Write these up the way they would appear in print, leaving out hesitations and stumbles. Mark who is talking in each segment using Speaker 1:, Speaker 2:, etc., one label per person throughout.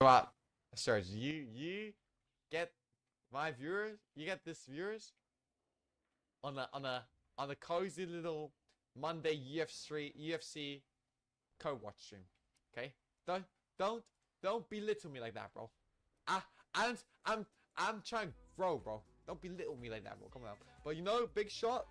Speaker 1: But Serge, you get my viewers, you get this viewers on a cozy little Monday UFC co-watch stream. Okay? Don't don't don't belittle me like that, bro. I I'm I'm I'm trying to grow, bro. Don't belittle me like that, bro. Come on. But you know, big shot.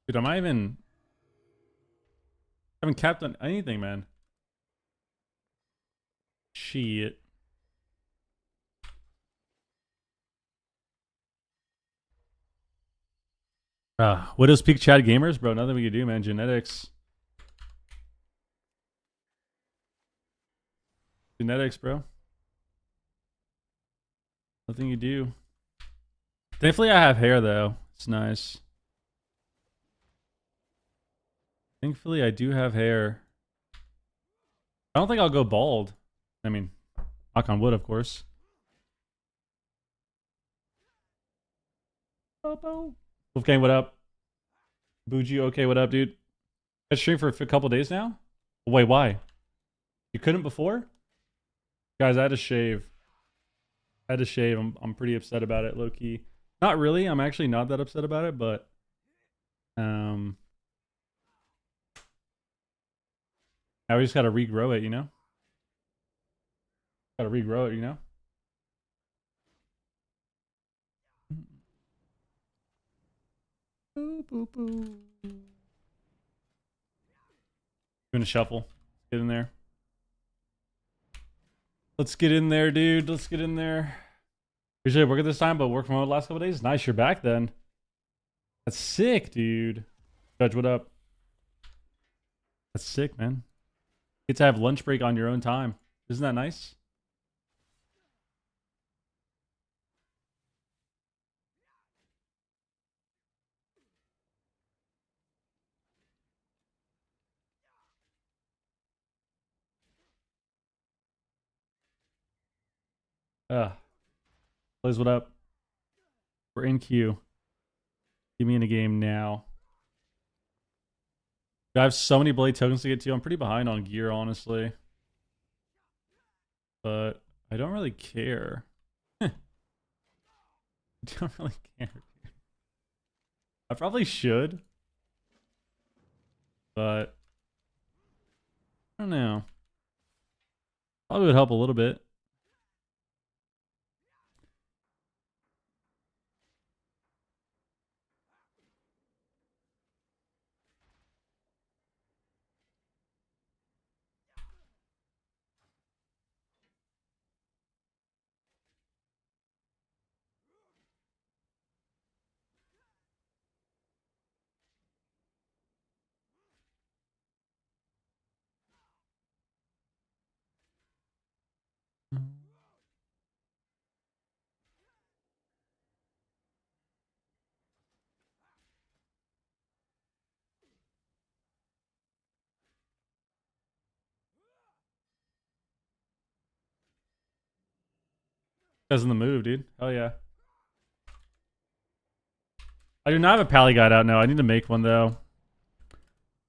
Speaker 2: Dude, am I even haven't capped on anything, man? Shit. Widow's Peak Chad Gamers, bro. Nothing we can do, man. Genetics. Genetics, bro. Nothing you do. Thankfully, I have hair, though. It's nice. Thankfully, I do have hair. I don't think I'll go bald. I mean, knock on wood, of course. Wolfgang, what up? Bougie, okay, what up, dude? I streamed for a couple days now. Wait, why? You couldn't before? Guys, I had to shave. I had to shave. I'm pretty upset about it, low key. Not really. I'm actually not that upset about it, but um, now we just gotta regrow it, you know. Gotta regrow it, you know. Boo, boo, boo. Doing a shuffle. Get in there. Let's get in there, dude. Let's get in there. Usually I work at this time, but work from home the last couple days. Nice, you're back then. That's sick, dude. Judge, what up? That's sick, man. You get to have lunch break on your own time. Isn't that nice? Blaze, what up? We're in queue. Get me in a game now. I have so many blade tokens to get to. I'm pretty behind on gear, honestly. But I don't really care. I don't really care. I probably should. But I don't know. Probably would help a little bit. Guys in the move, dude. Hell yeah. I do not have a pally guide out now. I need to make one though.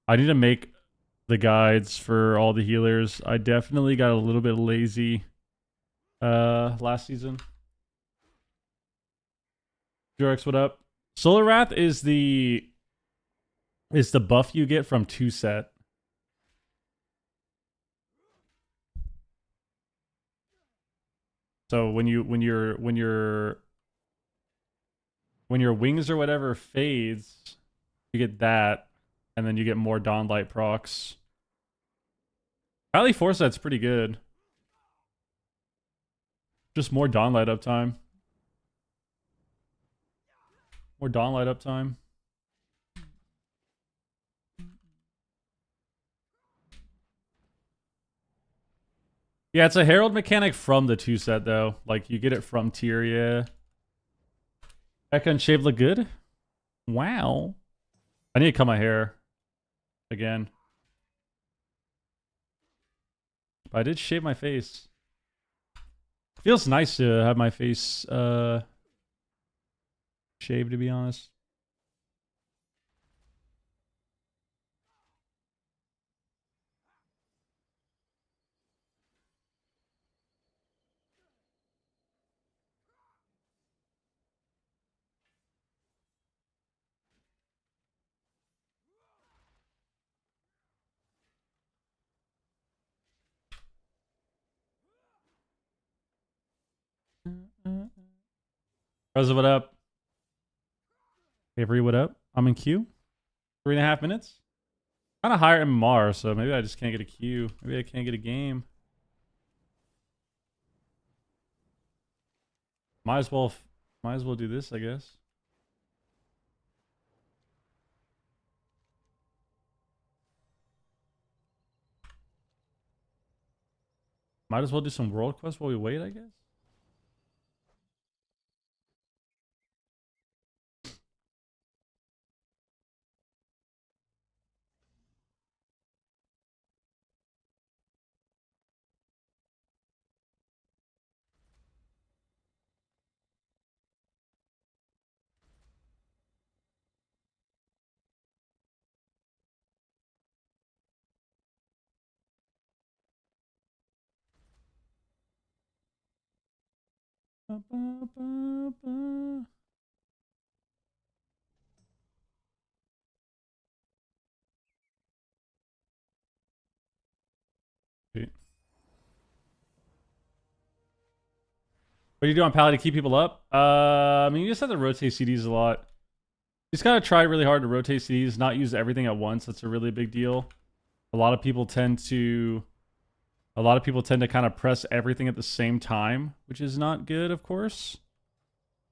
Speaker 2: I need to make the guides for all the healers. I definitely got a little bit lazy last season. Jorix, what up? Solar Wrath is the buff you get from 2 set. So when your wings or whatever fades, you get that, and then you get more Dawnlight procs. Rally 4 set's pretty good. Just more Dawnlight uptime. More Dawnlight uptime. Yeah, it's a Herald mechanic from the 2 set though. Like you get it from tier, yeah. Becca and Shave look good? Wow. I need to cut my hair again. But I did shave my face. Feels nice to have my face shaved, to be honest. Reza, what up? Avery, what up? I'm in queue. 3.5 minutes. Kind of higher MMR, so maybe I just can't get a queue. Maybe I can't get a game. Might as well do this, I guess. Might as well do some world quests while we wait, I guess. Ba, ba, ba, ba. Sweet. What do you do on Pally to keep people up? I mean, you just have to rotate CDs a lot. You just gotta try really hard to rotate CDs, not use everything at once. That's a really big deal. A lot of people tend to kind of press everything at the same time, which is not good, of course.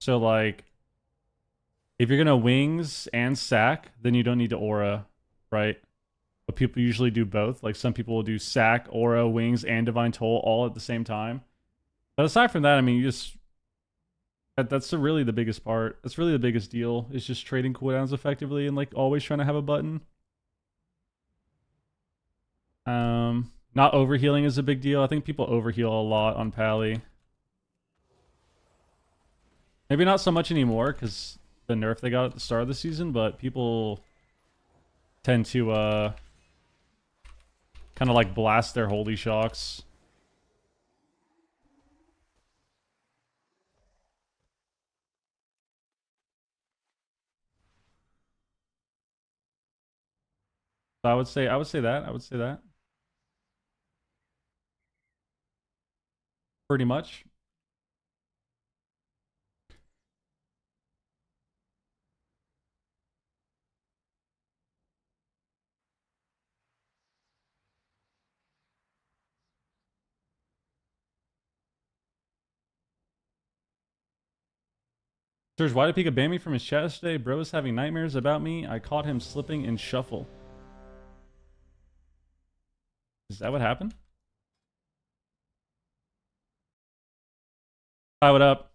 Speaker 2: So like, if you're gonna wings and sack, then you don't need to aura, right? But people usually do both. Like some people will do sack, aura, wings, and divine toll all at the same time. But aside from that, I mean, that's really the biggest part. That's really the biggest deal. Is just trading cooldowns effectively and like always trying to have a button. Not overhealing is a big deal. I think people overheal a lot on Pally. Maybe not so much anymore because the nerf they got at the start of the season, but people tend to kind of like blast their holy shocks. So I would say that. Pretty much. Serge, why did Pika ban me from his chat today? Bro is having nightmares about me. I caught him slipping in shuffle. Is that what happened? Hi, what up?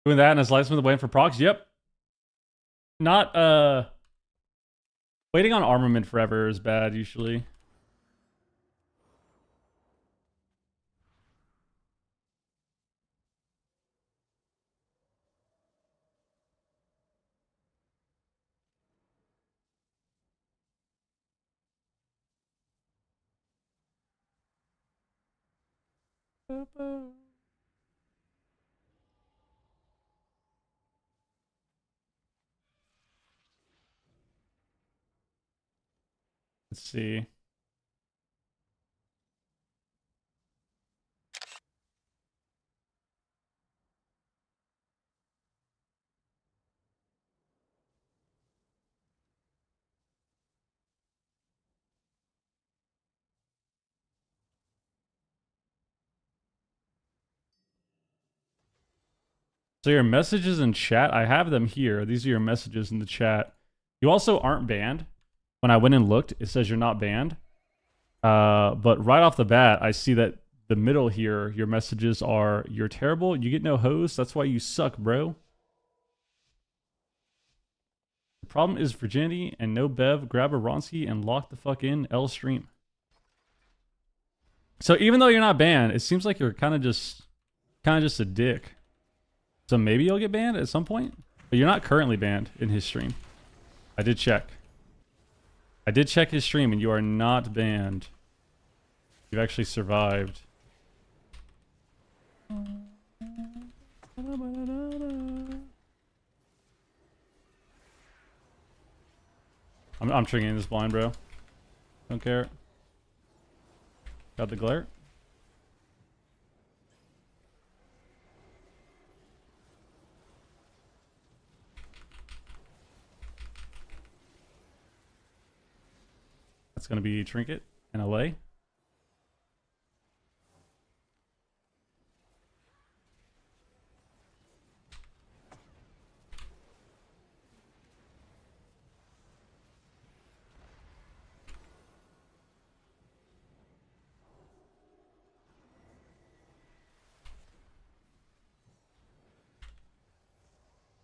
Speaker 2: Doing that and his license waiting for procs? Yep. Not waiting on armament forever is bad usually. Let's see. So your messages in chat, I have them here. These are your messages in the chat. You also aren't banned. When I went and looked, it says you're not banned. But right off the bat, I see that the middle here, your messages are, you're terrible, you get no host, that's why you suck, bro. The problem is virginity and no bev, grab a Ronsky and lock the fuck in, L stream. So even though you're not banned, it seems like you're kind of just a dick. So maybe you'll get banned at some point, but you're not currently banned in his stream. I did check. I did check his stream and you are not banned. You've actually survived. I'm triggering this blind, bro. Don't care. Got the glare. That's gonna be Trinket in LA.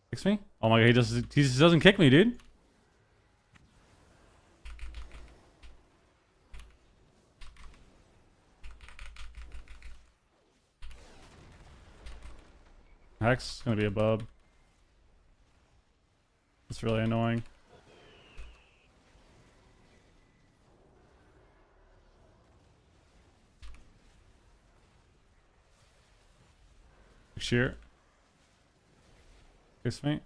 Speaker 2: Kicks me? Oh my god, he just doesn't kick me, dude. Hex is gonna be a bub. It's really annoying. Shear. Kicks me.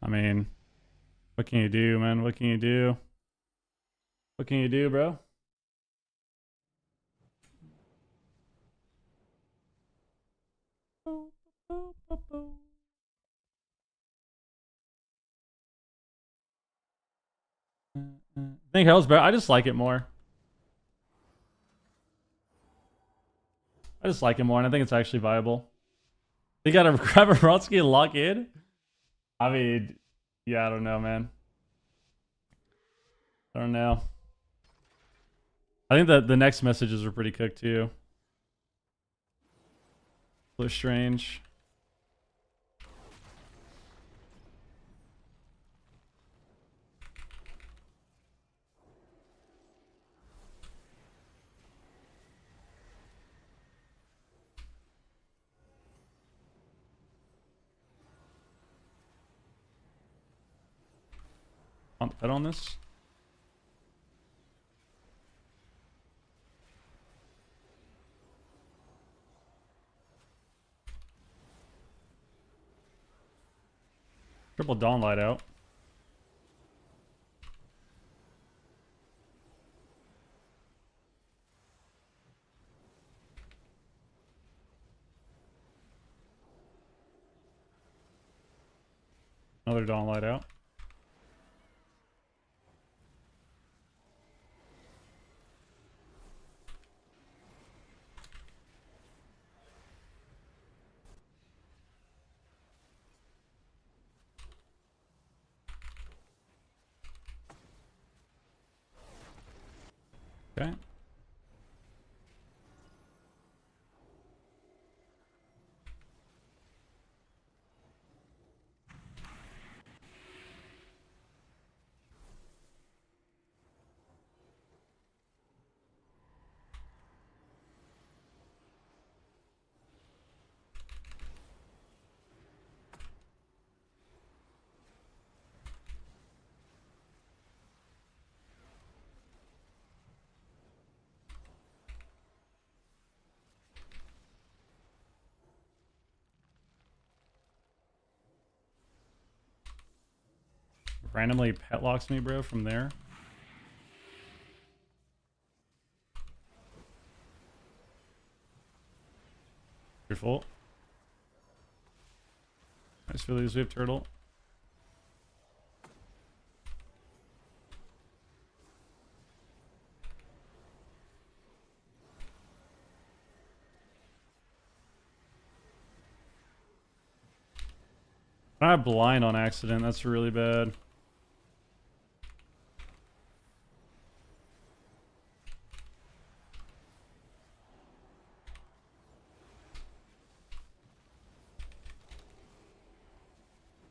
Speaker 2: I mean, what can you do, man? What can you do? What can you do, bro? I think Hell's better. I just like it more. I just like it more, and I think it's actually viable. You gotta grab a Brodsky and lock in? I mean, yeah, I don't know, man. I don't know. I think that the next messages were pretty cooked too. A little strange. Pet on this. Triple Dawn light out. Another Dawn light out. Okay. randomly pet locks me, bro, from there. You're full. Nice Phillies whip turtle. I blind on accident. That's really bad.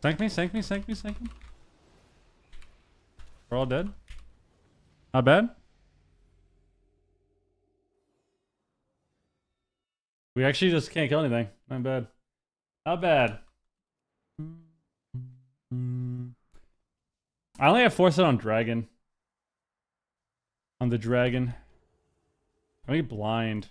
Speaker 2: Sank me, sank me, sank me, sank me. We're all dead. Not bad. We actually just can't kill anything. Not bad. Not bad. I only have foresight on dragon. On the dragon. I need blind.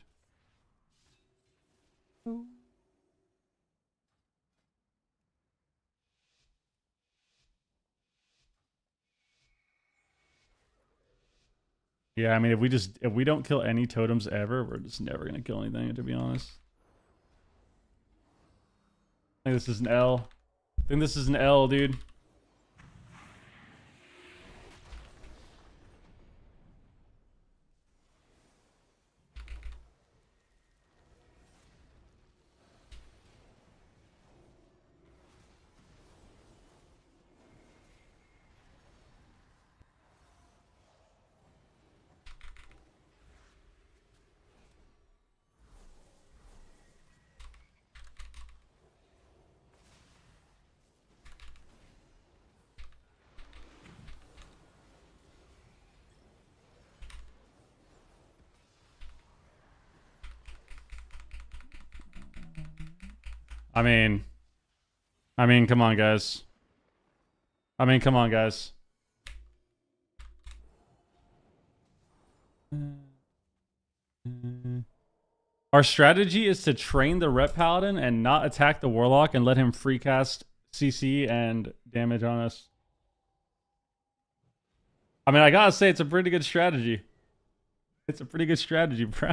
Speaker 2: Yeah, I mean, if we don't kill any totems ever, we're just never gonna kill anything, to be honest. I think this is an L. I think this is an L, dude. I mean, come on, guys. Come on, guys. Our strategy is to train the rep paladin and not attack the warlock and let him free cast CC and damage on us. I mean, I gotta say, it's a pretty good strategy. It's a pretty good strategy, bro.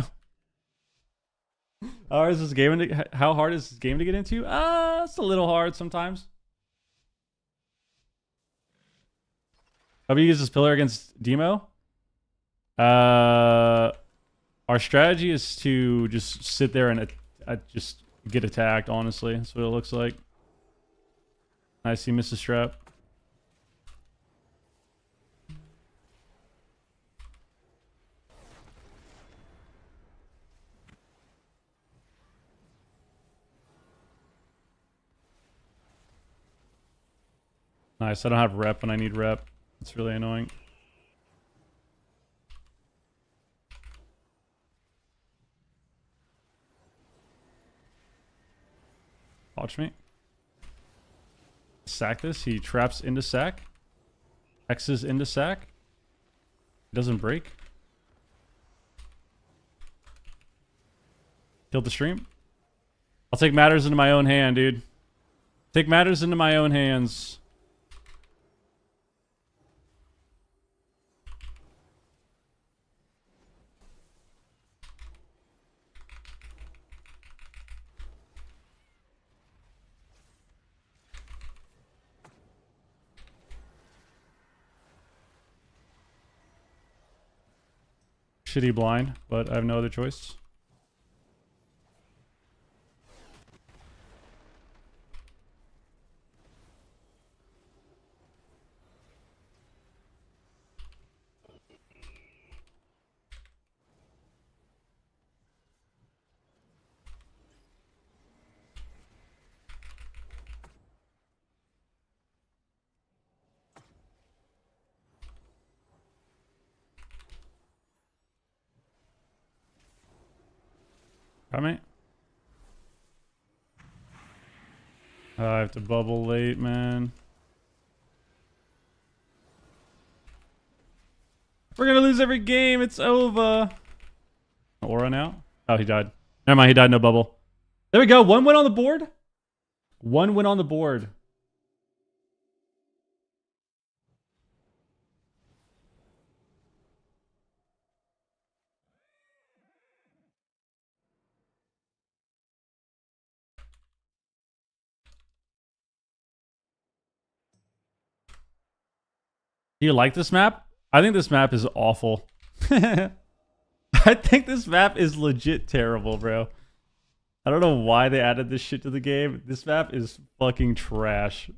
Speaker 2: How hard is this game to get into? It's a little hard sometimes. W uses pillar against Demo. Our strategy is to just sit there and just get attacked, honestly. That's what it looks like. I see Mrs. Strap. Nice, I don't have rep when I need rep. It's really annoying. Watch me. Sack this. He traps into sack. X's into sack. Doesn't break. Killed the stream. I'll take matters into my own hand, dude. Take matters into my own hands. Shitty blind, but I have no other choice. Got me? I have to bubble late, man. We're gonna lose every game. It's over. Aura now? Oh, he died. Never mind, he died. No bubble. There we go. One win on the board. One win on the board. Do you like this map? I think this map is awful. I think this map is legit terrible, bro. I don't know why they added this shit to the game. This map is fucking trash.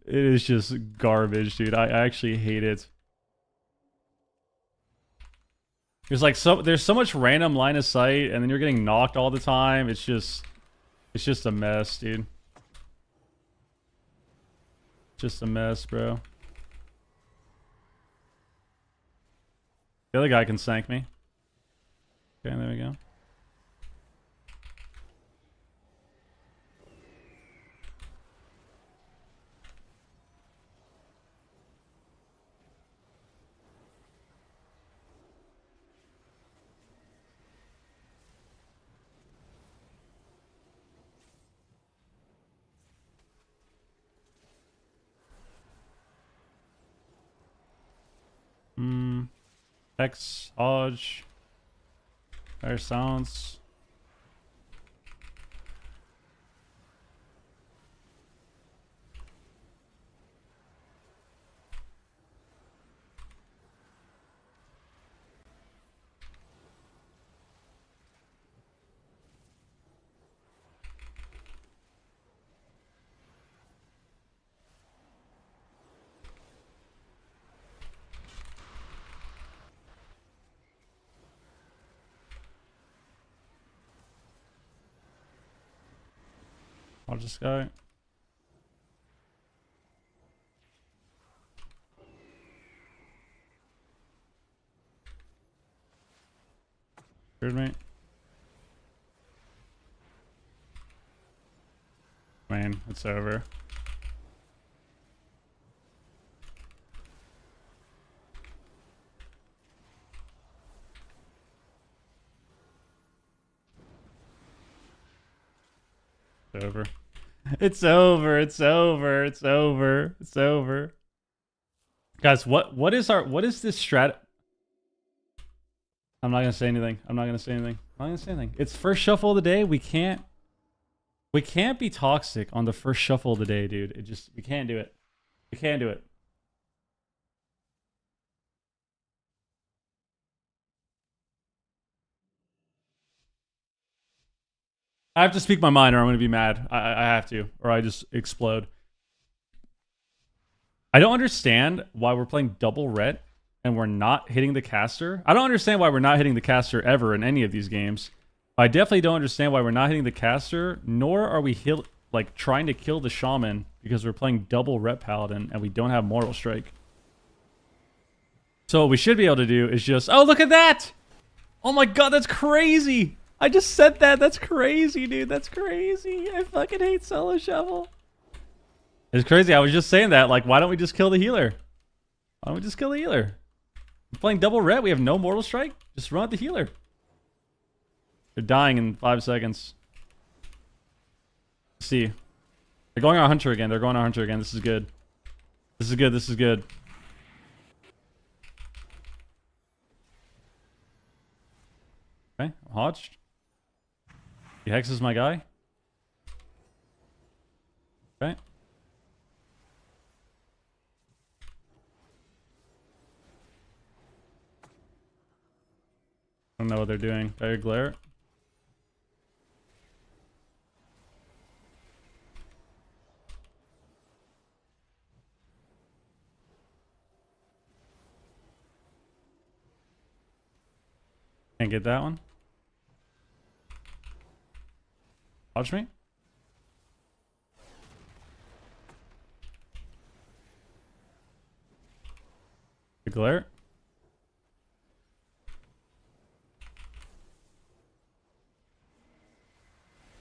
Speaker 2: It is just garbage, dude. I actually hate it. There's so much random line of sight, and then you're getting knocked all the time. It's just a mess, dude. Just a mess, bro. The other guy can sank me. Okay, there we go. X, Hodge. Fire sounds. I'll just go. Heard me. Man, it's over. It's over. It's over. It's over. It's over. It's over. Guys, what is this strat? I'm not gonna say anything. I'm not gonna say anything. I'm not gonna say anything. It's first shuffle of the day. We can't be toxic on the first shuffle of the day, dude. We can't do it. We can't do it. I have to speak my mind or I'm going to be mad. I have to, or I just explode. I don't understand why we're playing double ret and we're not hitting the caster. I don't understand why we're not hitting the caster ever in any of these games. I definitely don't understand why we're not hitting the caster, nor are we trying to kill the shaman because we're playing double ret paladin and we don't have mortal strike. So what we should be able to do is just... Oh, look at that! Oh my god, that's crazy! I just said that. That's crazy, dude. That's crazy. I fucking hate solo shovel. It's crazy. I was just saying that. Like, why don't we just kill the healer? Why don't we just kill the healer? We're playing double ret. We have no mortal strike. Just run at the healer. They're dying in 5 seconds. Let's see. They're going on hunter again. They're going on hunter again. This is good. This is good. This is good. Okay, I'm hodged. He hexes my guy. Okay. I don't know what they're doing. Dire glare. Can't get that one. Watch me. The glare.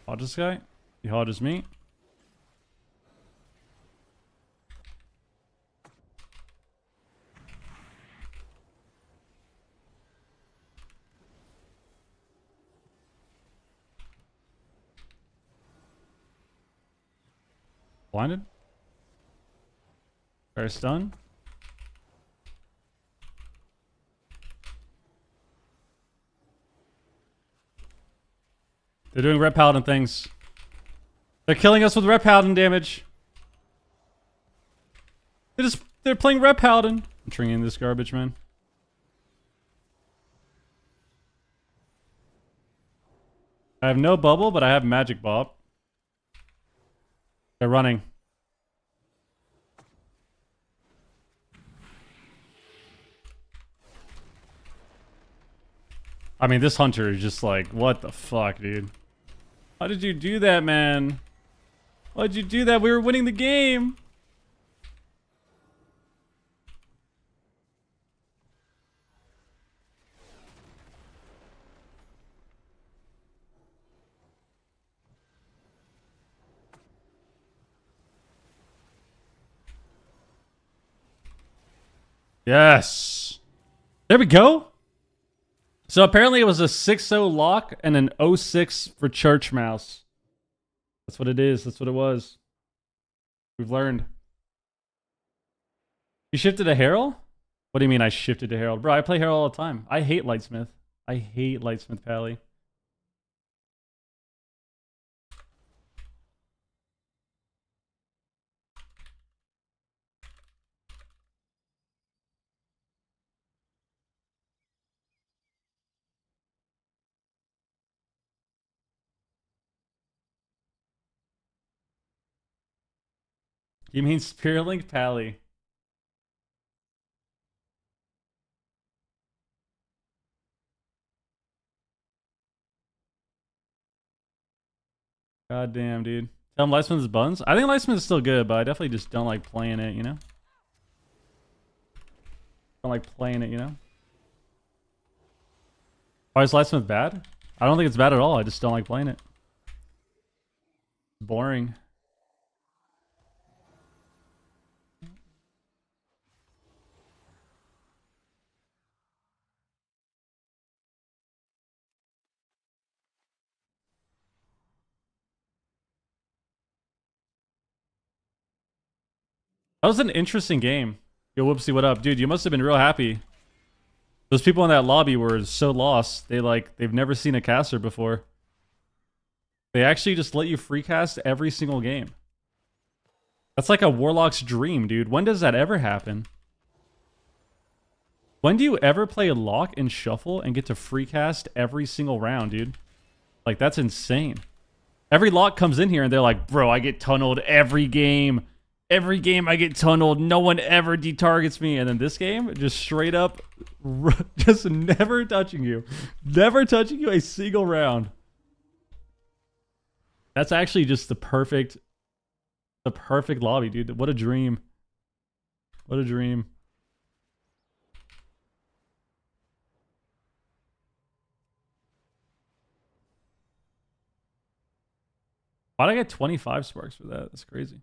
Speaker 2: Hodge this guy. He hodges me. Blinded. Very stun. They're doing red paladin things. They're killing us with red paladin damage. They They're playing Rep Paladin. I'm trinking this garbage, man. I have no bubble, but I have magic bob. They're running. I mean, this hunter is just like, what the fuck, dude? Why did you do that, man? Why'd you do that? We were winning the game. Yes. There we go. So apparently it was a 6-0 lock and an 0-6 for Church Mouse. That's what it is. That's what it was. We've learned. You shifted to Herald? What do you mean I shifted to Herald? Bro, I play Herald all the time. I hate Lightsmith. I hate Lightsmith Pally. You mean Spearlink Pally? God damn, dude. Tell him Lightsmith's buns? I think Lightsmith is still good, but I definitely just don't like playing it, you know? Don't like playing it, you know? Why is Lightsmith bad? I don't think it's bad at all. I just don't like playing it. It's boring. That was an interesting game. Yo, Whoopsie, what up? Dude, you must have been real happy. Those people in that lobby were so lost. They've never seen a caster before. They actually just let you free cast every single game. That's like a Warlock's dream, dude. When does that ever happen? When do you ever play Lock and Shuffle and get to free cast every single round, dude? Like, that's insane. Every Lock comes in here and they're like, bro, I get tunneled every game. Every game I get tunneled. No one ever detargets me. And then this game, just straight up, just never touching you. Never touching you a single round. That's actually just the perfect lobby, dude. What a dream. What a dream. Why'd I get 25 sparks for that? That's crazy.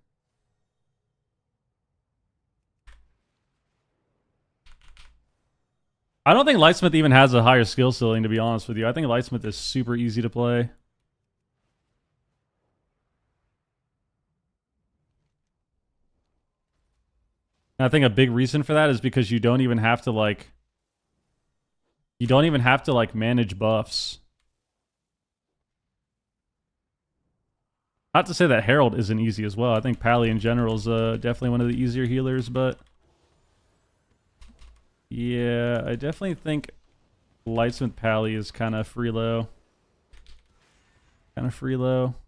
Speaker 2: I don't think Lightsmith even has a higher skill ceiling, to be honest with you. I think Lightsmith is super easy to play. And I think a big reason for that is because you don't even have to manage buffs. Not to say that Herald isn't easy as well. I think Pally in general is definitely one of the easier healers, but yeah, I definitely think Lightsmith Pally is kind of free low. Oh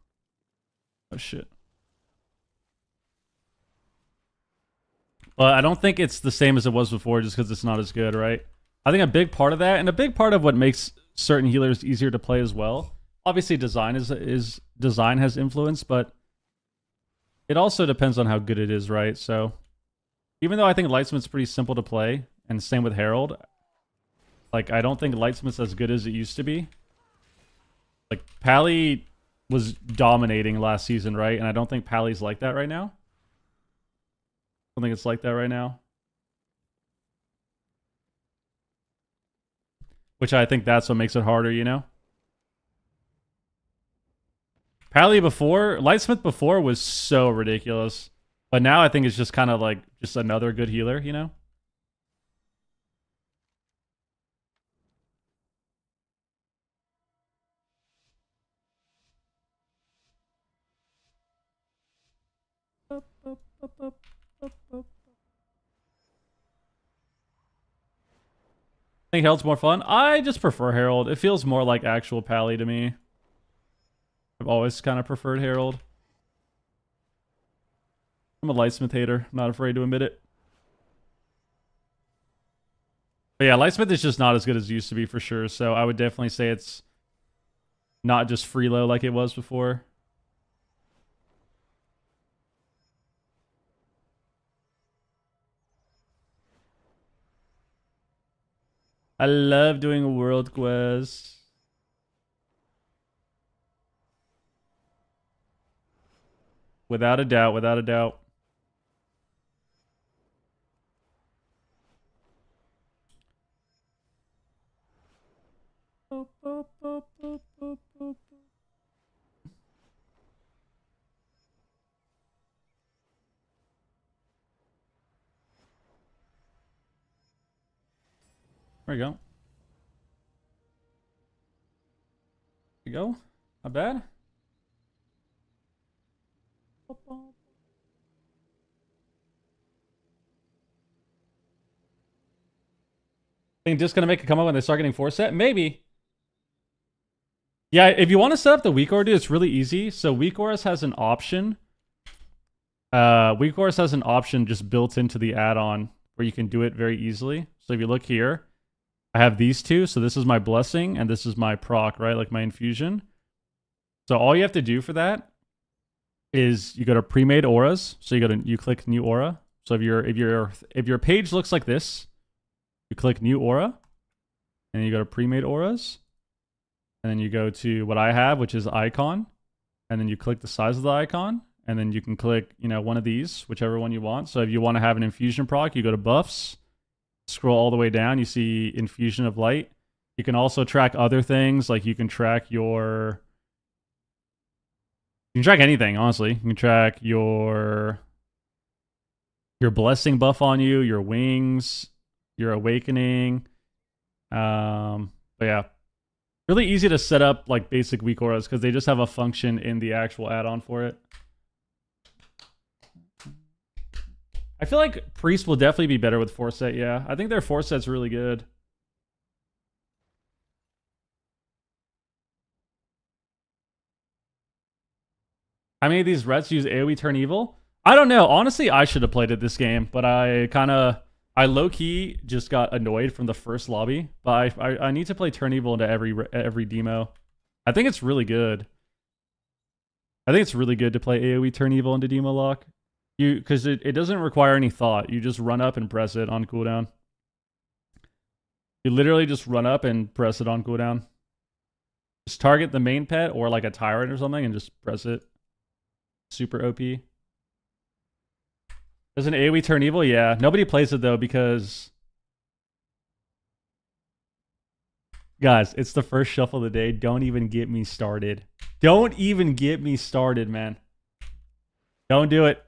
Speaker 2: shit. But I don't think it's the same as it was before just because it's not as good, right? I think a big part of that, and a big part of what makes certain healers easier to play as well, obviously design design has influence, but it also depends on how good it is, right? So even though I think Lightsmith's pretty simple to play, and same with Herald, like I don't think Lightsmith's as good as it used to be. Like Pally was dominating last season, right? And I don't think Pally's like that right now. I don't think it's like that right now. Which I think that's what makes it harder, you know? Pally before, Lightsmith before was so ridiculous. But now I think it's just kind of like just another good healer, you know? think Herald's more fun. I just prefer Herald. It feels more like actual Pally to me. I've always kind of preferred Herald. I'm a Lightsmith hater. I'm not afraid to admit it. But yeah, Lightsmith is just not as good as it used to be for sure. So I would definitely say it's not just freelo like it was before. I love doing a world quest. Without a doubt, without a doubt. There we go. There we go. Not bad. Think just gonna make a come up when they start getting 4-set? Maybe. Yeah, if you want to set up the weak aura, dude, it's really easy. So weak auras has an option. Weak auras has an option just built into the add-on where you can do it very easily. So if you look here, I have these two. So this is my blessing and this is my proc, right? Like my infusion. So all you have to do for that is you go to pre-made auras. So you click new aura. So if your page looks like this, you click new aura, and then you go to pre-made auras, and then you go to what I have, which is icon, and then you click the size of the icon, and then you can click, one of these, whichever one you want. So if you want to have an infusion proc, you go to buffs, scroll all the way down, you see infusion of light. You can also track other things, like you can track anything, honestly. You can track your blessing buff on you, your wings, your awakening. But yeah, really easy to set up like basic weak auras because they just have a function in the actual add-on for it. I feel like Priest will definitely be better with 4-set. Yeah, I think their 4-set's really good. How many of these rets use AoE turn evil? I don't know. Honestly, I should have played it this game, but I low-key just got annoyed from the first lobby, but I need to play Turn Evil into every demo. I think it's really good. I think it's really good to play AoE Turn Evil into demo lock. Because it doesn't require any thought. You just run up and press it on cooldown. You literally just run up and press it on cooldown. Just target the main pet or like a tyrant or something and just press it. Super OP. Does an AoE turn evil? Yeah. Nobody plays it though because... Guys, it's the first shuffle of the day. Don't even get me started. Don't even get me started, man. Don't do it.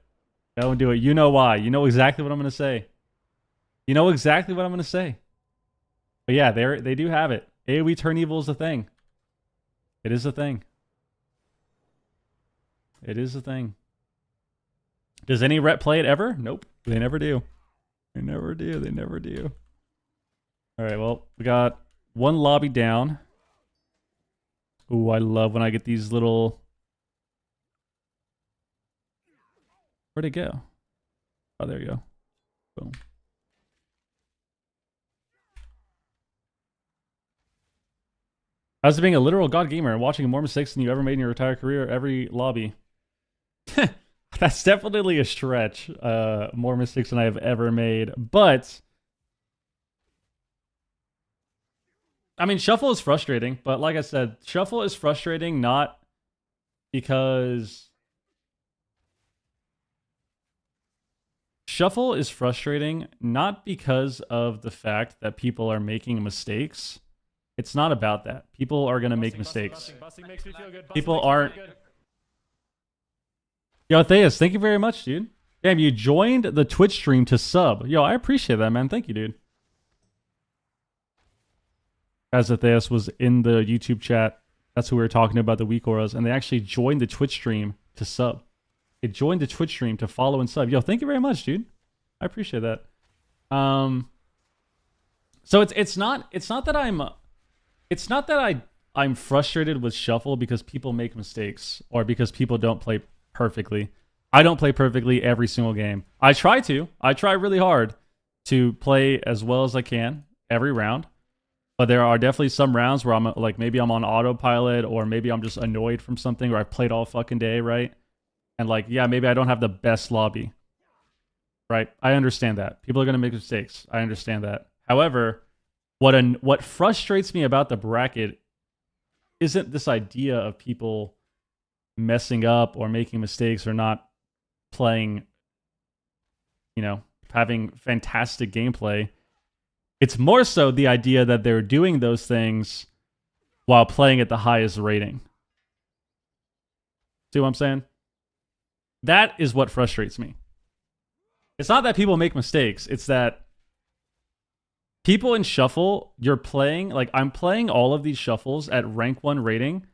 Speaker 2: Don't do it. You know why. You know exactly what I'm going to say. You know exactly what I'm going to say. But yeah, they do have it. AoE turn evil is a thing. It is a thing. It is a thing. Does any rep play it ever? Nope. They never do. They never do. They never do. All right, well, we got one lobby down. Ooh, I love when I get these little... Where'd it go? Oh, there you go. Boom. How's it being a literal god gamer and watching more mistakes than you ever made in your entire career every lobby? That's definitely a stretch. More mistakes than I have ever made. But, I mean, Shuffle is frustrating. But like I said, Shuffle is frustrating not because... Shuffle is frustrating not because of the fact that people are making mistakes. It's not about that. People are going to make mistakes.
Speaker 3: Busting makes me feel good.
Speaker 2: People aren't... Yo, Theus, thank you very much, dude. Damn, you joined the Twitch stream to sub. Yo, I appreciate that, man. Thank you, dude. As Theus was in the YouTube chat, that's who we were talking about, the weak auras, and they actually joined the Twitch stream to sub. They joined the Twitch stream to follow and sub. Yo, thank you very much, dude. I appreciate that. So it's not that I'm frustrated with Shuffle because people make mistakes or because people don't play perfectly. I don't play perfectly every single game. I try to. I try really hard to play as well as I can every round. But there are definitely some rounds where I'm like, maybe I'm on autopilot or maybe I'm just annoyed from something or I've played all fucking day, right? And like, yeah, maybe I don't have the best lobby, right? I understand that. People are going to make mistakes. I understand that. However, what frustrates me about the bracket isn't this idea of people messing up or making mistakes or not playing, having fantastic gameplay. It's more so the idea that they're doing those things while playing at the highest rating. See what I'm saying? That is what frustrates me. It's not that people make mistakes. It's that people in Shuffle, you're playing, like I'm playing all of these Shuffles at rank 1 rating,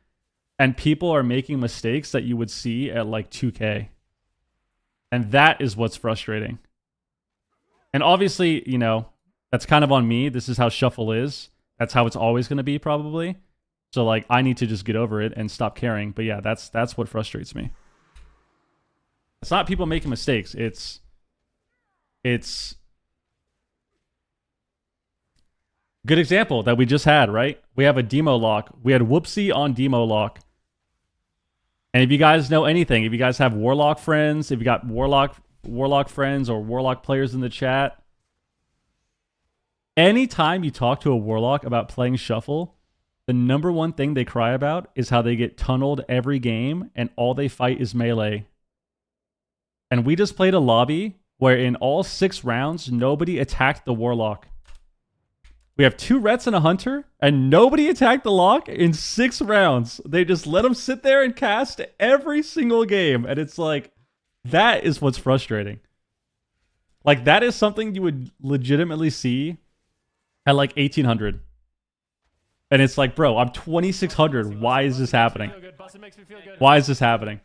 Speaker 2: and people are making mistakes that you would see at like 2K. And that is what's frustrating. And obviously, that's kind of on me. This is how Shuffle is. That's how it's always going to be probably. So like I need to just get over it and stop caring. But yeah, that's what frustrates me. It's not people making mistakes. It's good example that we just had, right? We have a demo lock. We had Whoopsie on demo lock. And if you guys know anything, if you guys have Warlock friends, if you got Warlock friends or Warlock players in the chat, anytime you talk to a Warlock about playing Shuffle, the number one thing they cry about is how they get tunneled every game and all they fight is melee. And we just played a lobby where in all 6 rounds, nobody attacked the Warlock. We have 2 Rets and a Hunter, and nobody attacked the Lock in 6 rounds. They just let them sit there and cast every single game. And it's like, that is what's frustrating. Like, that is something you would legitimately see at like 1800. And it's like, bro, I'm 2600. Why is this happening? Why is this happening?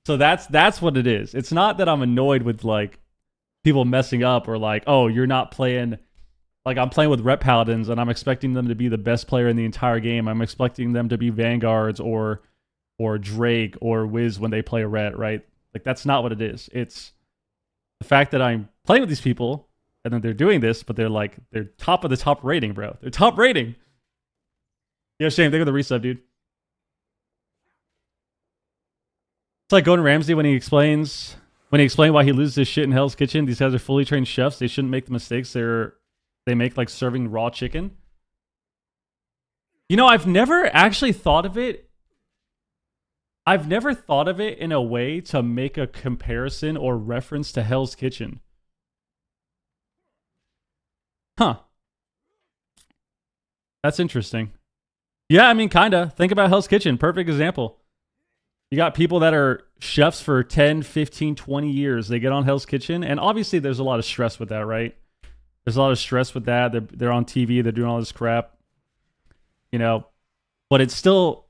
Speaker 2: So that's what it is. It's not that I'm annoyed with like people messing up or like, oh, you're not playing. Like I'm playing with Rep Paladins and I'm expecting them to be the best player in the entire game. I'm expecting them to be Vanguards or Drake or Wiz when they play a Ret, right? Like that's not what it is. It's the fact that I'm playing with these people and then they're doing this, but they're top of the top rating, bro. They're top rating. Yeah, Shane, think of the resub, dude. It's like Gordon Ramsay when he explained why he loses his shit in Hell's Kitchen. These guys are fully trained chefs. They shouldn't make the mistakes they make, like serving raw chicken. I've never actually thought of it. I've never thought of it in a way to make a comparison or reference to Hell's Kitchen. Huh. That's interesting. Yeah, I mean, kinda. Think about Hell's Kitchen. Perfect example. You got people that are chefs for 10, 15, 20 years. They get on Hell's Kitchen, and obviously there's a lot of stress with that, right? There's a lot of stress with that. They're on TV. They're doing all this crap. But it's still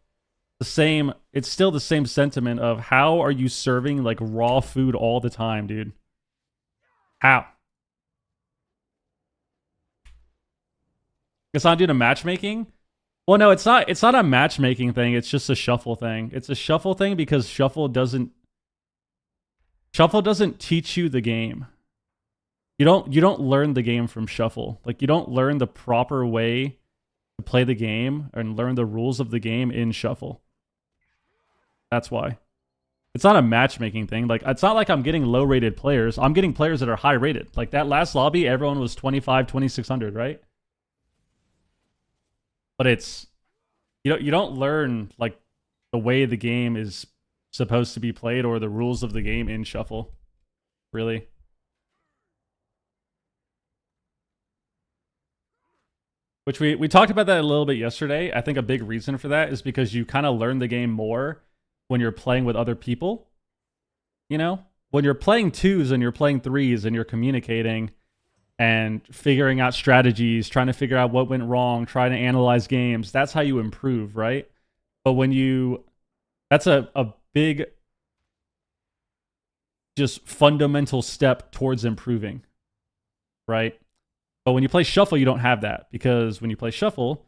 Speaker 2: the same. It's still the same sentiment of how are you serving like raw food all the time, dude? How? It's not due to matchmaking. Well, no, it's not. It's not a matchmaking thing. It's just a Shuffle thing. It's a Shuffle thing because Shuffle doesn't teach you the game. You don't learn the game from Shuffle. Like you don't learn the proper way to play the game and learn the rules of the game in Shuffle. That's why. It's not a matchmaking thing. Like it's not like I'm getting low-rated players. I'm getting players that are high-rated. Like that last lobby, everyone was 25, 2600, right? But it's you don't learn like the way the game is supposed to be played or the rules of the game in Shuffle. Really. Which we talked about that a little bit yesterday. I think a big reason for that is because you kind of learn the game more when you're playing with other people. When you're playing 2s and you're playing 3s and you're communicating and figuring out strategies, trying to figure out what went wrong, trying to analyze games, that's how you improve, right? But that's a big, just fundamental step towards improving, right? But when you play Shuffle, you don't have that, because when you play Shuffle,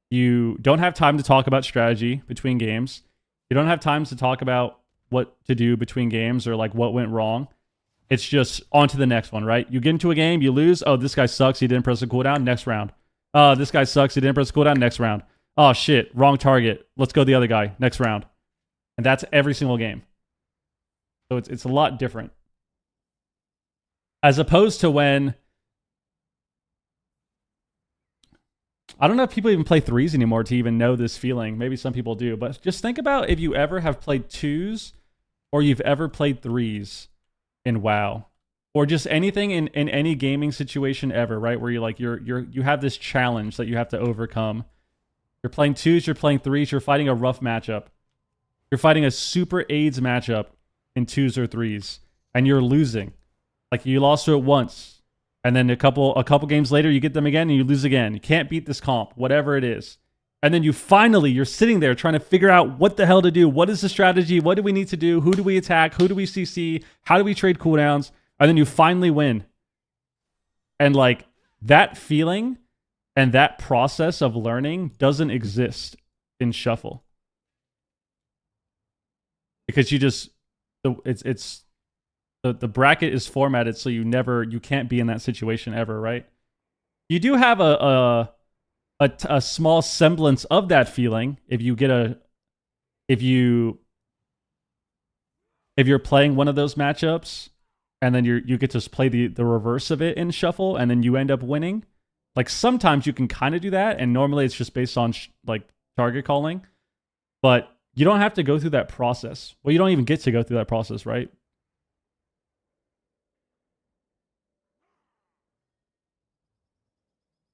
Speaker 2: you don't have time to talk about strategy between games. You don't have time to talk about what to do between games or like what went wrong. It's just on to the next one, right? You get into a game, you lose. Oh, this guy sucks. He didn't press the cooldown. Next round. This guy sucks. He didn't press the cooldown. Next round. Oh, shit. Wrong target. Let's go the other guy. Next round. And that's every single game. So it's a lot different. As opposed to when... I don't know if people even play 3s anymore to even know this feeling. Maybe some people do. But just think about if you ever have played 2s or you've ever played 3s in WoW. Or just anything in any gaming situation ever, right? Where you have this challenge that you have to overcome. You're playing 2s, you're playing 3s, you're fighting a rough matchup. You're fighting a super AIDS matchup in 2s or 3s. And you're losing. Like you lost to it once. And then a couple games later, you get them again and you lose again. You can't beat this comp, whatever it is. And then you're sitting there trying to figure out what the hell to do. What is the strategy? What do we need to do? Who do we attack? Who do we CC? How do we trade cooldowns? And then you finally win. And like that feeling and that process of learning doesn't exist in Shuffle. Because the bracket is formatted so you can't be in that situation ever, right? You do have a small semblance of that feeling if you're playing one of those matchups and then you get to play the reverse of it in Shuffle and then you end up winning. Like sometimes you can kind of do that, and normally it's just based on like target calling, but you don't have to go through that process. Well, you don't even get to go through that process, right?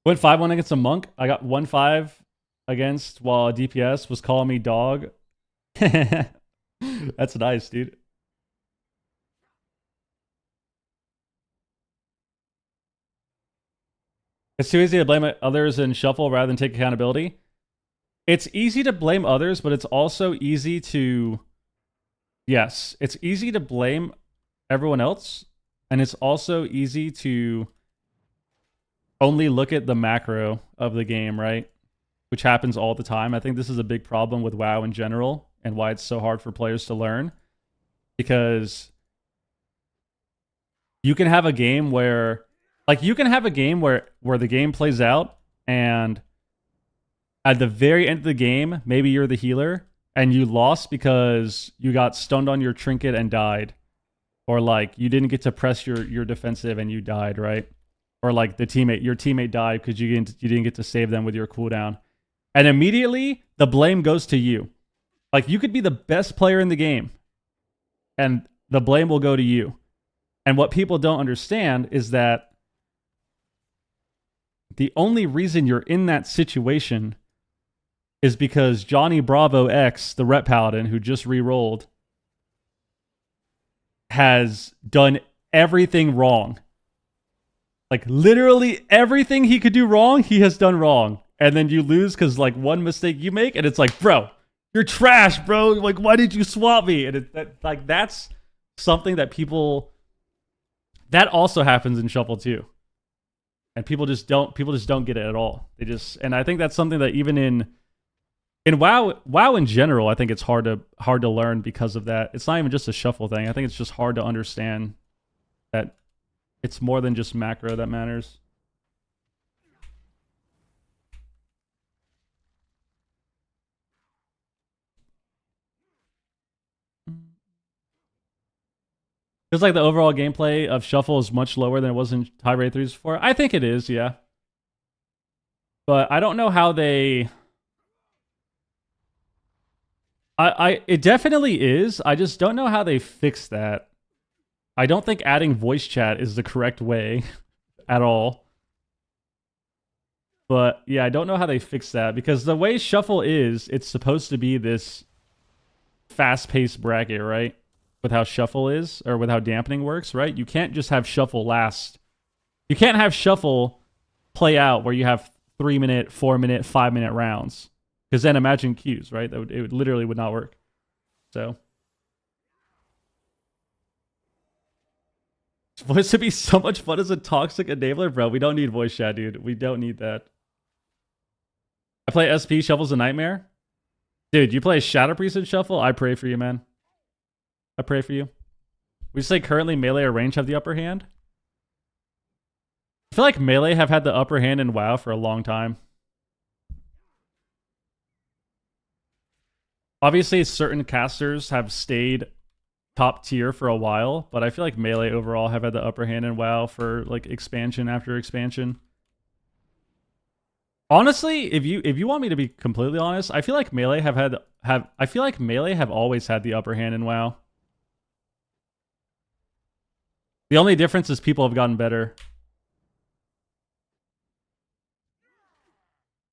Speaker 2: Went 5-1 against a monk. I got 1-5 against while DPS was calling me dog. That's nice, dude. It's too easy to blame others in Shuffle rather than take accountability. It's easy to blame others, but it's also easy to... Yes, it's easy to blame everyone else, and it's also easy to only look at the macro of the game, right? Which happens all the time. I think this is a big problem with WoW in general and why it's so hard for players to learn. Because you can have a game where... Like, you can have a game where the game plays out, and at the very end of the game, maybe you're the healer, and you lost because you got stunned on your trinket and died. Or, like, you didn't get to press your defensive and you died, right? Or, like, your teammate died because you didn't get to save them with your cooldown. And immediately, the blame goes to you. Like, you could be the best player in the game, and the blame will go to you. And what people don't understand is that the only reason you're in that situation is because Johnny Bravo X, the Rep Paladin, who just re-rolled, has done everything wrong. Like, literally everything he could do wrong, he has done wrong. And then you lose because, like, one mistake you make, and it's like, bro, you're trash, bro. Like, why did you swap me? And that's something that people... That also happens in Shuffle, too. And people just don't get it at all. And I think that's something that even in WoW in general, I think it's hard to learn because of that. It's not even just a Shuffle thing. I think it's just hard to understand that it's more than just macro that matters. Feels like the overall gameplay of Shuffle is much lower than it was in High Raid 3s before. I think it is, yeah. But I don't know how they... It definitely is. I just don't know how they fix that. I don't think adding voice chat is the correct way at all. But yeah, I don't know how they fix that, because the way Shuffle is, it's supposed to be this fast-paced bracket, right? With how Shuffle is, or with how dampening works, right? You can't just have Shuffle last. You can't have Shuffle play out where you have 3-minute, 4-minute, 5-minute rounds. Because then imagine queues, right? It literally would not work. So Voice would be so much fun as a toxic enabler, bro. We don't need voice chat, dude. We don't need that. I play SP, Shuffle's a nightmare. Dude, you play Shadow Priest and Shuffle? I pray for you, man. I pray for you. We say currently melee or range have the upper hand. I feel like melee have had the upper hand in WoW for a long time. Obviously, certain casters have stayed top tier for a while, but I feel like melee overall have had the upper hand in WoW for like expansion after expansion. Honestly, if you want me to be completely honest, I feel like melee have always had the upper hand in WoW. The only difference is people have gotten better.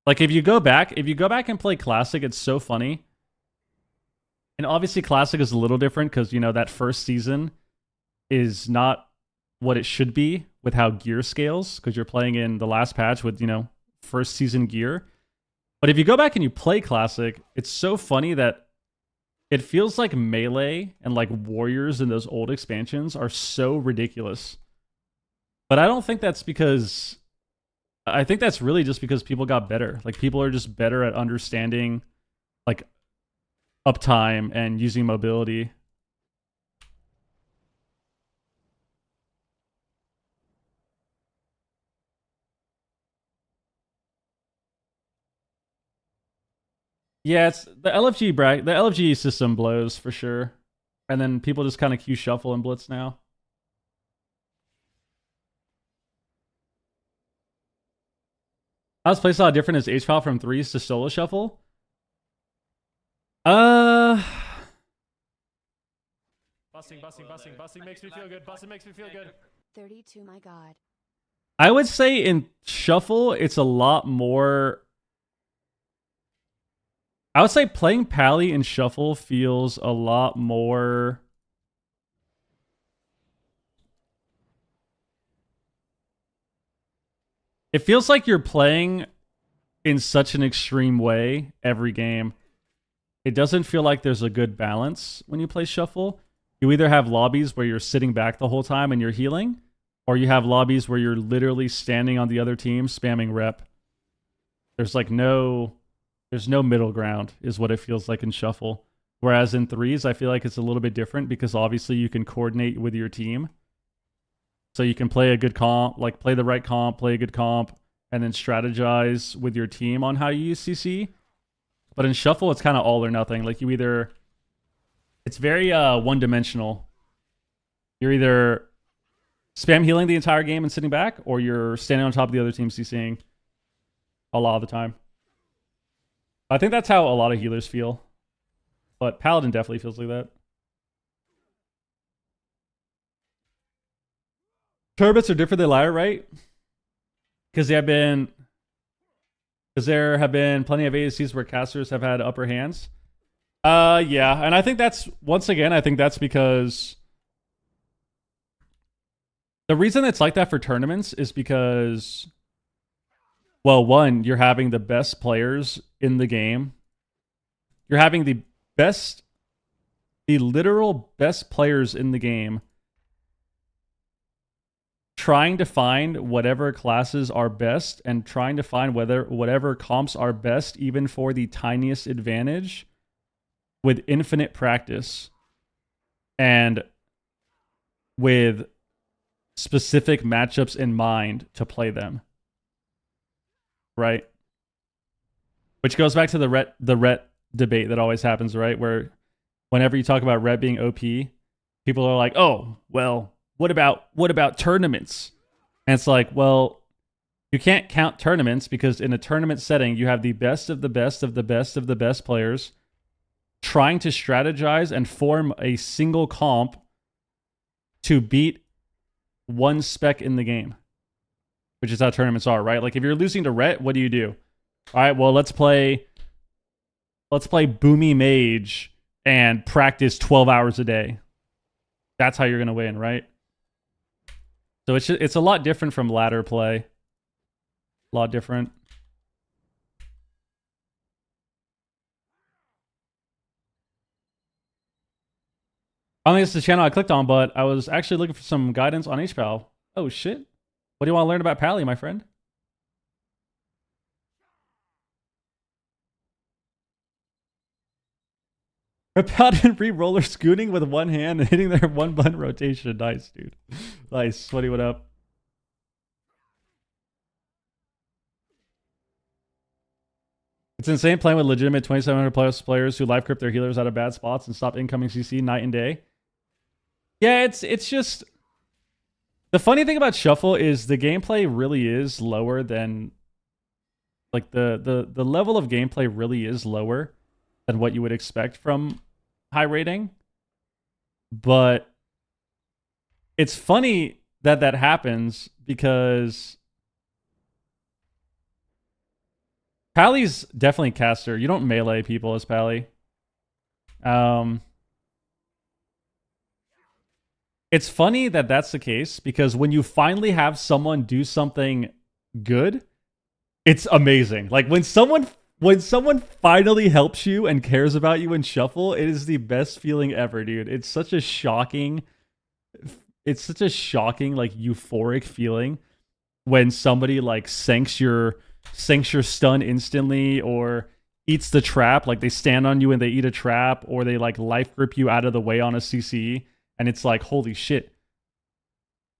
Speaker 2: Like if you go back and play Classic, it's so funny. And obviously Classic is a little different because, you know, that first season is not what it should be with how gear scales, because you're playing in the last patch with, you know, first season gear. But if you go back and you play Classic, it's so funny that it feels like melee and like warriors in those old expansions are so ridiculous. But I don't think that's because... I think that's really just because people got better. Like, people are just better at understanding, like, uptime and using mobility. Yeah, it's the LFG system blows for sure. And then people just kind of queue shuffle and blitz now. How does playstyle different as H-File from 3s to solo shuffle? Busting makes me feel good. Busting makes me feel good.
Speaker 3: 32, my god.
Speaker 2: I would say in shuffle, it's a lot more... I would say playing Pally in shuffle feels a lot more... It feels like you're playing in such an extreme way every game. It doesn't feel like there's a good balance when you play shuffle. You either have lobbies where you're sitting back the whole time and you're healing, or you have lobbies where you're literally standing on the other team spamming rep. There's no middle ground is what it feels like in shuffle. Whereas in 3s, I feel like it's a little bit different because obviously you can coordinate with your team. So you can play a good comp, like play the right comp, play a good comp, and then strategize with your team on how you use CC. But in shuffle, it's kind of all or nothing. Like you either... It's very one-dimensional. You're either spam healing the entire game and sitting back, or you're standing on top of the other team CCing a lot of the time. I think that's how a lot of healers feel. But Paladin definitely feels like that. Turbits are different than Lyre, right? Because there have been plenty of ADCs where casters have had upper hands. Yeah, and I think that's, once again, I think that's because the reason it's like that for tournaments is because, well, one, you're having the best players in the game. You're having the literal best players in the game trying to find whatever classes are best and trying to find whatever comps are best, even for the tiniest advantage, with infinite practice and with specific matchups in mind to play them. Right? Which goes back to the ret debate that always happens, right? Where whenever you talk about ret being OP, people are like, "Oh, well, what about tournaments?" And it's like, well, you can't count tournaments because in a tournament setting, you have the best of the best of the best of the best players trying to strategize and form a single comp to beat one spec in the game, which is how tournaments are, right? Like if you're losing to ret, what do? All right, well, let's play Boomy Mage and practice 12 hours a day. That's how you're going to win, right? So it's a lot different from ladder play. A lot different. I don't think it's the channel I clicked on, but I was actually looking for some guidance on HPAL. Oh shit. What do you want to learn about Pally, my friend? A paladin free roller scooting with one hand and hitting their one button rotation. Nice, dude. Nice. Sweaty, what up? It's insane playing with legitimate 2,700 plus players who life grip their healers out of bad spots and stop incoming CC night and day. Yeah, it's just the funny thing about Shuffle is the gameplay really is lower than like the level of gameplay really is lower than what you would expect from high rating. But it's funny that that happens because Pally's definitely caster. You don't melee people as Pally. It's funny that that's the case because when you finally have someone do something good, it's amazing. Like when someone finally helps you and cares about you in Shuffle, it is the best feeling ever, dude. It's such a shocking like euphoric feeling when somebody like sinks your stun instantly or eats the trap, like they stand on you and they eat a trap, or they like life grip you out of the way on a CC, and it's like, holy shit.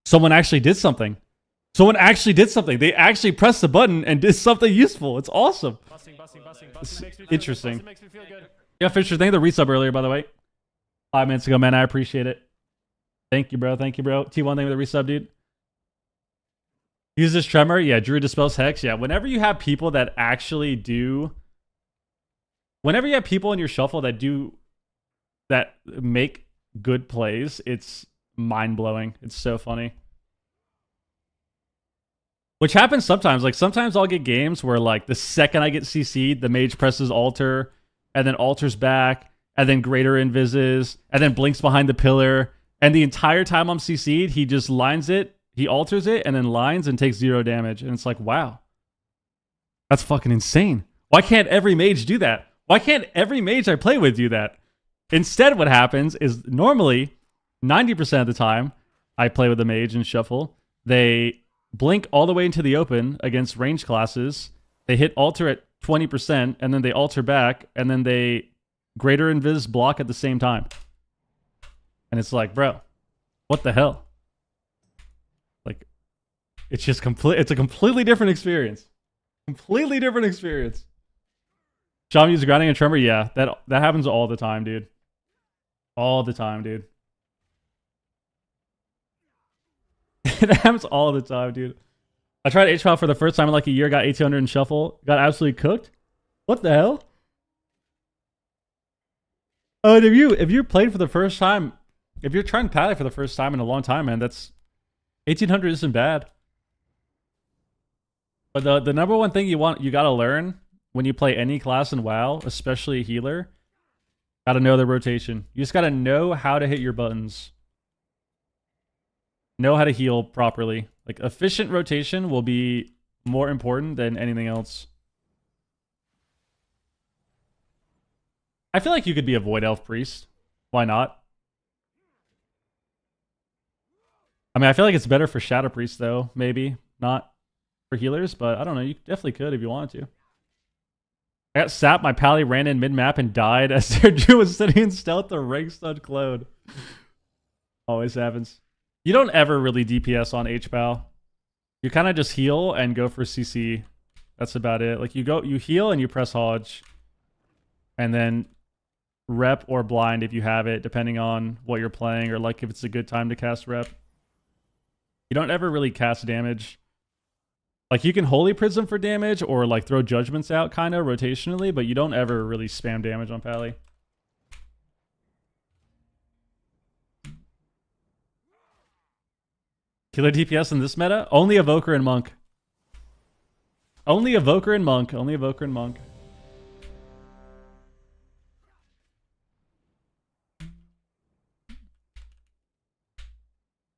Speaker 2: Someone actually did something. They actually pressed the button and did something useful. It's awesome. It's interesting. Yeah, Fisher, thank you for the resub earlier, by the way. 5 minutes ago, man. I appreciate it. Thank you, bro. T1, thank you for the resub, dude. Use this tremor. Yeah, Druid dispels hex. Yeah, whenever you have people that actually do... Whenever you have people in your Shuffle that make good plays, it's mind-blowing. It's so funny. Which happens sometimes. Like, sometimes I'll get games where, like, the second I get CC'd, the mage presses altar, and then altars back, and then greater invises, and then blinks behind the pillar, and the entire time I'm CC'd, he just lines it, he alters it, and then lines and takes 0 damage. And it's like, wow. That's fucking insane. Why can't every mage do that? Why can't every mage I play with do that? Instead, what happens is normally, 90% of the time, I play with a mage and Shuffle, they blink all the way into the open against range classes, they hit altar at 20%, and then they altar back, and then they greater invis block at the same time. And it's like, bro, what the hell? Like, it's just it's a completely different experience. Completely different experience. Sean uses grounding and tremor. Yeah, that happens all the time, dude. All the time, dude. It happens all the time, dude. I tried HPAL for the first time in like a year, got 1800 in Shuffle, got absolutely cooked. What the hell? Oh, and if you played for the first time, if you're trying Pally for the first time in a long time, man, that's 1800 isn't bad. But the number one thing you gotta learn when you play any class in WoW, especially a healer, gotta know the rotation. You just gotta know how to hit your buttons. Know how to heal properly. Like, efficient rotation will be more important than anything else. I feel like you could be a Void Elf Priest. Why not? I mean, I feel like it's better for Shadow Priest, though. Maybe. Not for healers, but I don't know. You definitely could if you wanted to. I got sapped. My Pally ran in mid-map and died as their Druid was sitting in stealth to rank stud clone. Always happens. You don't ever really DPS on HPAL. You kind of just heal and go for CC. That's about it. Like, you heal and you press Hodge. And then rep or blind if you have it, depending on what you're playing, or like if it's a good time to cast rep. You don't ever really cast damage. Like, you can Holy Prism for damage or like throw Judgments out kind of rotationally, but you don't ever really spam damage on Pally. Killer DPS in this meta? Only Evoker and Monk. Only Evoker and Monk. Only Evoker and Monk.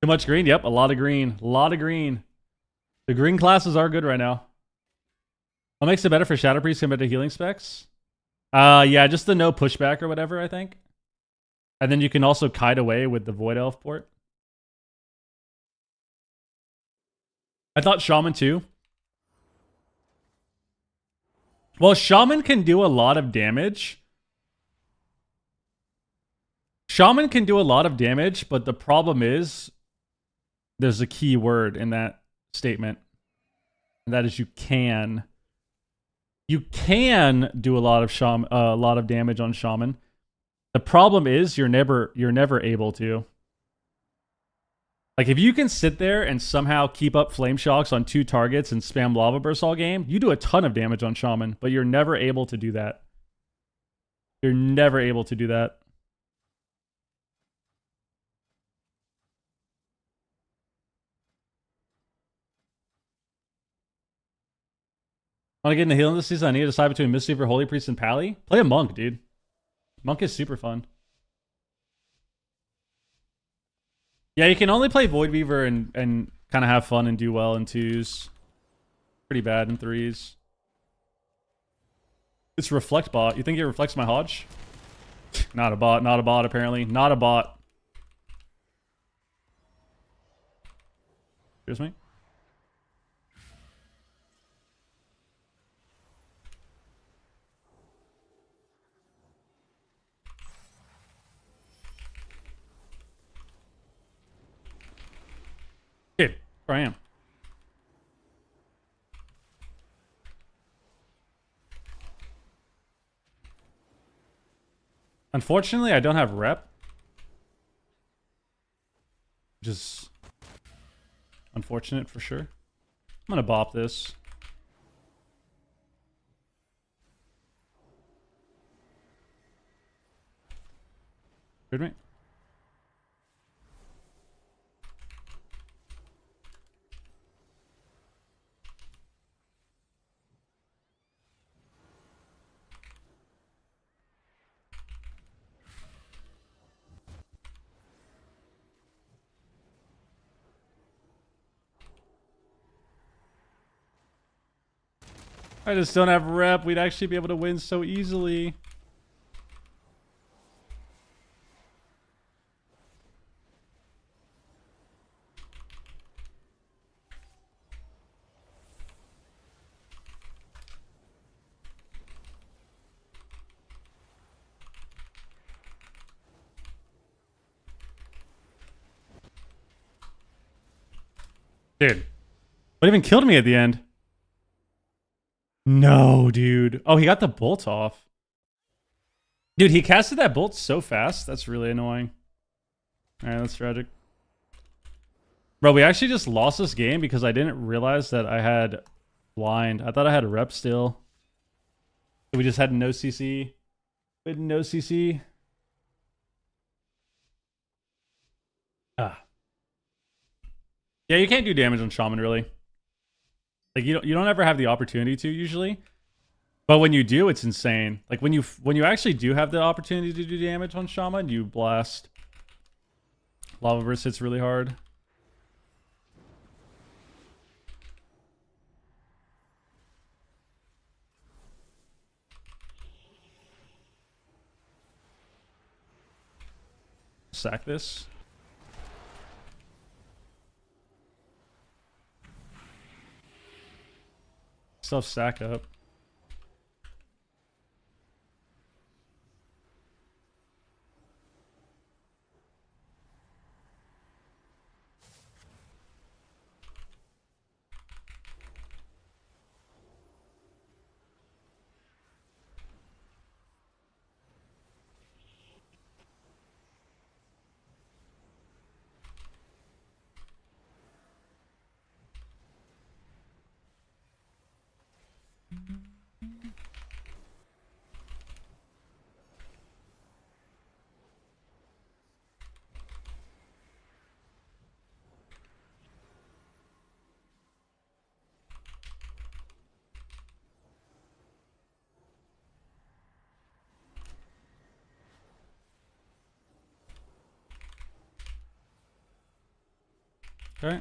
Speaker 2: Too much green? Yep, a lot of green. A lot of green. The green classes are good right now. What makes it better for Shadow Priest compared to healing specs? Yeah, just the no pushback or whatever, I think. And then you can also kite away with the Void Elf port. I thought Shaman too. Well, Shaman can do a lot of damage. Shaman can do a lot of damage, but the problem is there's a key word in that statement. And that is you can. You can do a lot of damage on Shaman. The problem is you're never able to. Like if you can sit there and somehow keep up flame shocks on 2 targets and spam lava bursts all game, you do a ton of damage on Shaman, but you're never able to do that. You're never able to do that. Want to get into healing this season? I need to decide between Mistweaver, Holy Priest, and Pally. Play a Monk, dude. Monk is super fun. Yeah, you can only play Void Weaver and kind of have fun and do well in 2s. Pretty bad in 3s. It's Reflect bot. You think it reflects my Hodge? Not a bot. Not a bot, apparently. Not a bot. Excuse me? Dude, where I am. Unfortunately, I don't have rep. Which is unfortunate for sure. I'm gonna bop this. Heard me? I just don't have rep. We'd actually be able to win so easily. Dude. What even killed me at the end? No, dude. Oh, he got the bolt off. Dude, he casted that bolt so fast. That's really annoying. Alright, that's tragic. Bro, we actually just lost this game because I didn't realize that I had blind. I thought I had a rep still. We just had no CC. We had no CC. Ah. Yeah, you can't do damage on Shaman, really. Like you don't ever have the opportunity to usually, but when you do, it's insane. Like when you actually do have the opportunity to do damage on Shaman, you blast. Lava Burst hits really hard. Sack this. Still have stack up. Okay.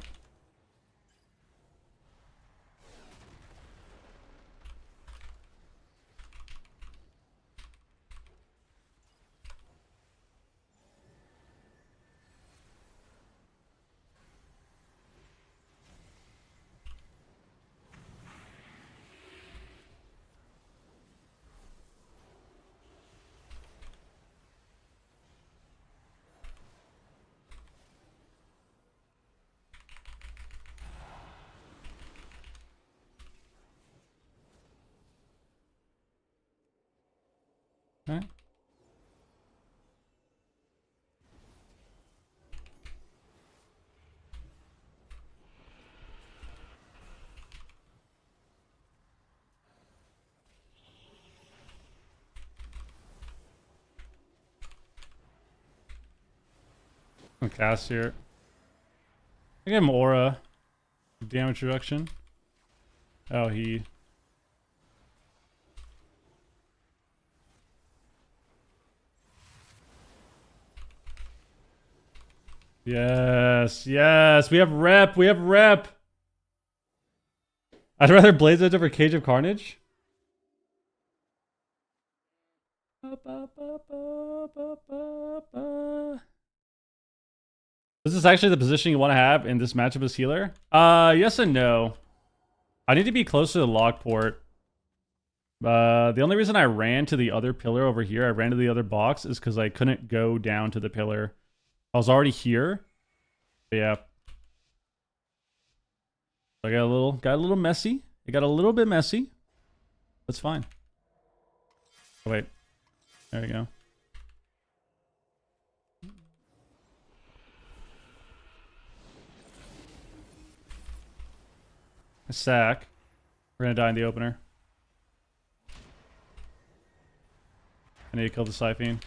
Speaker 2: Alright. I'm cast here. I give him aura. Damage reduction. Oh, he. Yes, yes, we have rep, we have rep. I'd rather Blaze Edge over Cage of Carnage. This is actually the position you want to have in this matchup as healer. Yes and no. I need to be close to the log port. The only reason I ran to the other pillar over here, I ran to the other box, is because I couldn't go down to the pillar. I was already here. But yeah. I got a little messy. It got a little bit messy. That's fine. Oh, wait. There we go. A sack. We're gonna die in the opener. I need to kill the Siphene.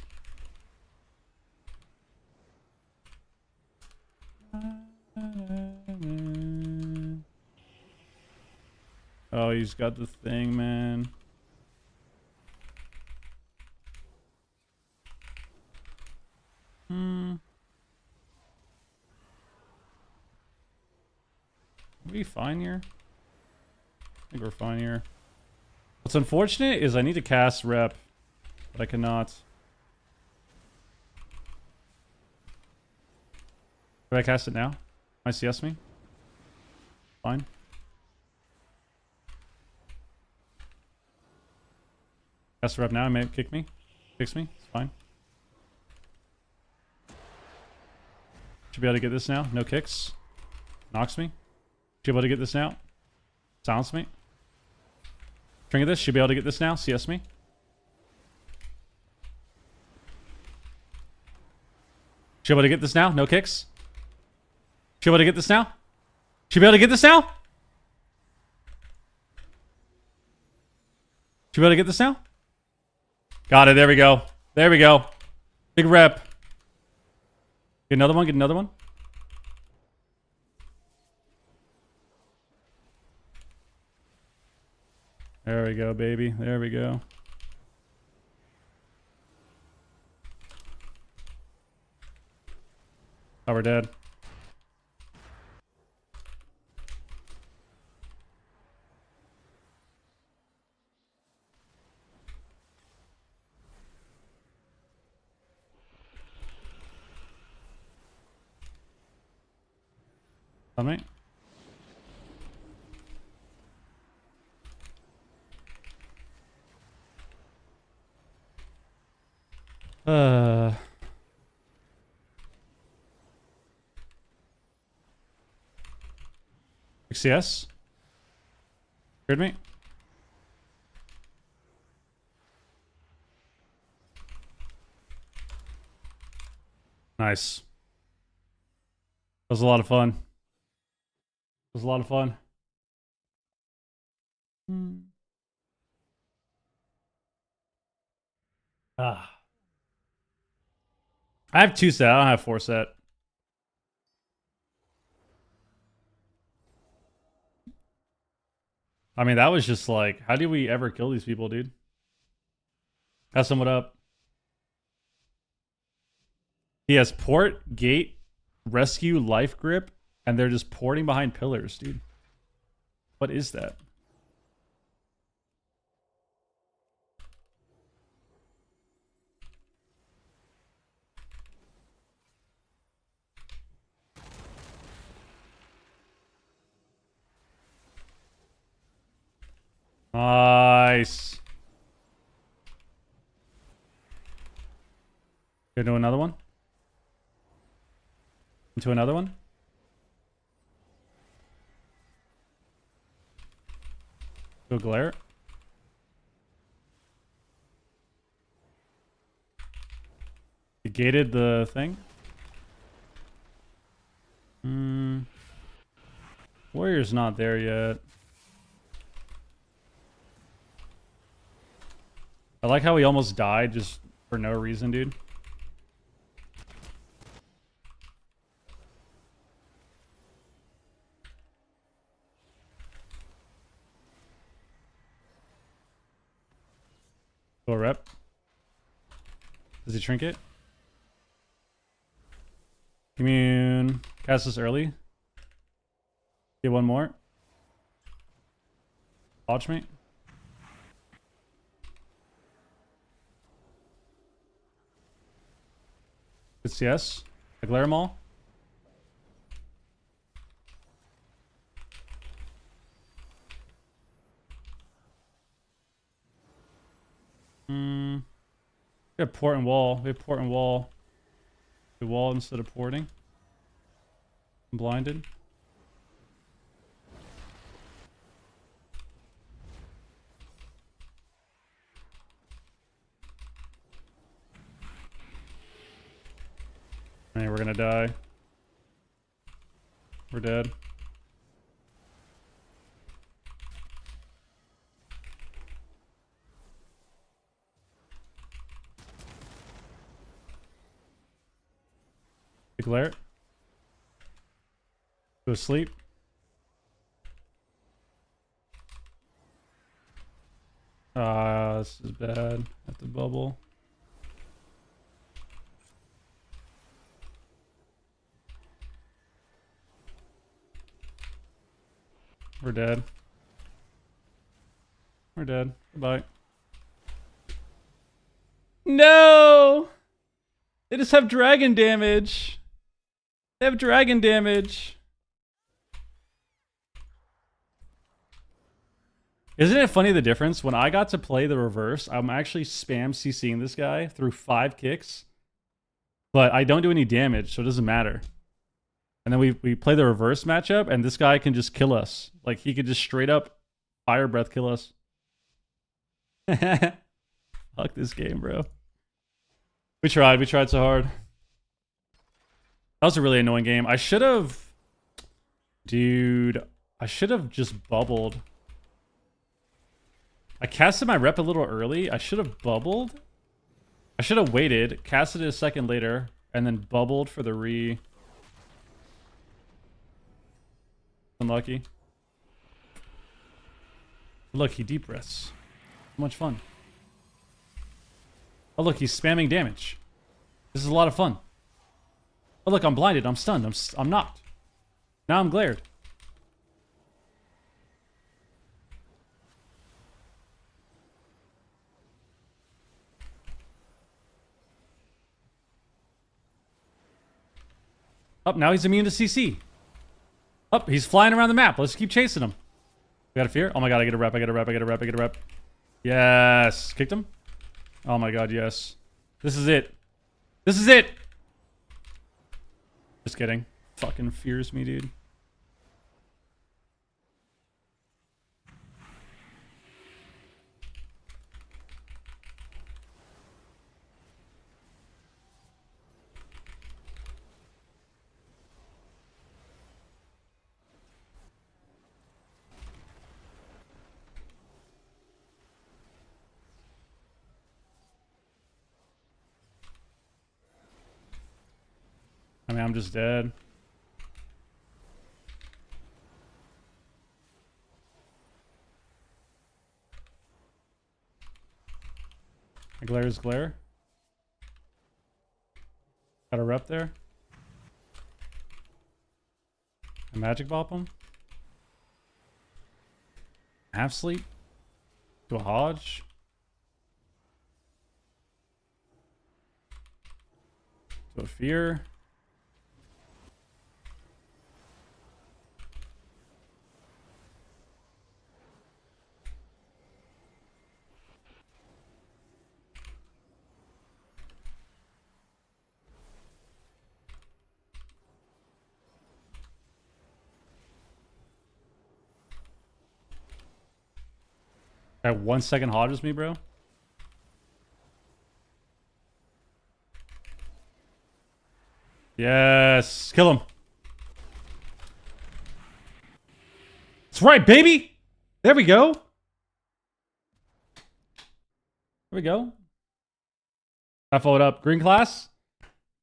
Speaker 2: Oh, he's got the thing, man. Are we fine here? I think we're fine here. What's unfortunate is I need to cast rep, but I cannot. Can I cast it now? Might CS me? Fine. Cast rep now, it may kick me. Kicks me, it's fine. Should be able to get this now. No kicks. Knocks me. Should be able to get this now. Silence me. Trinket this. Should be able to get this now. CS me. Should be able to get this now. No kicks. Should be able to get this now. Should be able to get this now. Should be able to get this now. Got it. There we go. There we go. Big rep. Get another one. Get another one. There we go, baby. There we go. Oh, we're dead. On me. CS. Heard me? Nice. That was a lot of fun. It was a lot of fun. Ah. I have 2 set. I don't have 4 set. I mean, that was just like, how do we ever kill these people, dude? Have someone up. He has port, gate, rescue, life grip, and they're just porting behind pillars, dude. What is that? Nice. Into another one. Into another one. Go glare. He gated the thing. Warrior's not there yet. I like how he almost died just for no reason, dude. Go rep. Does he trinket? Commune. Cast this early. Get one more. Watch me. Good CS. I glare them all. We have port and wall. We have port and wall. The wall instead of porting. I'm blinded. Hey, we're gonna die. We're dead. Glare. Go to sleep. This is bad. At the bubble. We're dead. We're dead. Goodbye. No! They just have dragon damage. They have dragon damage. Isn't it funny the difference? When I got to play the reverse, I'm actually spam CCing this guy through 5 kicks. But I don't do any damage, so it doesn't matter. And then we play the reverse matchup, and this guy can just kill us. Like, he could just straight up fire breath kill us. Fuck this game, bro. We tried so hard. That was a really annoying game. I should have... Dude, I should have just bubbled. I casted my rep a little early. I should have bubbled. I should have waited, casted it a second later, and then bubbled for the re... Unlucky. Look, he deep breaths. So much fun. Oh, look, he's spamming damage. This is a lot of fun. Oh, look, I'm blinded. I'm stunned. I'm knocked. Now I'm glared. Up, now he's immune to CC. Up, he's flying around the map. Let's keep chasing him. We got a fear? Oh my god, I get a rep, I get a rep, I get a rep, I get a rep. Yes. Kicked him? Oh my god, yes. This is it. This is it! Just kidding. Fucking fears me, dude. I mean, I'm just dead. My glare is glare. Got a rep there. A magic bop him. Half sleep. To a Hodge. To a fear. That 1 second Hodges me, bro. Yes. Kill him. That's right, baby. There we go. There we go. I followed up. Green class.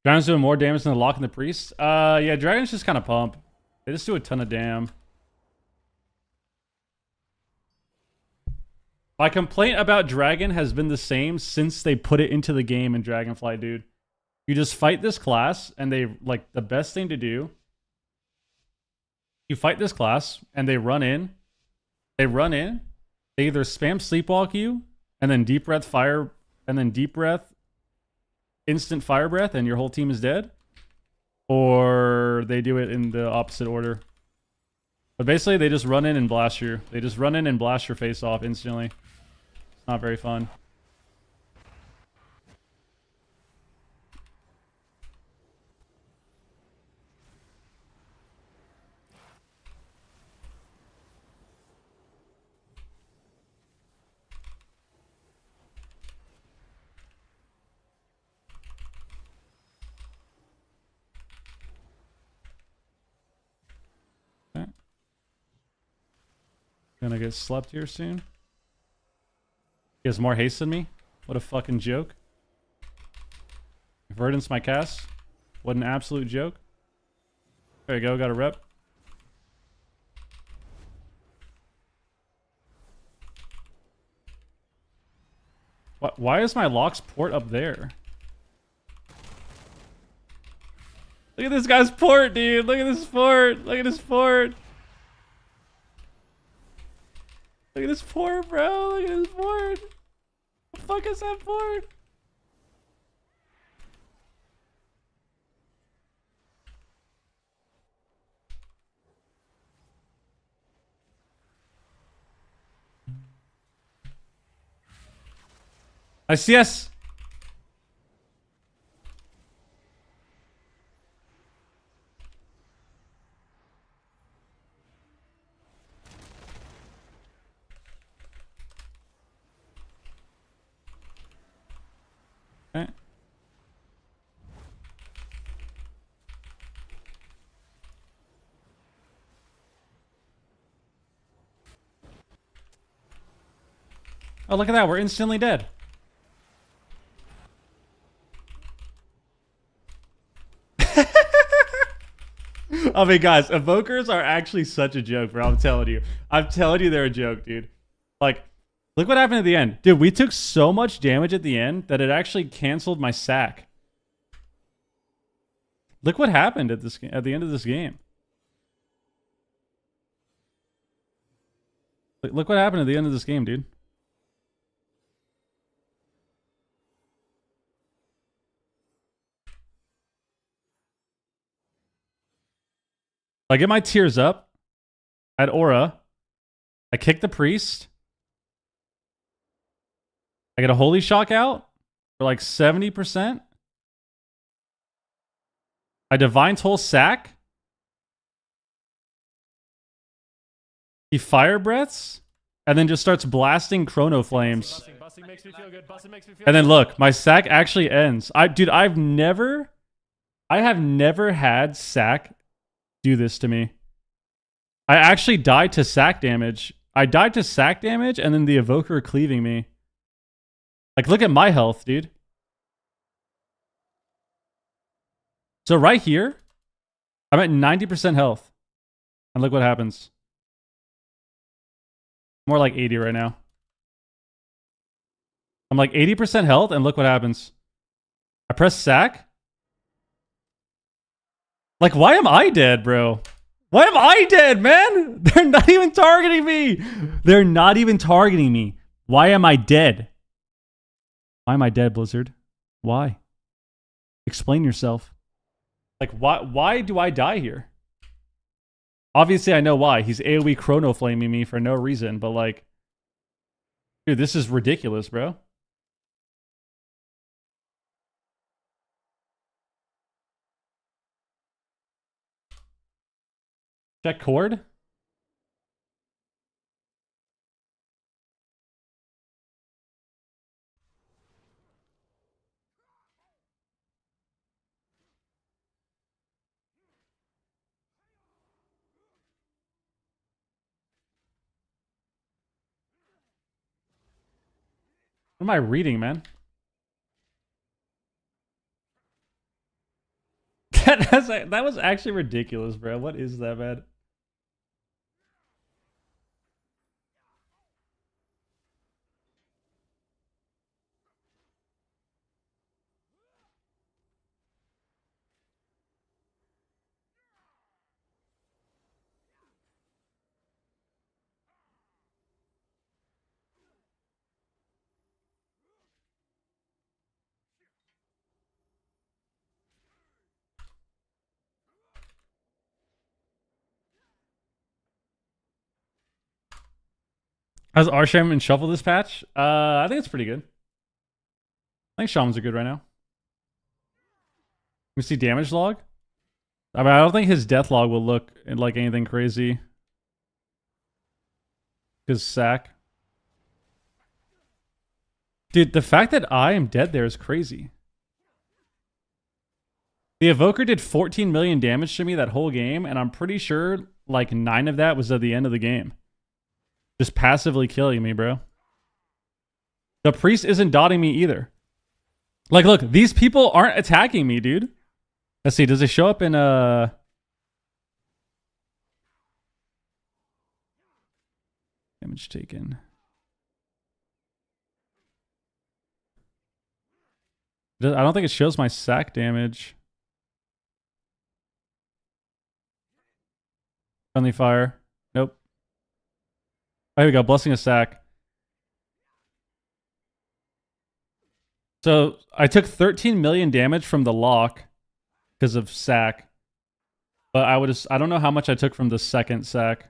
Speaker 2: Dragon's doing more damage than the Lock and the Priest. Yeah, Dragons just kind of pump. They just do a ton of damn. My complaint about Dragon has been the same since they put it into the game in Dragonflight, dude. You just fight this class, and they, like, the best thing to do, you fight this class, and they run in. They either spam Sleepwalk you, and then Deep Breath Fire, and then Deep Breath, Instant Fire Breath, and your whole team is dead. Or they do it in the opposite order. But basically, they just run in and blast you. They just run in and blast your face off instantly. It's not very fun. Okay. Gonna get slept here soon. He has more haste than me. What a fucking joke. Verdance my cast. What an absolute joke. There you go, got a rep. Why is my Locks port up there? Look at this guy's port, dude. Look at this port. Look at this port. Look at this port, bro. Look at this port. What the fuck is that port? ICS. Okay. Oh, look at that. We're instantly dead. I mean, guys, evokers are actually such a joke, bro. I'm telling you. I'm telling you they're a joke, dude. Like, look what happened at the end. Dude, we took so much damage at the end that it actually canceled my sack. Look what happened at the end of this game. Look what happened at the end of this game, dude. I get my tears up at Aura. I kick the priest. I get a holy shock out for like 70%. I divine toll sack. He fire breaths and then just starts blasting chrono flames.
Speaker 3: Busting makes me feel good. Busting makes me feel
Speaker 2: And then look, my sack actually ends. Dude, I have never had sack do this to me. I actually died to sack damage. I died to sack damage and then the evoker cleaving me. Like, look at my health, dude. So right here, I'm at 90% health. And look what happens. More like 80 right now. I'm like 80% health and look what happens. I press sack. Like, why am I dead, bro? Why am I dead, man? They're not even targeting me. They're not even targeting me. Why am I dead? Why am I dead, Blizzard? Why? Explain yourself. Like, why do I die here? Obviously, I know why. He's AoE chrono flaming me for no reason, but like, dude, this is ridiculous, bro. Check cord. What am I reading, man? That was actually ridiculous, bro. What is that, man? How's Arsham and Shuffle this patch? I think it's pretty good. I think Shamans are good right now. We see damage log. I mean, I don't think his death log will look like anything crazy. His sack. Dude, the fact that I am dead there is crazy. The Evoker did 14 million damage to me that whole game, and I'm pretty sure like 9 of that was at the end of the game. Just passively killing me, bro. The priest isn't dotting me either. Like, look, these people aren't attacking me, dude. Let's see, does it show up in damage taken? I don't think it shows my sack damage. Friendly fire. Nope. Oh, here we go. Blessing a sack. So I took 13 million damage from the lock because of sack. But I don't know how much I took from the second sack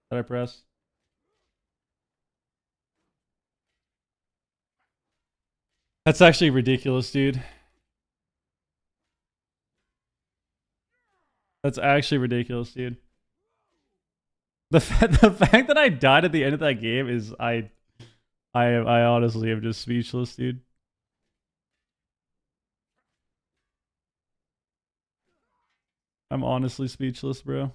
Speaker 2: that I pressed. That's actually ridiculous, dude. That's actually ridiculous, dude. The fact that I died at the end of that game is I honestly am just speechless, dude. I'm honestly speechless, bro.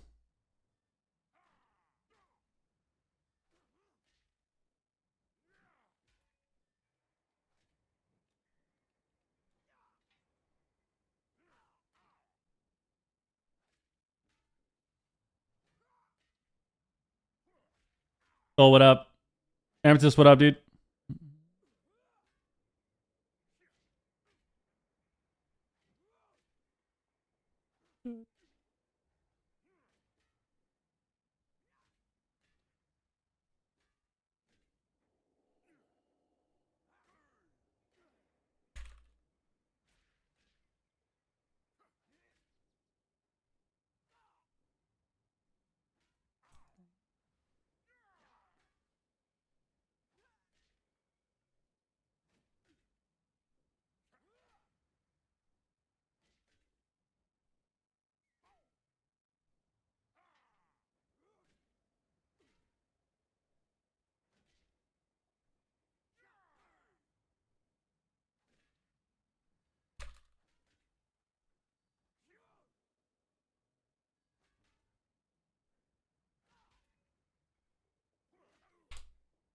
Speaker 2: Oh, what up? Amethyst, what up, dude?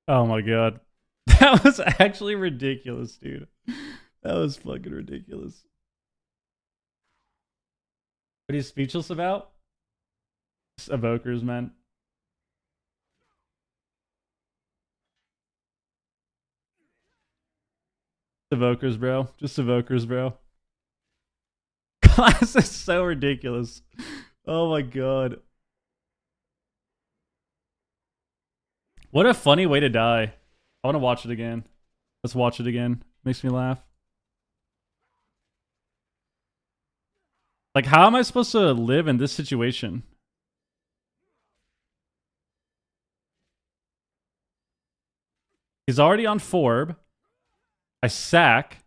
Speaker 2: Oh my god. That was actually ridiculous, dude. That was fucking ridiculous. What are you speechless about? Just evokers, man. Evokers, bro. Just evokers, bro. Class is so ridiculous. Oh my god. What a funny way to die. I want to watch it again. Let's watch it again. Makes me laugh. Like, how am I supposed to live in this situation? He's already on Forb. I sack.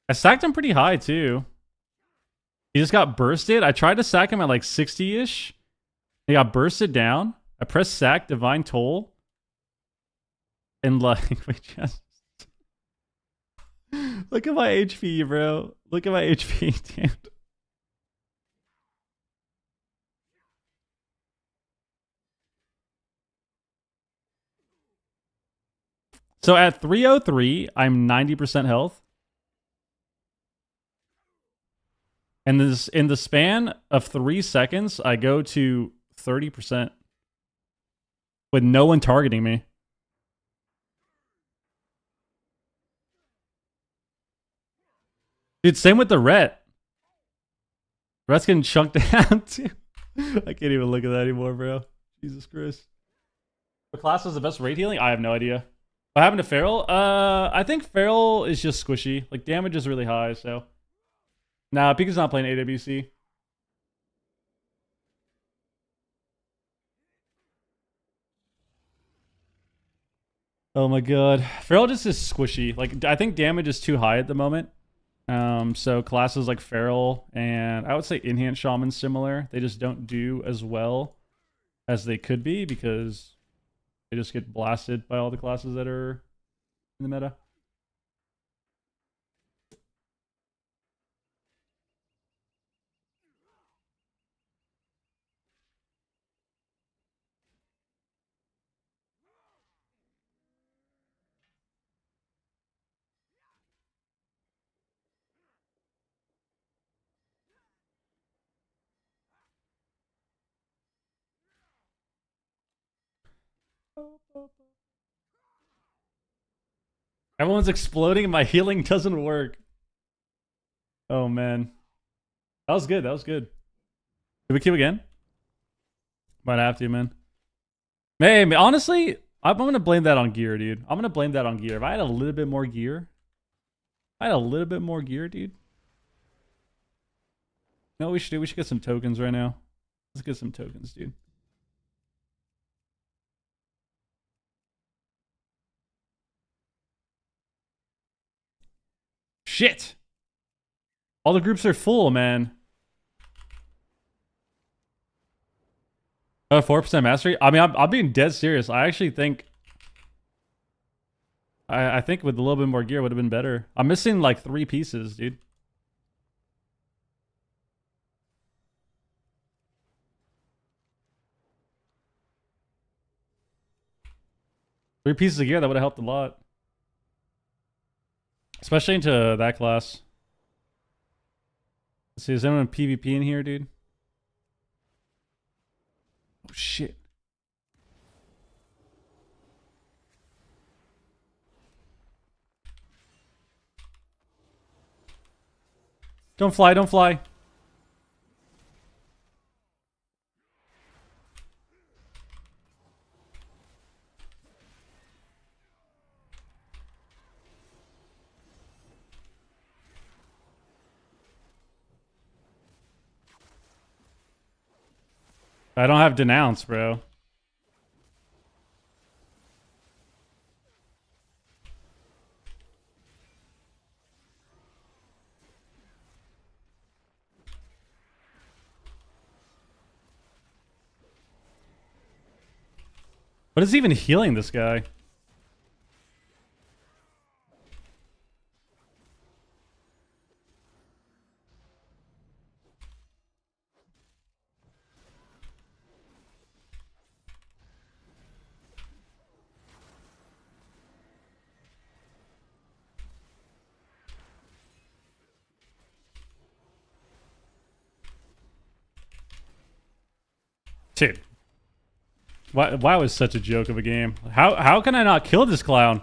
Speaker 2: I sacked him pretty high, too. He just got bursted. I tried to sack him at like 60-ish. He got bursted down. I pressed sack, divine toll. And like, wait, just... Look at my HP, bro. Look at my HP, dude. So at 303, I'm 90% health. And this in the span of 3 seconds, I go to 30% with no one targeting me. Dude, same with the Ret. Ret's getting chunked down too. I can't even look at that anymore, bro. Jesus Christ. What class was the best raid healing? I have no idea. What happened to Feral? I think Feral is just squishy. Like, damage is really high, so. Nah, Pika's not playing AWC. Oh my god. Feral just is squishy. Like, I think damage is too high at the moment. So classes like Feral and I would say Enhanced Shaman similar. They just don't do as well as they could be because they just get blasted by all the classes that are in the meta. Everyone's exploding and my healing doesn't work. Oh man. That was good. That was good. Did we queue again? Might have to, man. Hey, honestly, I'm gonna blame that on gear, dude. I'm gonna blame that on gear. If I had a little bit more gear, dude. No, we should do. We should get some tokens right now. Let's get some tokens, dude. Shit! All the groups are full, man. 4% mastery? I mean, I'm being dead serious. I actually think... I think with a little bit more gear would have been better. I'm missing like 3 pieces, dude. Three pieces of gear, that would have helped a lot. Especially into that class. Let's see, is anyone PvP in here, dude? Oh, shit. Don't fly, don't fly. I don't have denounce, bro. What is even healing this guy? Dude. Why was such a joke of a game? How can I not kill this clown?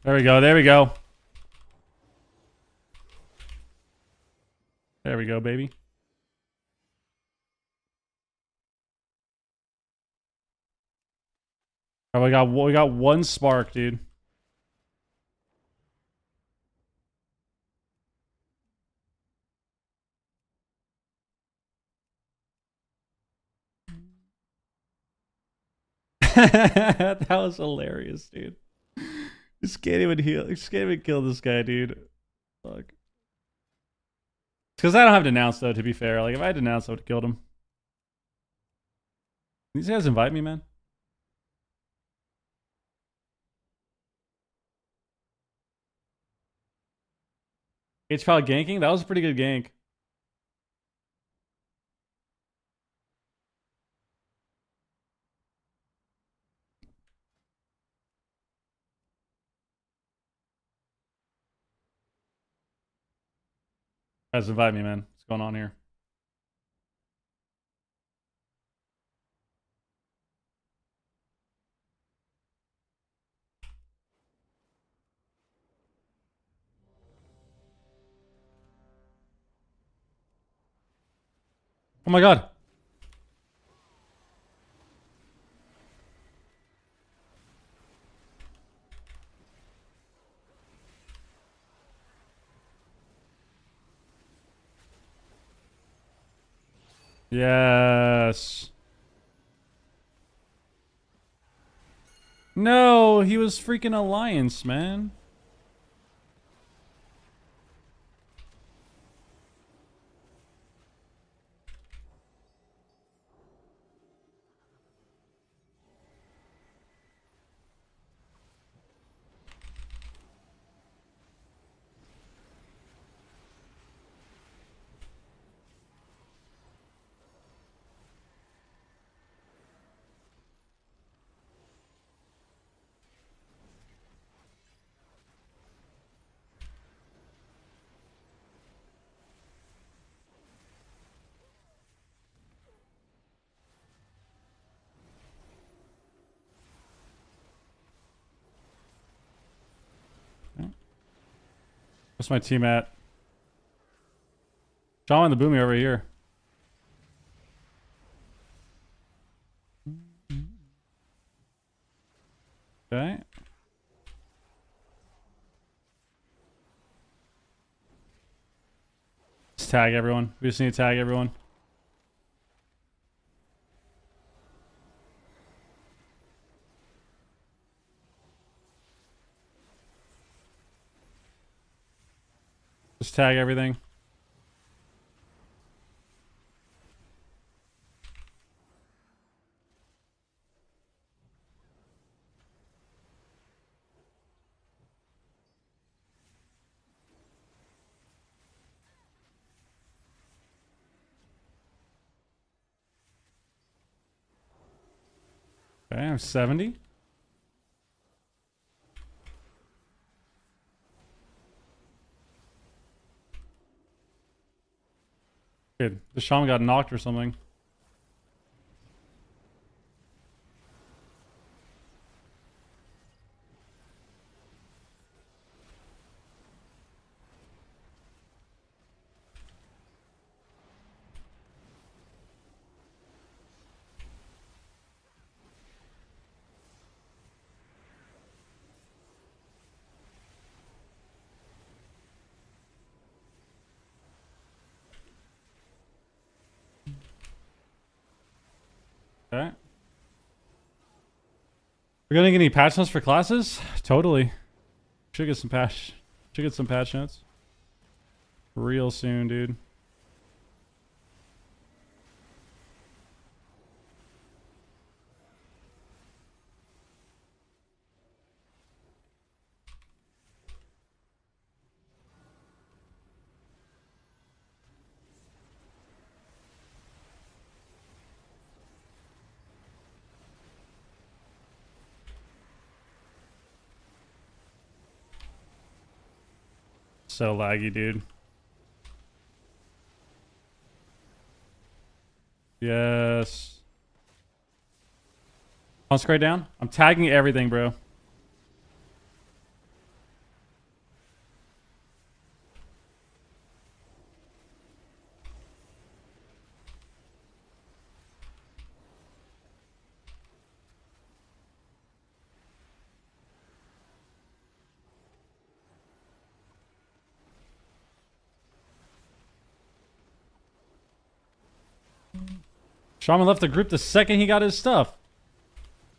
Speaker 2: There we go, there we go. There we go, baby. Oh, we got 1 spark, dude. That was hilarious, dude. Just can't even heal. Just can't even kill this guy, dude. Fuck. Because I don't have denounce though. To be fair, like if I had denounced, I would have killed him. These guys invite me, man. H probably ganking. That was a pretty good gank. Guys, invite me, man. What's going on here? Oh my god. Yes. No, he was freaking Alliance, man. What's my team at? John and the Boomy over here. Okay. Let's tag everyone. We just need to tag everyone. Just tag everything. Okay, I'm 70. Dude, the shaman got knocked or something. Okay. We're gonna get any patch notes for classes? Totally. Should get some patch. Should get some patch notes. Real soon, dude. So laggy, dude. Yes. Consecrate down. I'm tagging everything, bro. Shaman left the group the second he got his stuff.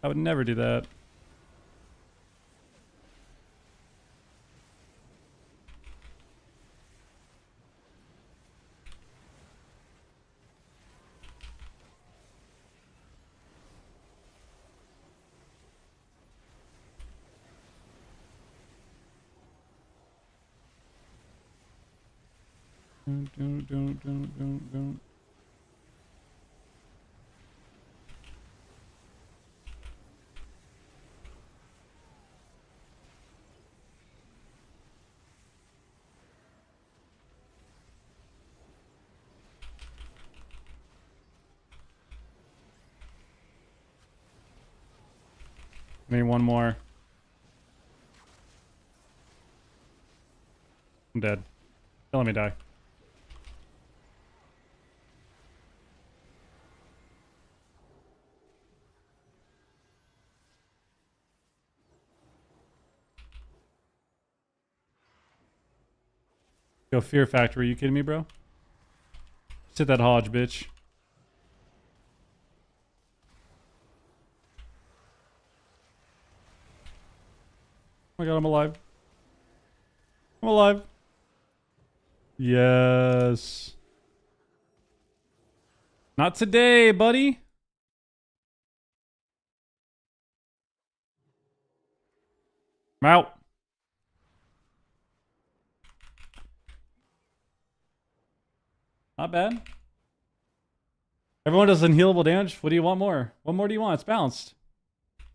Speaker 2: I would never do that. Don't. I need one more. I'm dead. Don't let me die. Go Fear Factory. You kidding me, bro? Sit that Hodge, bitch. Oh my god, I'm alive. I'm alive. Yes. Not today, buddy. I'm out. Not bad. Everyone does unhealable damage. What do you want more? What more do you want? It's balanced.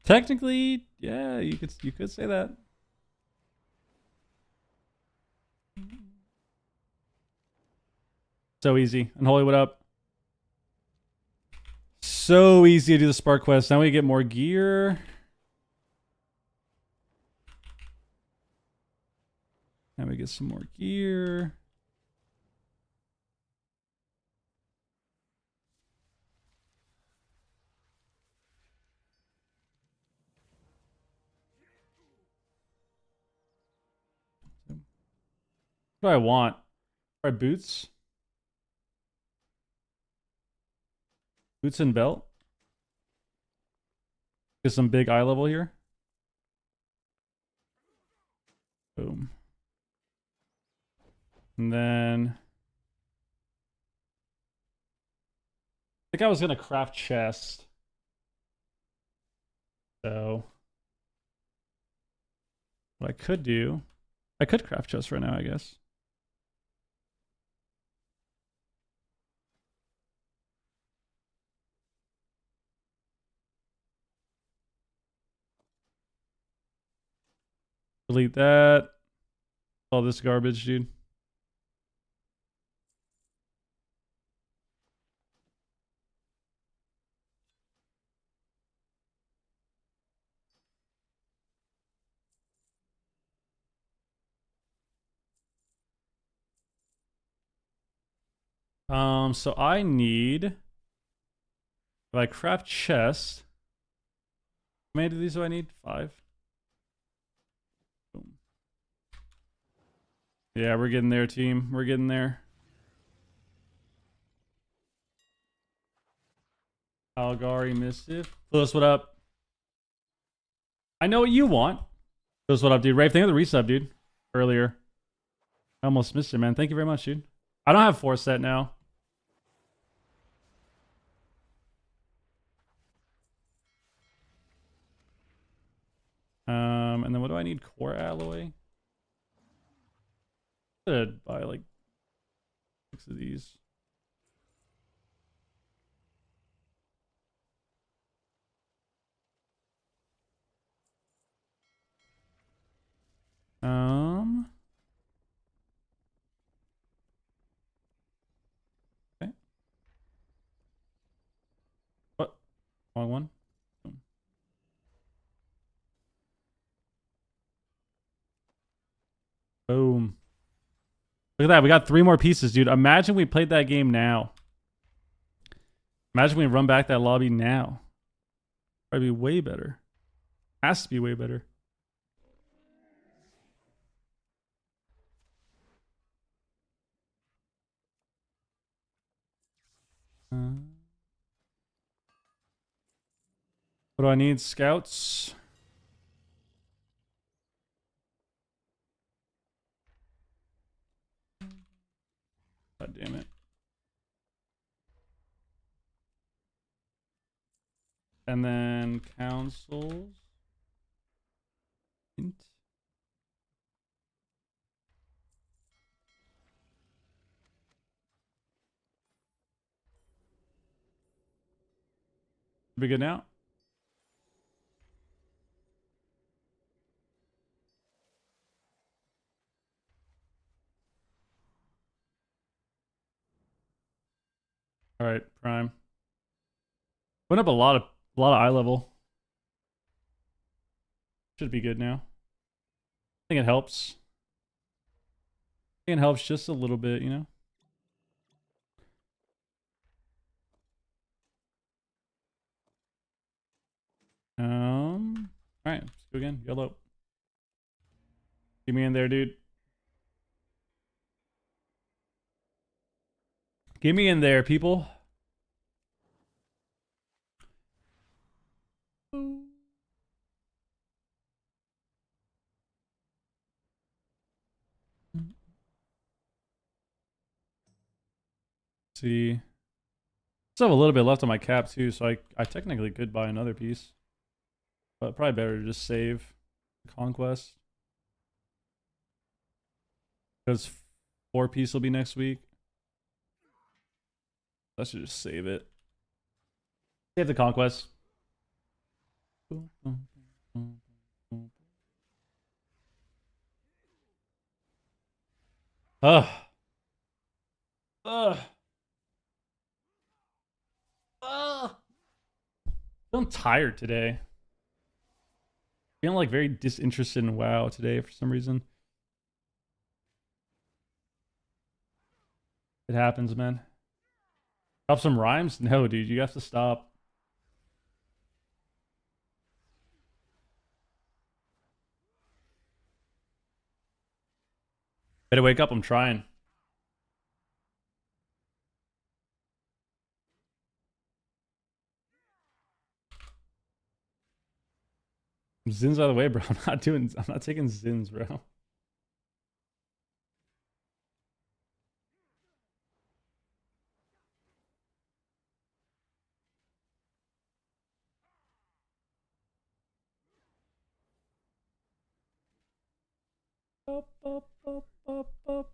Speaker 2: Technically, yeah, you could say that. So easy. Unholy, what up? So easy to do the Spark Quest. Now we get more gear. Now we get some more gear. What do I want? Try boots. Boots and belt. Get some big eye level here. Boom. And then I think I was gonna craft chest. So what I could do, I could craft chest right now, I guess. Delete that. All this garbage, dude. So I need, if I craft chest, how many of these do I need? 5. Boom. Yeah, we're getting there, team. We're getting there. Algari Missive. Lewis, what up? I know what you want. Lewis, what up, dude? Rafe, thank you for the resub, dude. Earlier. I almost missed it, man. Thank you very much, dude. I don't have 4 set now. And then what do I need? Core alloy? I could buy like 6 of these. Okay. What? Wrong one. Boom. Boom. Look at that. We got 3 more pieces, dude. Imagine we played that game now. Imagine we run back that lobby now. Probably be way better. Has to be way better. What do I need? Scouts. God damn it. And then councils. Hint. Be good now. All right, prime. Went up a lot of eye level. Should be good now. I think it helps. I think it helps just a little bit, you know. All right, let's go again. Yellow. Get me in there, dude. Get me in there, people. See. Still have a little bit left on my cap too, so I technically could buy another piece. But probably better to just save Conquest. Because 4 piece will be next week. I should just save it. Save the Conquest. Ugh. Ugh. Ugh. Feeling tired today. Feeling like very disinterested in WoW today for some reason. It happens, man. Drop some rhymes? No, dude, you have to stop. Better wake up, I'm trying. Zin's out of the way, bro. I'm not taking Zins, bro. Up, up, up, up, up.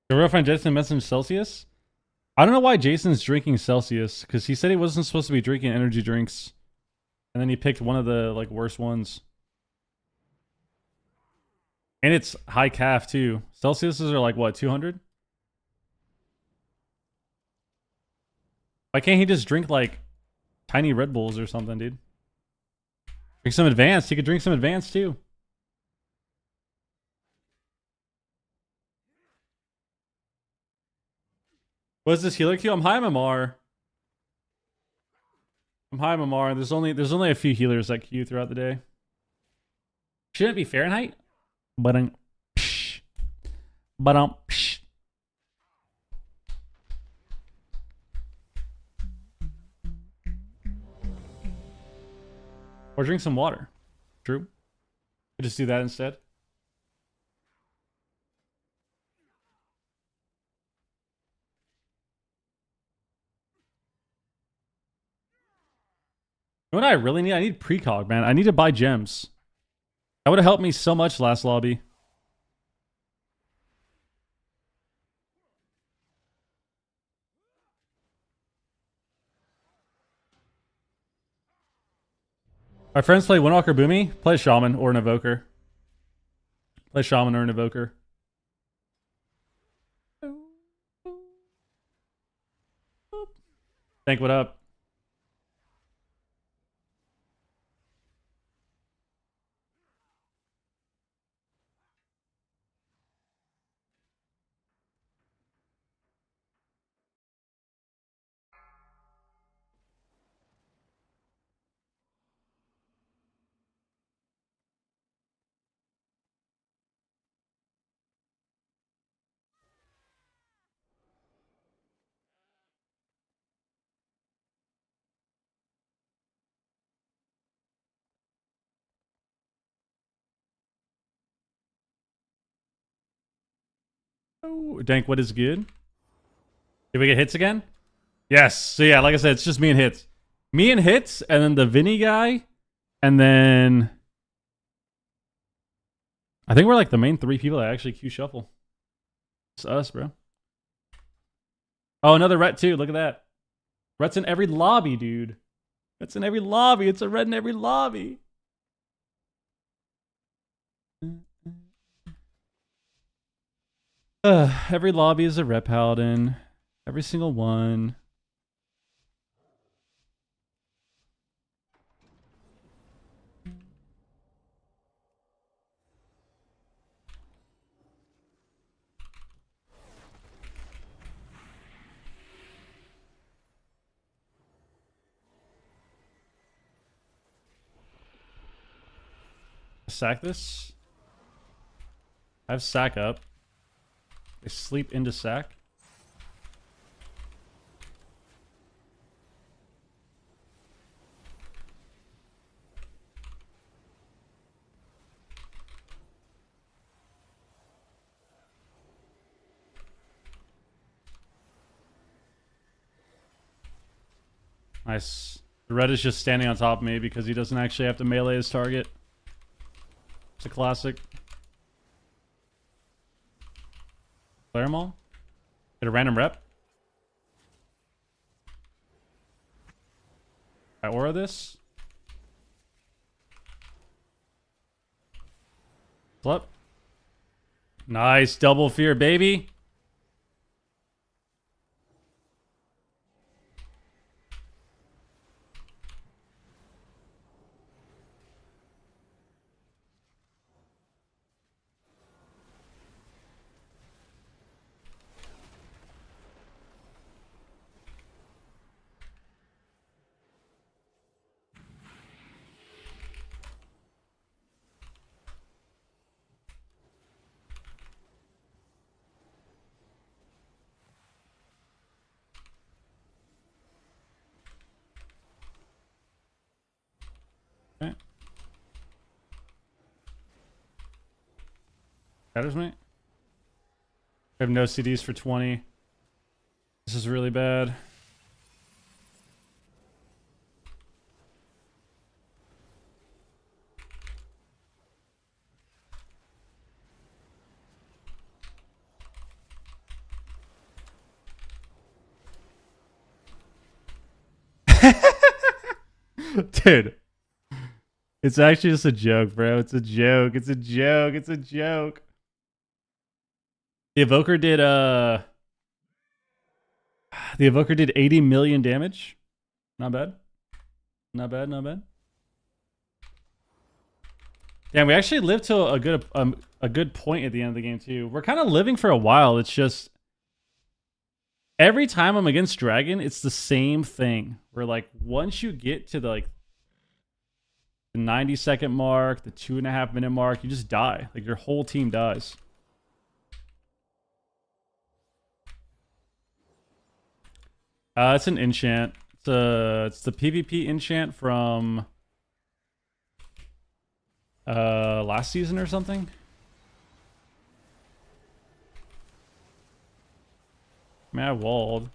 Speaker 2: Your real friend Jason mentioned Celsius. I don't know why Jason's drinking Celsius, because he said he wasn't supposed to be drinking energy drinks. And then he picked one of the like worst ones. And it's high calf too. Celsiuses are like what, 200? Why can't he just drink like tiny Red Bulls or something, dude? Drink some advanced. He could drink some advanced too. What's this healer queue? I'm high MMR. I'm high MMR. There's only a few healers that queue throughout the day. Shouldn't it be Fahrenheit? But or drink some water. True. Could just do that instead. You know what I really need? I need precog, man. I need to buy gems. That would have helped me so much last lobby. My friends play Windwalker Boomy. Play Shaman or an Evoker. Play Shaman or an Evoker. Think what up? Oh, Dank, what is good? Did we get hits again? Yes. So yeah, like I said, it's just me and hits. Me and hits, and then the Vinny guy, and then I think we're like the main 3 people that actually queue shuffle. It's us, bro. Oh, another ret too. Look at that. Ret's in every lobby, dude. Ret's in every lobby. It's a ret in every lobby. Every lobby is a ret paladin. Every single one. Sack this. I have sack up. They sleep into sack. Nice. The red is just standing on top of me because he doesn't actually have to melee his target. It's a classic. Flare them all. Get a random rep. I aura this. Flip. Nice. Double fear, baby. Okay. Shatters me. I have no CDs for 20. This is really bad. Dude. It's actually just a joke, bro. It's a joke. It's a joke. It's a joke. The Evoker did 80 million damage. Not bad. Not bad, not bad. Damn, we actually lived to a good point at the end of the game too. We're kind of living for a while. It's just every time I'm against Dragon, it's the same thing. Where like once you get to the 90-second mark, the 2.5-minute mark, you just die. Like your whole team dies. It's an enchant. It's the PvP enchant from last season or something. I mean, I walled.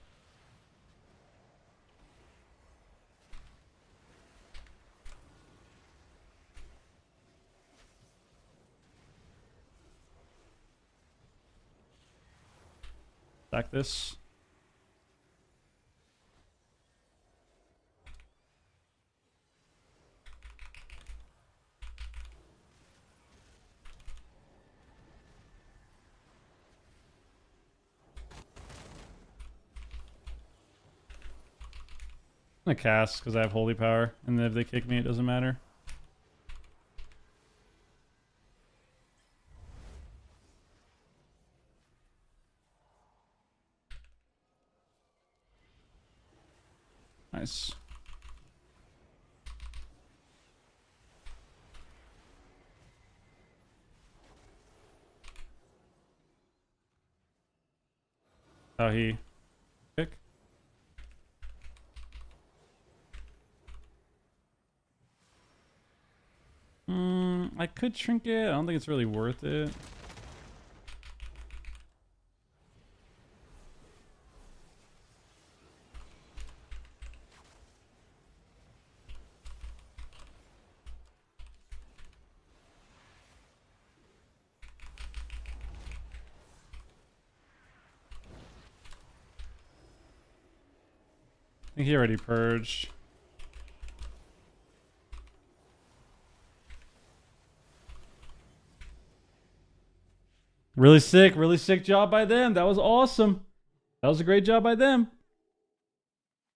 Speaker 2: Stack this. I'm gonna cast because I have holy power, and then if they kick me, it doesn't matter. Nice. How he pick? I could trinket. I don't think it's really worth it. I think he already purged. Really sick job by them. That was awesome. That was a great job by them.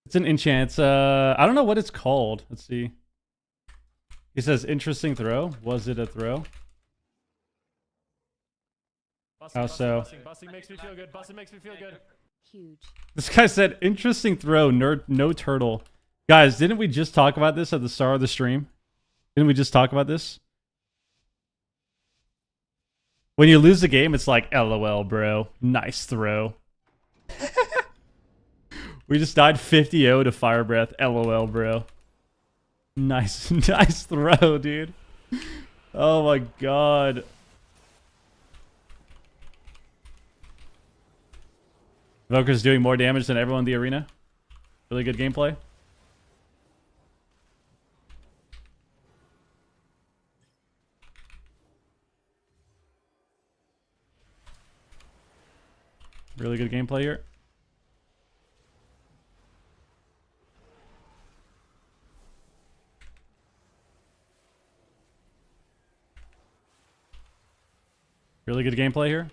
Speaker 2: It's an enchant. I don't know what it's called. Let's see. He says interesting throw. Was it a throw? How so?
Speaker 3: Busting makes me feel good. Busting makes me feel good.
Speaker 4: Huge.
Speaker 2: This guy said interesting throw. Nerd, no turtle. Guys, didn't we just talk about this at the start of the stream? Didn't we just talk about this? When you lose the game, it's like, LOL, bro. Nice throw. We just died 50-0 to Fire Breath. LOL, bro. Nice, nice throw, dude. Oh my god. Evoker's doing more damage than everyone in the arena. Really good gameplay. Really good gameplay here. Really good gameplay here.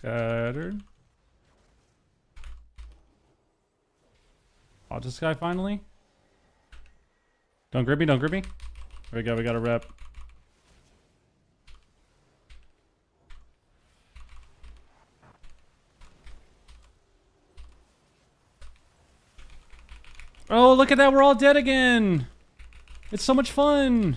Speaker 2: Scattered. Watch this guy finally. Don't grip me, don't grip me. There we go, we got a rep. Oh, look at that, we're all dead again. It's so much fun.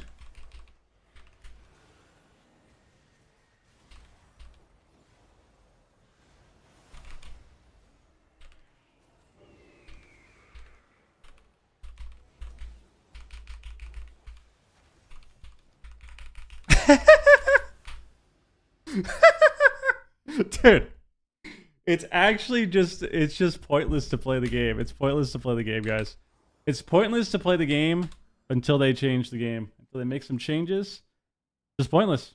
Speaker 2: Dude, it's actually it's just pointless to play the game. It's pointless to play the game, guys. It's pointless to play the game until they change the game. Until they make some changes. Just pointless.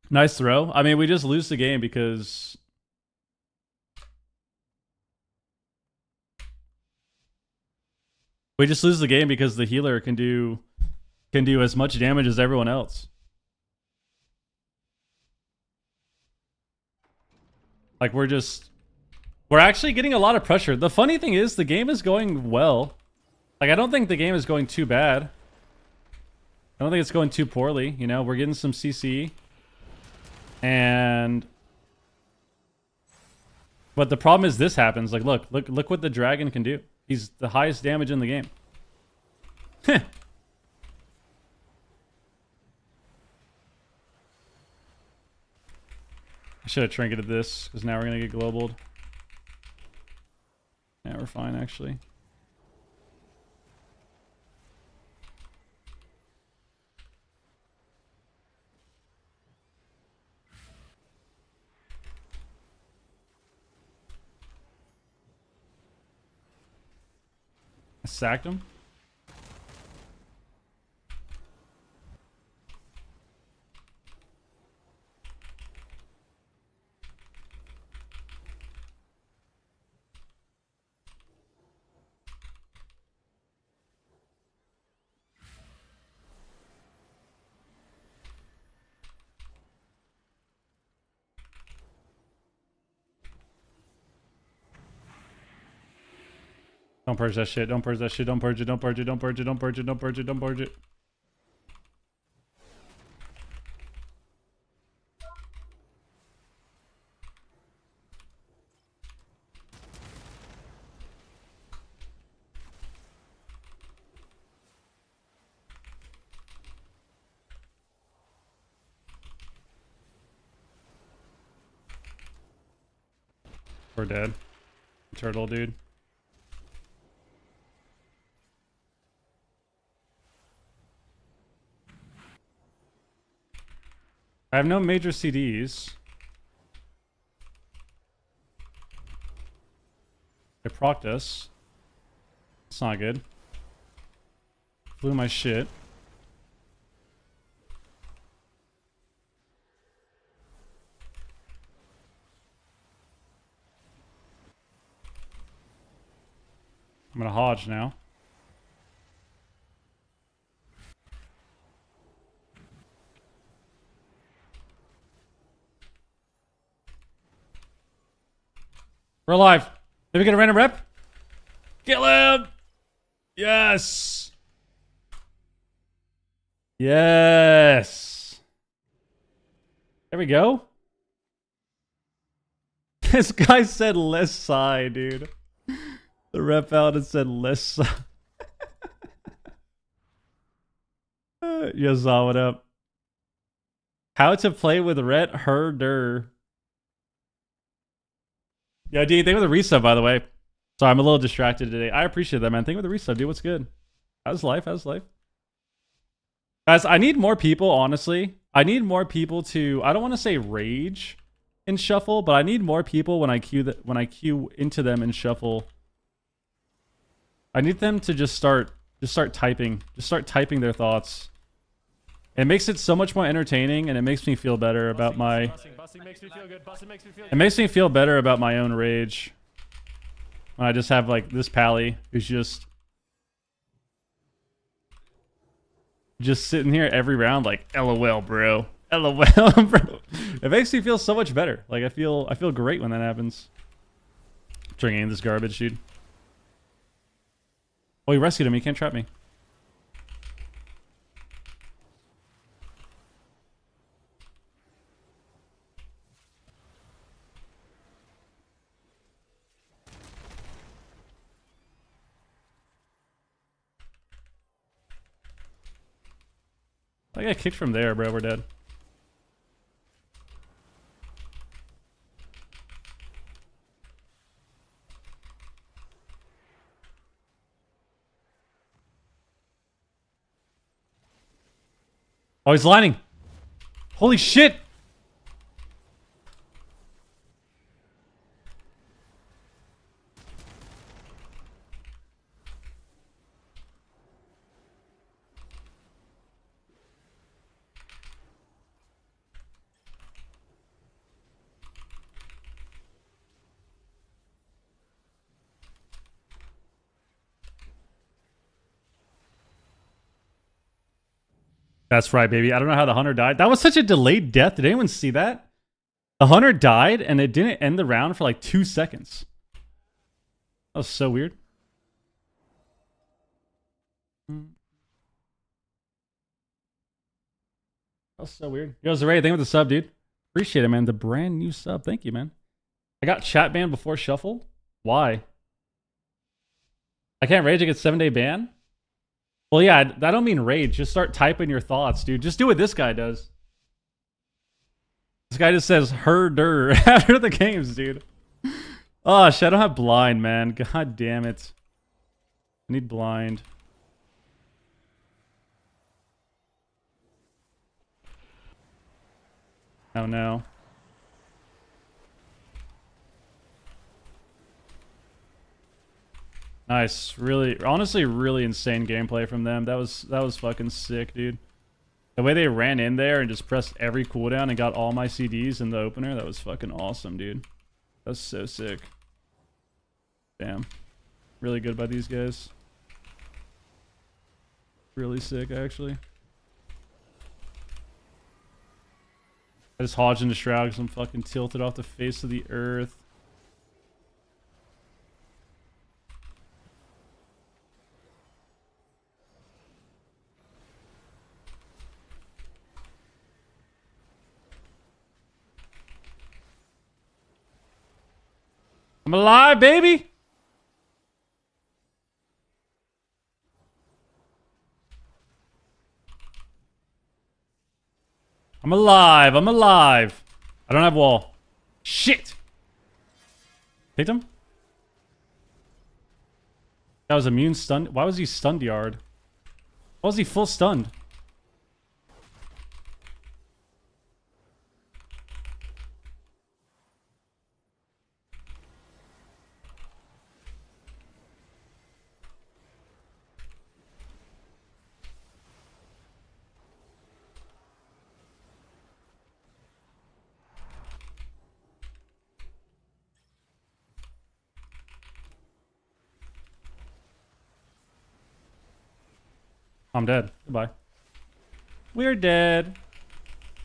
Speaker 2: Nice throw. I mean, we just lose the game because the healer can do as much damage as everyone else. Like we're actually getting a lot of pressure. The funny thing is the game is going well. Like I don't think the game is going too bad. I don't think it's going too poorly, you know. We're getting some CC. But the problem is this happens. Like look what the dragon can do. He's the highest damage in the game. Heh. I should have trinketed this, because now we're going to get globaled. Yeah, we're fine, actually. I sacked him. Don't purge that shit. Don't purge that shit. Don't purge it. Don't purge it. Don't purge it. Don't purge it. Don't purge it. Don't purge it. We're dead. Turtle, dude. I have no major CDs. I procced us. It's not good. Blew my shit. I'm gonna Hodge now. We're alive. Did we get a random rep? Kill him! Yes! Yes! There we go. This guy said less side, dude. The rep out and said less side. Yo, Zaw, what up? How to play with Rhett Herder. Yeah, D, thank you for the resub, by the way. Sorry, I'm a little distracted today. I appreciate that, man. Thank you for the resub, dude. What's good? How's life? How's life? Guys, I need more people, honestly. I need more people to, I don't want to say rage in shuffle, but I need more people when I queue into them in shuffle. I need them to just start typing. Just start typing their thoughts. It makes it so much more entertaining, and it makes me feel better about my...
Speaker 3: Busting makes me feel good. Busting makes me feel good.
Speaker 2: It makes me feel better about my own rage. When I just have, like, this pally who's just sitting here every round like, LOL, bro. LOL, bro. It makes me feel so much better. Like, I feel great when that happens. Drinking this garbage, dude. Oh, he rescued him. He can't trap me. I got kicked from there, bro. We're dead. Oh, he's lining. Holy shit. That's right, baby. I don't know how the hunter died. That was such a delayed death. Did anyone see that? The hunter died, and it didn't end the round for like 2 seconds. That was so weird. That was so weird. Yo, Zaray, thank you for the sub, dude. Appreciate it, man. The brand new sub. Thank you, man. I got chat banned before shuffle. Why? I can't rage. I get 7-day ban. Well, yeah, I don't mean rage. Just start typing your thoughts, dude. Just do what this guy does. This guy just says herder after the games, dude. Oh, shit, I don't have blind, man. God damn it. I need blind. Oh, no. Nice. Really, honestly, really insane gameplay from them. That was fucking sick, dude. The way they ran in there and just pressed every cooldown and got all my CDs in the opener, that was fucking awesome, dude. That was so sick. Damn. Really good by these guys. Really sick, actually. I just hodged into Shroud because I'm fucking tilted off the face of the earth. I'm alive, baby! I'm alive, I'm alive. I don't have wall. Shit! Hit him? That was immune stunned. Why was he stunned yard? Why was he full stunned? I'm dead. Goodbye. We're dead.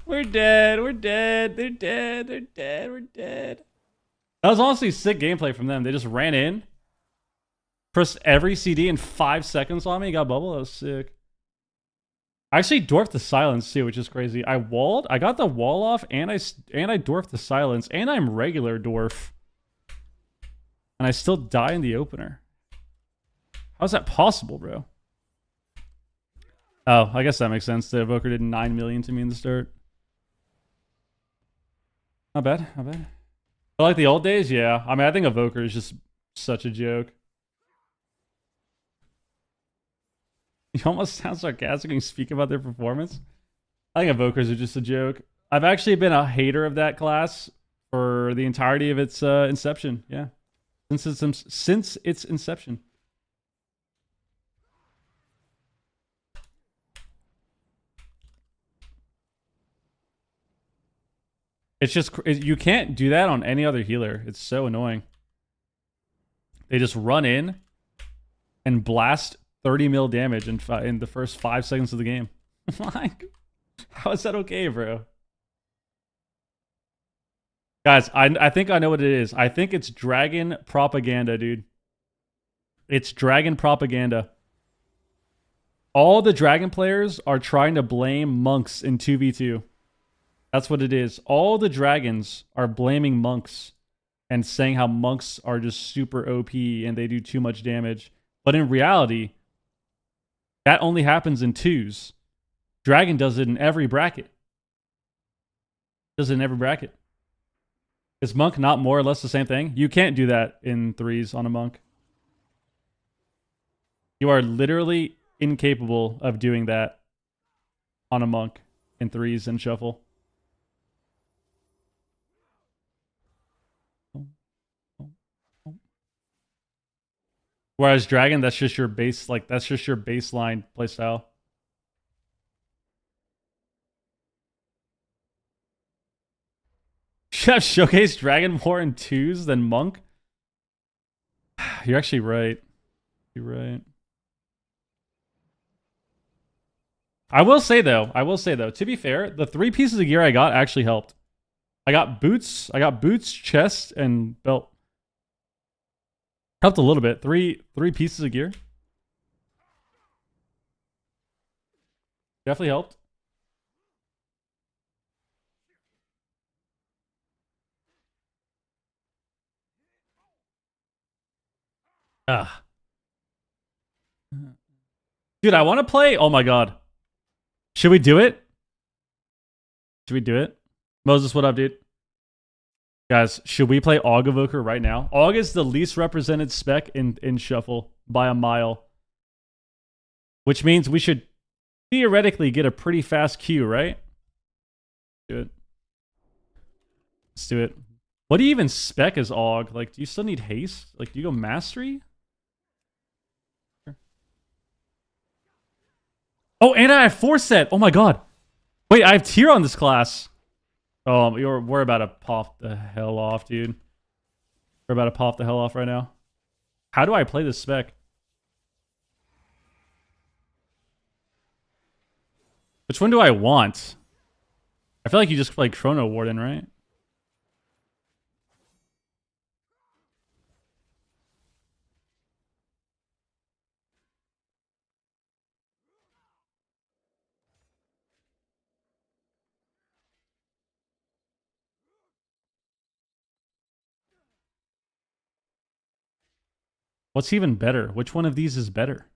Speaker 2: We're dead. We're dead. They're dead. They're dead. We're dead. That was honestly sick gameplay from them. They just ran in, pressed every CD in 5 seconds on me, got bubble. That was sick. I actually dwarfed the silence too, which is crazy. I walled. I got the wall off, and I dwarfed the silence, and I'm regular dwarf, and I still die in the opener. How's that possible, bro? Oh, I guess that makes sense. The evoker did 9 million to me in the start. Not bad, not bad. But like the old days, yeah. I mean, I think evoker is just such a joke. You almost sound sarcastic when you speak about their performance. I think evokers are just a joke. I've actually been a hater of that class for the entirety of its inception. Yeah, since its inception. It's just, you can't do that on any other healer. It's so annoying. They just run in and blast 30 mil damage in the first 5 seconds of the game. Like, how is that okay, bro? Guys, I think I know what it is. I think it's dragon propaganda, dude. It's dragon propaganda. All the dragon players are trying to blame monks in 2v2. That's what it is. All the dragons are blaming monks and saying how monks are just super OP and they do too much damage. But in reality, that only happens in 2s. Dragon does it in every bracket. Does it in every bracket. Is monk not more or less the same thing? You can't do that in 3s on a monk. You are literally incapable of doing that on a monk in 3s and shuffle. Whereas dragon, that's just your base, like that's just your baseline playstyle. Should have showcased dragon more in 2s than monk. You're actually right. You're right. I will say though, to be fair, the 3 pieces of gear I got actually helped. I got boots, chest, and belt. Helped a little bit. Three pieces of gear. Definitely helped. Ah. Dude, I want to play. Oh my god. Should we do it? Should we do it? Moses, what up, dude? Guys, should we play Aug Evoker right now? Aug is the least represented spec in Shuffle by a mile. Which means we should theoretically get a pretty fast queue, right? Do it. Let's do it. What do you even spec as Aug? Like, do you still need haste? Like, do you go mastery? Oh, and I have 4 set. Oh my god. Wait, I have tier on this class. Oh, we're about to pop the hell off, dude. We're about to pop the hell off right now. How do I play this spec? Which one do I want? I feel like you just play Chrono Warden, right? What's even better? Which one of these is better?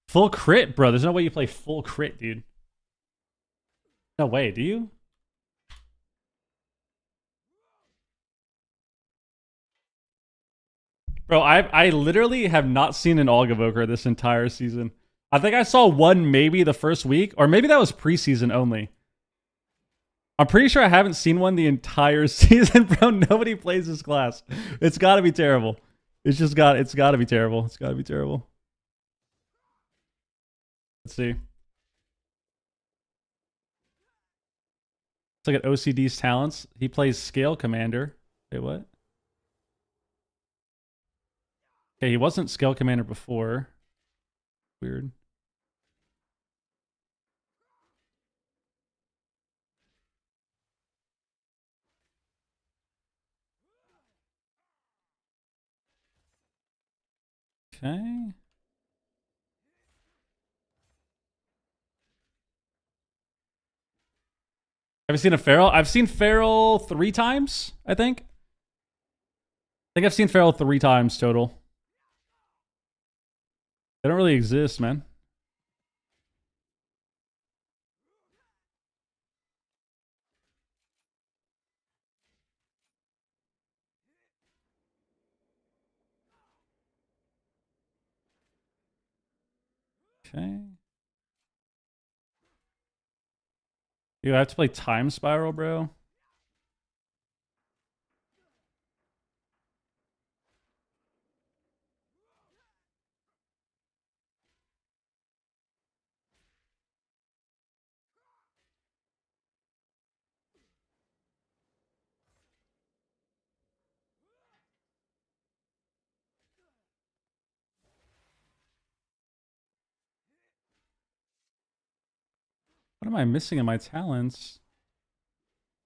Speaker 2: Full crit, bro. There's no way you play full crit, dude. No way, do you? Bro, I literally have not seen an Augavoker this entire season. I think I saw one maybe the first week, or maybe that was preseason only. I'm pretty sure I haven't seen one the entire season, bro. Nobody plays this class. It's gotta be terrible. It's gotta be terrible. It's gotta be terrible. Let's see. Let's look at OCD's talents. He plays Scale Commander. Wait, what? Okay, he wasn't Scale Commander before. Weird. Okay. Have you seen a Feral? I've seen Feral 3 times, I think. I've seen Feral 3 times total. They don't really exist, man. Okay. Dude, I have to play Time Spiral, bro. What am I missing in my talents?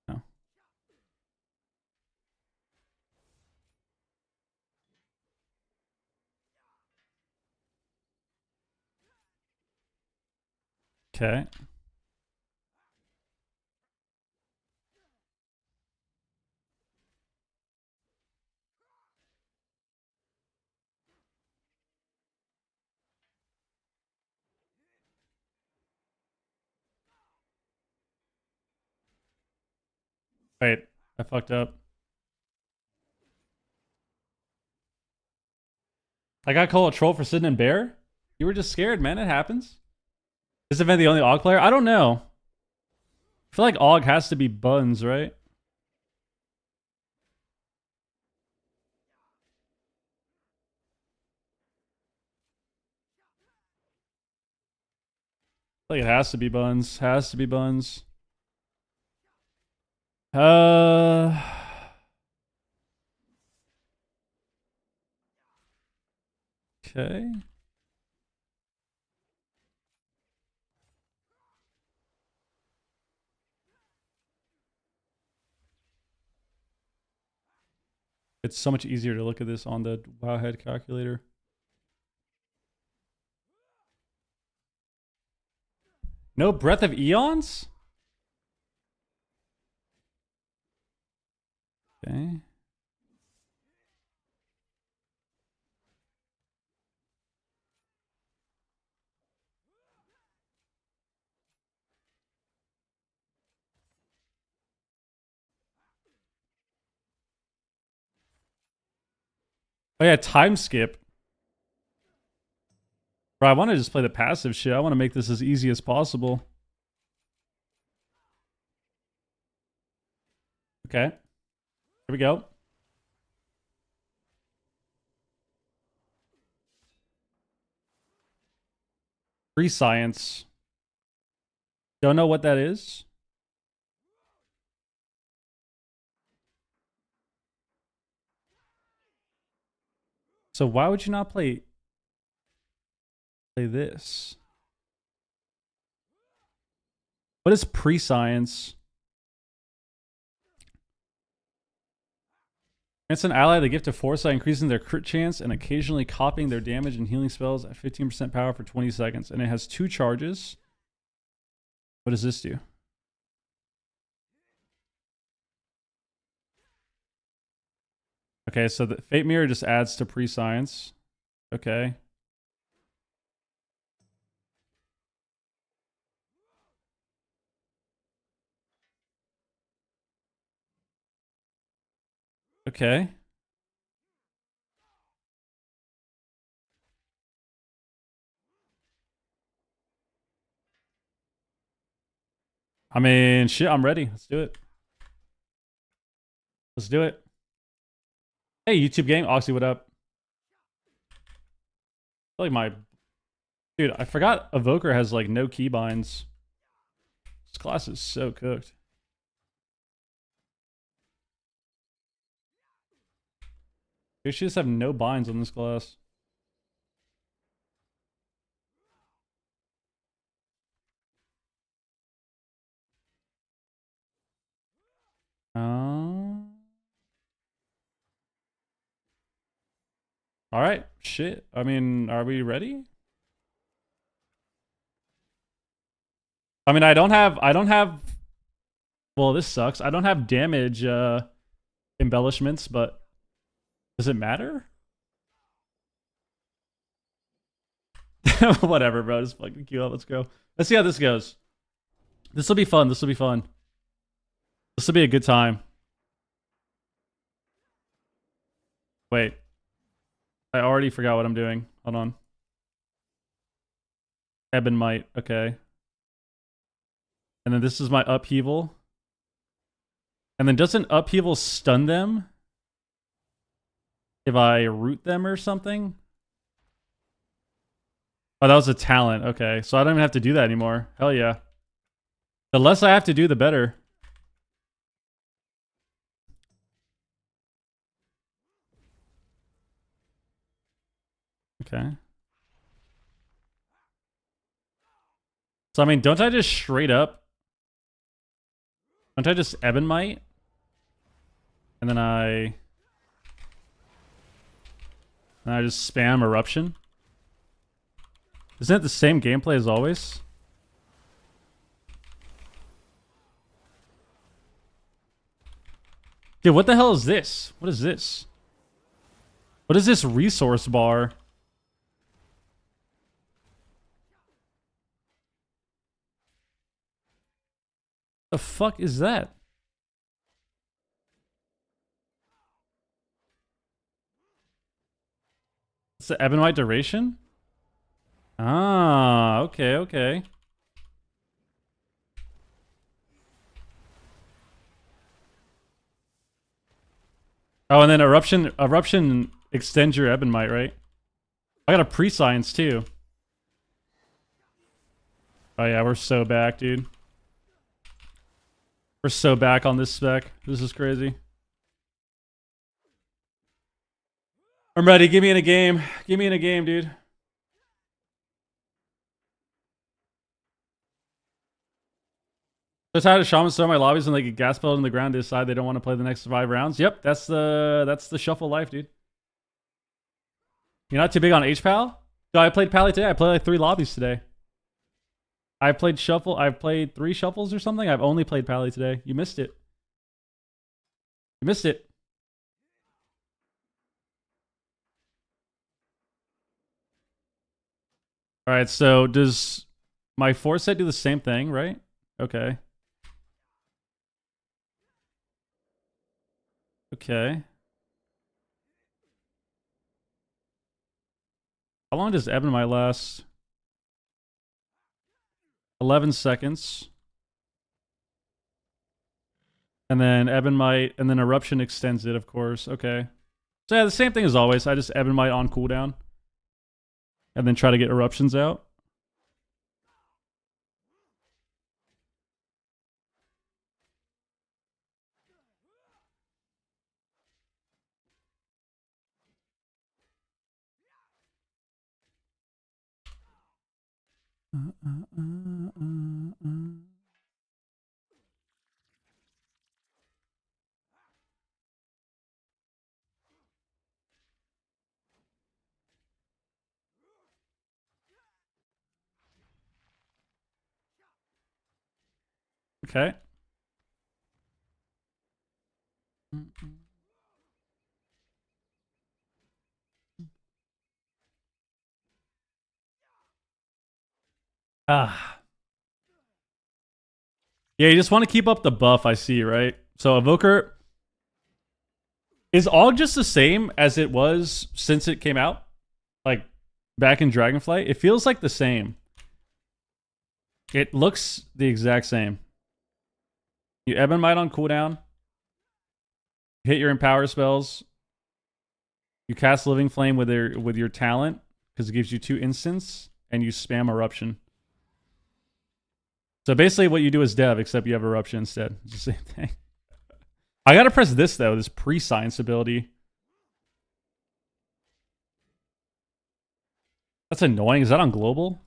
Speaker 2: No. Okay. Wait, I fucked up. I got called a troll for sitting in bear? You were just scared, man. It happens. Is event the only AUG player? I don't know. I feel like AUG has to be Buns, right? I feel like it has to be Buns. Has to be Buns. Okay. It's so much easier to look at this on the Wowhead calculator. No Breath of Eons? Okay. Oh yeah, time skip. Bro, I want to just play the passive shit. I want to make this as easy as possible. Okay. Here we go. Free science. Don't know what that is. So why would you not play this? What is pre-science? Grants an ally the gift of foresight, increasing their crit chance and occasionally copying their damage and healing spells at 15% power for 20 seconds. And it has 2 charges. What does this do? Okay, so the Fate Mirror just adds to pre-science. Okay. Okay. I mean, shit, I'm ready. Let's do it. Let's do it. Hey, YouTube gang. Oxy, what up? I feel like my... Dude, I forgot Evoker has, like, no keybinds. This class is so cooked. They should just have no binds on this class. All right, shit. I mean, are we ready? I mean, I don't have. Well, this sucks. I don't have damage embellishments, but does it matter? Whatever, bro. Just fucking queue up. Let's go. Let's see how this goes. This will be fun. This will be fun. This will be a good time. Wait. I already forgot what I'm doing. Hold on. Ebb and Might. Okay. And then this is my upheaval. And then doesn't upheaval stun them if I root them or something? Oh, that was a talent. Okay. So I don't even have to do that anymore. Hell yeah. The less I have to do, the better. Okay. So, I mean, don't I just straight up... Don't I just Ebb and Might? And then I just spam Eruption? Isn't it the same gameplay as always? Dude, what the hell is this? What is this? What is this resource bar? The fuck is that? It's the Ebb and Might duration? Ah, okay, okay. Oh, and then eruption extends your Ebb and Might, right? I got a pre-science too. Oh yeah, we're so back, dude. We're so back on this spec. This is crazy. I'm ready. Give me in a game. Give me in a game, dude. That's how the shamans throw my lobbies and they get gas pellet in the ground to decide they don't want to play the next 5 rounds. Yep, that's the shuffle life, dude. You're not too big on HPAL? No, I played Pally today. I played like 3 lobbies today. I've played 3 shuffles or something. I've only played Pally today. You missed it. You missed it. All right, so does my 4 set do the same thing, right? Okay. Okay. How long does Ebb and Might last? 11 seconds. And then Ebb and Might, and then Eruption extends it, of course. Okay. So yeah, the same thing as always. I just Ebb and Might on cooldown. And then try to get Eruptions out. Okay. Ah. Yeah, you just want to keep up the buff, I see, right? So Evoker... Is AUG just the same as it was since it came out? Like back in Dragonflight? It feels like the same. It looks the exact same. You Ebon Might on cooldown. Hit your Empower spells. You cast Living Flame with your talent because it gives you 2 instants, and you spam Eruption. So basically what you do is Dev, except you have Eruption instead. It's the same thing. I gotta press this though, this pre-science ability. That's annoying. Is that on global?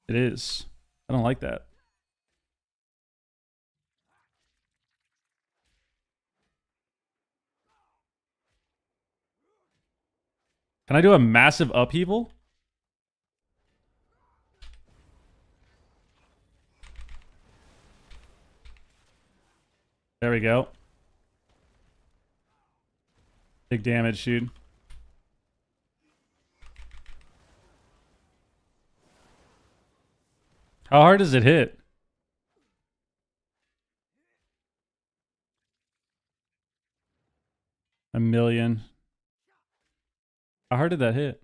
Speaker 2: It is. I don't like that. Can I do a massive upheaval? There we go. Big damage, dude. How hard does it hit? A million. How hard did that hit?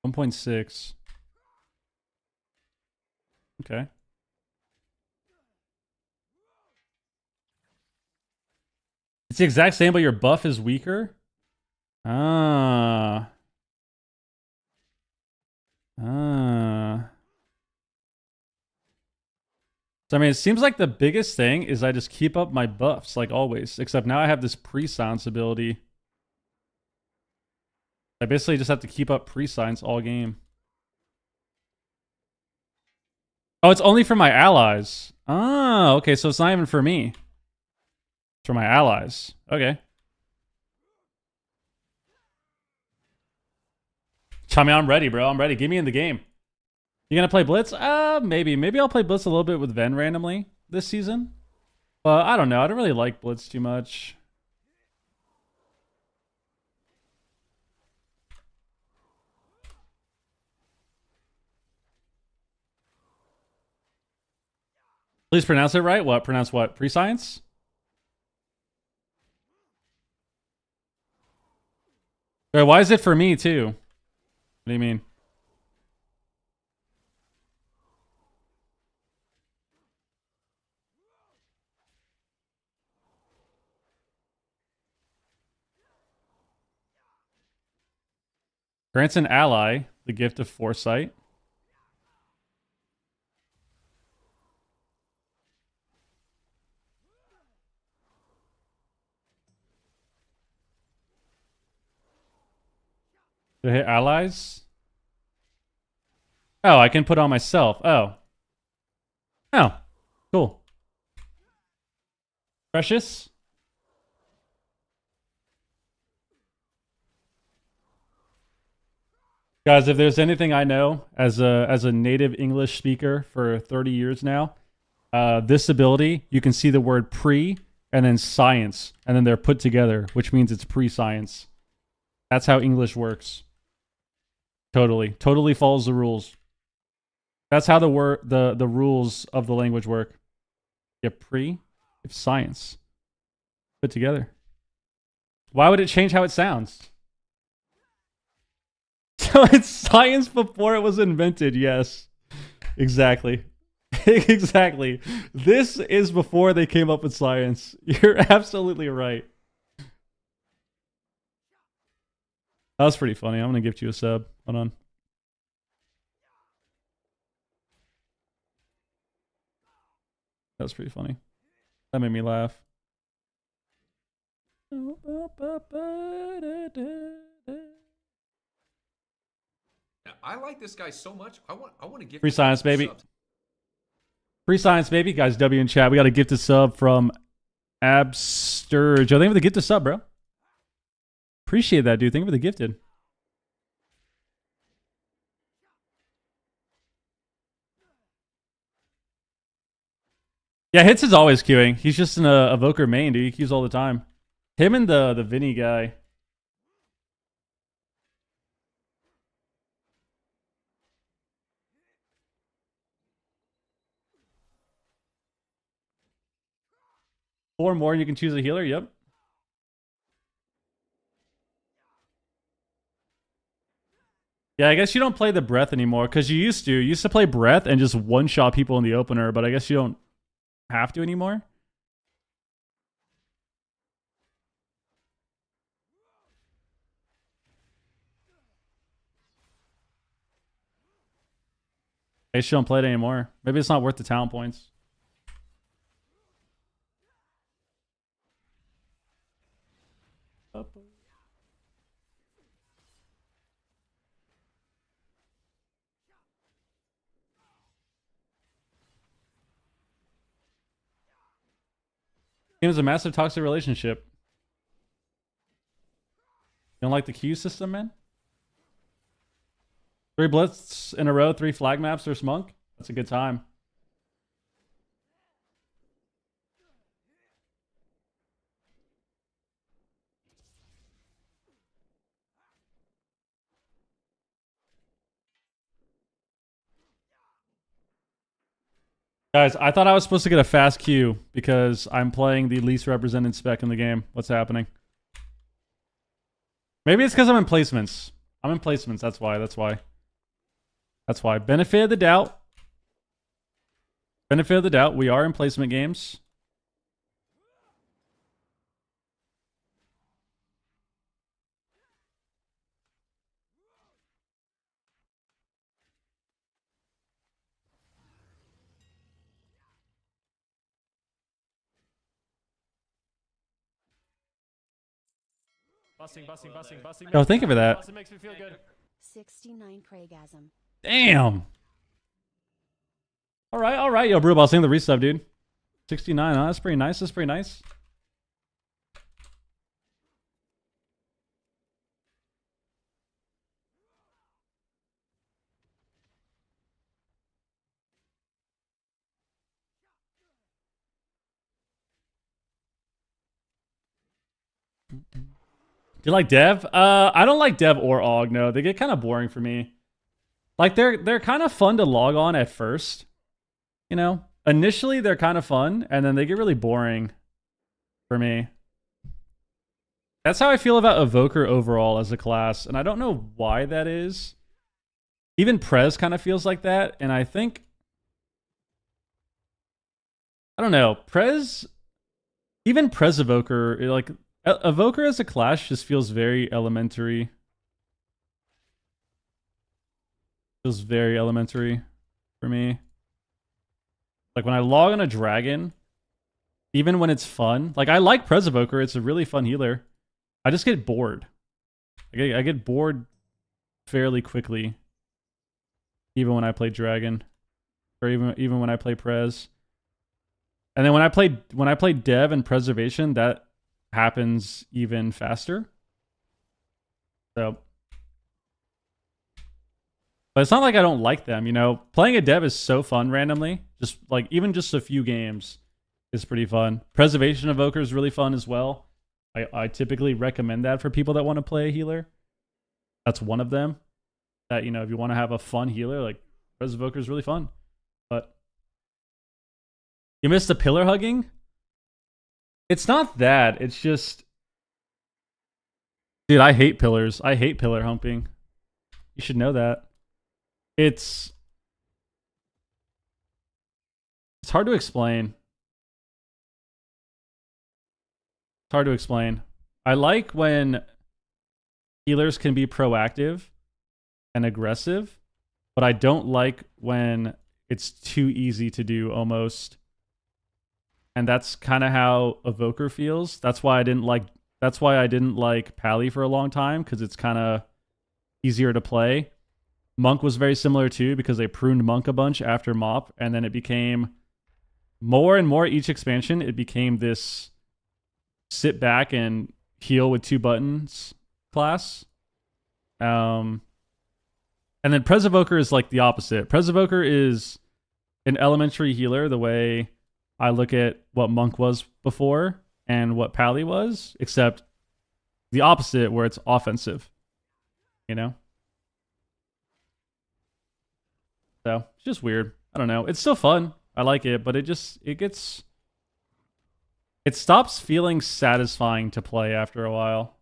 Speaker 2: 1.6. Okay. It's the exact same, but your buff is weaker? Ah. Ah. So, I mean, it seems like the biggest thing is I just keep up my buffs, like always. Except now I have this pre-science ability. I basically just have to keep up pre-science all game. Oh, it's only for my allies. Ah, okay, so it's not even for me. It's for my allies. Okay. I mean, I'm ready, bro. I'm ready. Get me in the game. You gonna play Blitz? Maybe. Maybe I'll play Blitz a little bit with Ven randomly this season. But I don't know. I don't really like Blitz too much. Please pronounce it right. What? Pronounce what? Pre-science? Wait, why is it for me too? What do you mean? Grants an ally the gift of foresight. To hit allies? Oh, I can put on myself. Oh. Oh. Cool. Precious? Guys, if there's anything I know as a native English speaker for 30 years now, this ability, you can see the word pre and then science, and then they're put together, which means it's pre-science. That's how English works. Totally follows the rules. That's how the rules of the language work. You have pre, you have science. Put together. Why would it change how it sounds? So it's science before it was invented, yes. Exactly. Exactly. This is before they came up with science. You're absolutely right. That was pretty funny. I'm going to give you a sub. Hold on. That was pretty funny. That made me laugh.
Speaker 4: I like this guy so much. I want to give
Speaker 2: Free science, baby. Free science, baby. Guys, W in chat. We got a gifted sub from Absturge. Thank you for the gifted sub, bro. Appreciate that, dude. Thank you for the gifted. Yeah, Hits is always queuing. He's just an evoker main, dude. He queues all the time. Him and the Vinny guy. Four more, and you can choose a healer. Yep. Yeah, I guess you don't play the breath anymore because you used to. You used to play breath and just one-shot people in the opener, but I guess you don't have to anymore. I guess you don't play it anymore. Maybe it's not worth the talent points. Game is a massive toxic relationship. You don't like the Q system, man? 3 blitz in a row, 3 flag maps versus Monk. That's a good time. Guys, I thought I was supposed to get a fast Q because I'm playing the least represented spec in the game. What's happening? Maybe it's because I'm in placements. I'm in placements. That's why. That's why. That's why. Benefit of the doubt. Benefit of the doubt. We are in placement games.
Speaker 3: Busting.
Speaker 2: Oh, thank you for that.
Speaker 3: Busting makes me feel good.
Speaker 5: 69 Craigasm.
Speaker 2: Damn. All right. Yo, Brew, I'll sing the resub, dude. 69. Huh? That's pretty nice. That's pretty nice. Do you like Dev? I don't like Dev or Aug. No, they get kind of boring for me. Like they're kind of fun to log on at first. You know, initially they're kind of fun, and then they get really boring for me. That's how I feel about Evoker overall as a class, and I don't know why that is. Even Prez kind of feels like that, and I think I don't know. Even Prez Evoker, like Evoker as a class just feels very elementary. Feels very elementary for me. Like when I log on a dragon, even when it's fun, like I like Prez Evoker, it's a really fun healer. I just get bored. I get bored fairly quickly. Even when I play dragon. Or even when I play Prez. And then when I play Dev and Preservation, that happens even faster. So, but it's not like I don't like them, you know. Playing a Dev is so fun randomly. Just like even just a few games is pretty fun. Preservation Evoker is really fun as well. I typically recommend that for people that want to play a healer. That's one of them. That, you know, if you want to have a fun healer, like Pres Evoker is really fun. But you missed the pillar hugging? It's not that. It's just, dude, I hate pillars. I hate pillar humping. You should know that. It's hard to explain. It's hard to explain. I like when healers can be proactive and aggressive, but I don't like when it's too easy to do almost. And that's kind of how Evoker feels. That's why I didn't like Pally for a long time, because it's kind of easier to play. Monk was very similar too, because they pruned Monk a bunch after Mop, and then it became more and more each expansion, it became this sit back and heal with 2 buttons class. And then Pres Evoker is like the opposite. Pres Evoker is an elementary healer the way I look at what Monk was before and what Pally was, except the opposite where it's offensive. You know? So, it's just weird. I don't know. It's still fun. I like it, but it stops feeling satisfying to play after a while.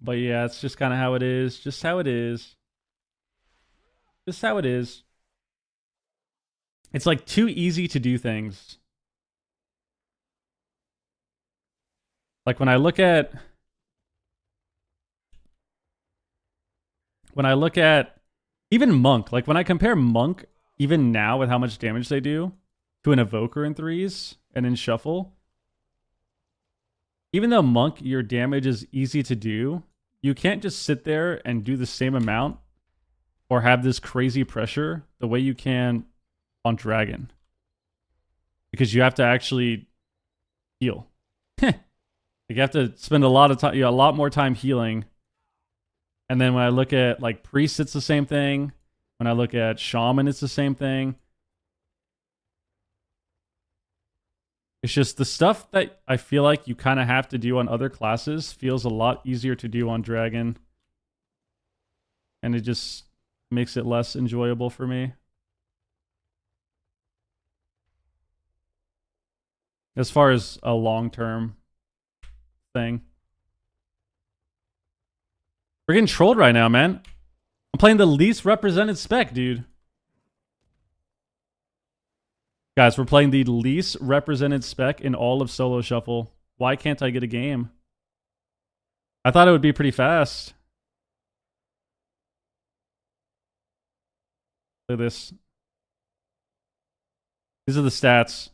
Speaker 2: But yeah, it's just kind of how it is. Just how it is. Just how it is. It's like too easy to do things. Like when I look at even Monk, like when I compare Monk even now with how much damage they do to an Evoker in threes and in Shuffle, even though Monk, your damage is easy to do, you can't just sit there and do the same amount or have this crazy pressure the way you can on Dragon. Because you have to actually heal. You have to spend a lot of time, a lot more time healing. And then when I look at like Priest, it's the same thing. When I look at Shaman, it's the same thing. It's just the stuff that I feel like you kind of have to do on other classes feels a lot easier to do on Dragon. And it just makes it less enjoyable for me. As far as a long-term thing. We're getting trolled right now, man. I'm playing the least represented spec, dude. Guys, we're playing the least represented spec in all of Solo Shuffle. Why can't I get a game? I thought it would be pretty fast. Look at this. These are the stats.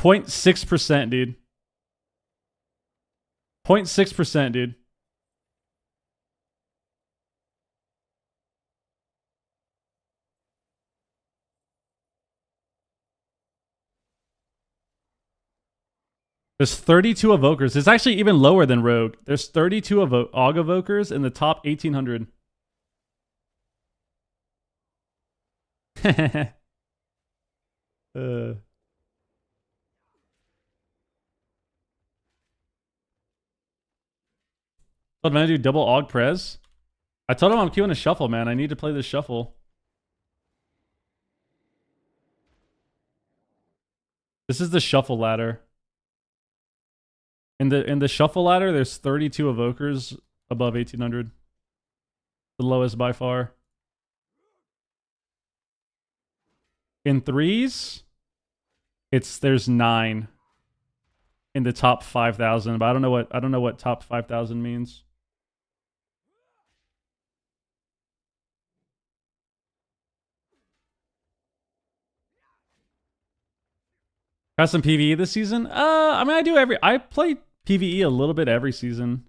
Speaker 2: 0.6%, dude. 0.6%, dude. There's 32 Evokers. It's actually even lower than Rogue. There's 32 Aug Evokers in the top 1,800. I'm gonna do double Aug Prez. I told him I'm queuing a Shuffle, man. I need to play this Shuffle. This is the Shuffle ladder. In the Shuffle ladder, there's 32 Evokers above 1,800. The lowest by far. In threes, there's 9 in the top 5,000, but I don't know what top 5,000 means. Got some PvE this season? I mean, I play PvE a little bit every season.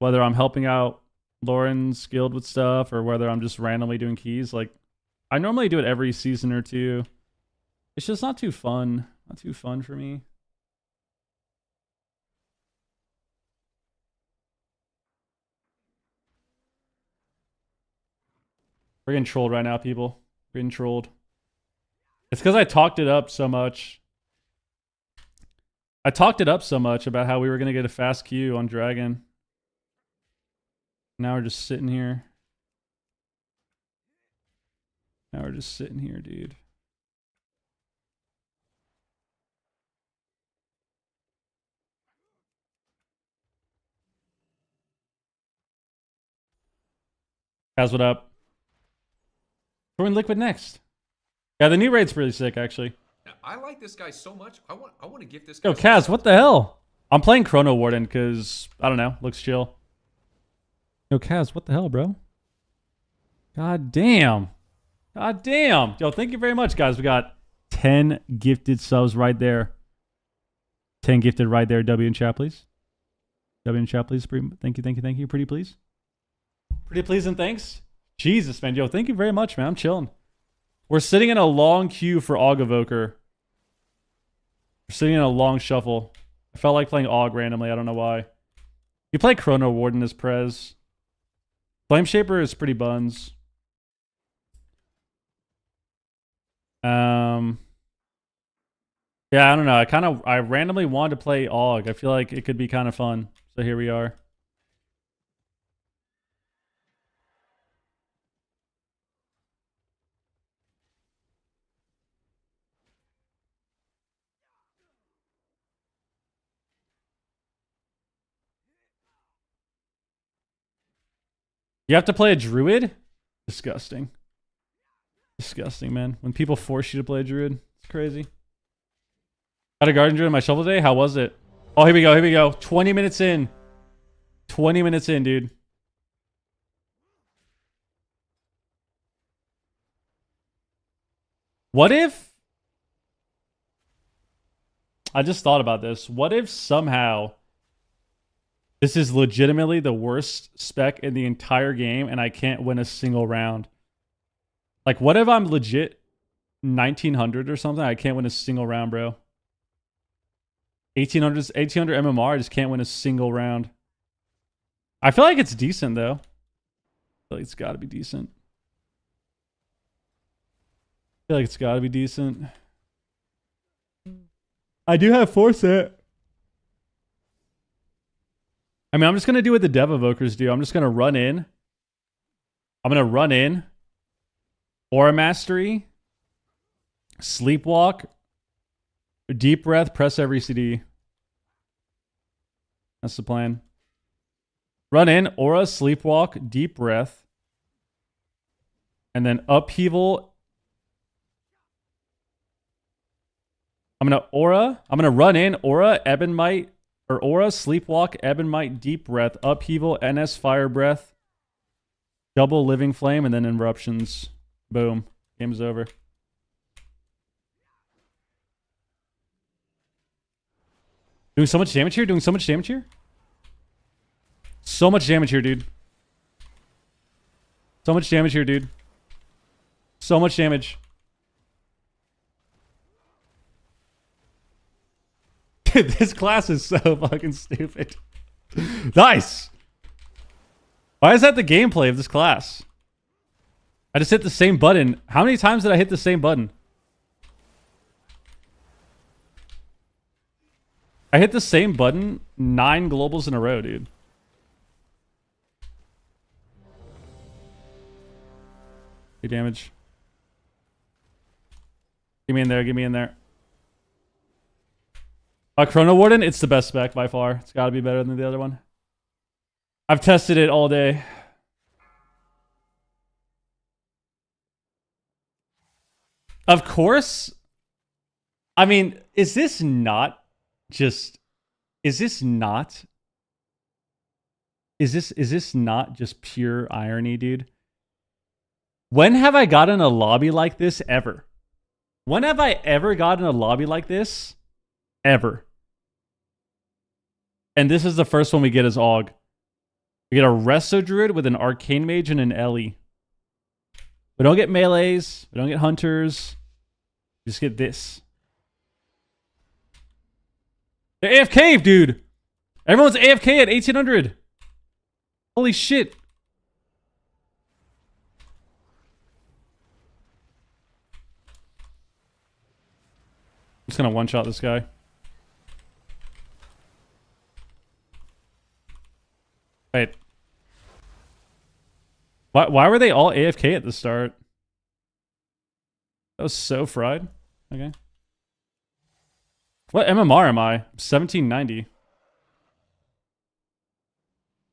Speaker 2: Whether I'm helping out Lauren's guild with stuff or whether I'm just randomly doing keys. Like, I normally do it every season or two. It's just not too fun. Not too fun for me. We're getting trolled right now, people. We're getting trolled. It's because I talked it up so much. I talked it up so much about how we were going to get a fast queue on Dragon. Now we're just sitting here. Now we're just sitting here, dude. Guys, what up? We're in Liquid next. Yeah, the new raid's pretty sick, actually.
Speaker 4: Now, I like this guy so much. I want to give this guy.
Speaker 2: Yo, Kaz, what the hell? I'm playing Chrono Warden because, I don't know, looks chill. Yo, Kaz, what the hell, bro? God damn. God damn. Yo, thank you very much, guys. We got 10 gifted subs right there. 10 gifted right there. W in chat, please. W in chat, please. Thank you. Pretty please. Pretty please and thanks. Jesus, man. Yo, thank you very much, man. I'm chilling. We're sitting in a long queue for Aug Evoker. We're sitting in a long shuffle. I felt like playing Aug randomly. I don't know why. You play Chrono Warden as Prez. Flame Shaper is pretty buns. Yeah, I don't know. I randomly wanted to play Aug. I feel like it could be kind of fun. So here we are. You have to play a druid? Disgusting. Disgusting, man. When people force you to play a druid, it's crazy. Got a garden druid in my shovel today? How was it? Oh, here we go. Here we go. 20 minutes in. 20 minutes in, dude. What if... I just thought about this. What if somehow this is legitimately the worst spec in the entire game and I can't win a single round? Like, what if I'm legit 1900 or something? I can't win a single round, bro. 1800 MMR, I just can't win a single round. I feel like it's decent, though. I feel like it's got to be decent. I feel like it's got to be decent. I do have Forset. I mean, I'm just going to do what the dev evokers do. I'm just going to run in. I'm going to run in. Aura Mastery. Sleepwalk. Deep Breath. Press every CD. That's the plan. Run in. Aura, Sleepwalk, Deep Breath. And then Upheaval. I'm going to run in. Aura, Ebonmite. Or Aura, Sleepwalk, Ebonmite, Deep Breath, Upheaval, NS Fire Breath, double Living Flame, and then Eruptions. Boom. Game's over. Doing so much damage here? Doing so much damage here? So much damage here, dude. So much damage here, dude. So much damage. Dude, this class is so fucking stupid. Nice! Why is that the gameplay of this class? I just hit the same button. How many times did I hit the same button? I hit the same button 9 globals in a row, dude. Good damage. Get me in there, get me in there. Chrono Warden, it's the best spec by far. It's got to be better than the other one. I've tested it all day. Of course. I mean, is this not just pure irony, dude? When have I gotten a lobby like this ever? When have I ever gotten a lobby like this? Ever. And this is the first one we get as AUG. We get a Resto Druid with an Arcane Mage and an Ellie. We don't get melees. We don't get hunters. We just get this. They're AFK, dude. Everyone's AFK at 1800. Holy shit. I'm just gonna one-shot this guy. Wait. Why were they all AFK at the start? That was so fried. Okay. What MMR am I? 1790.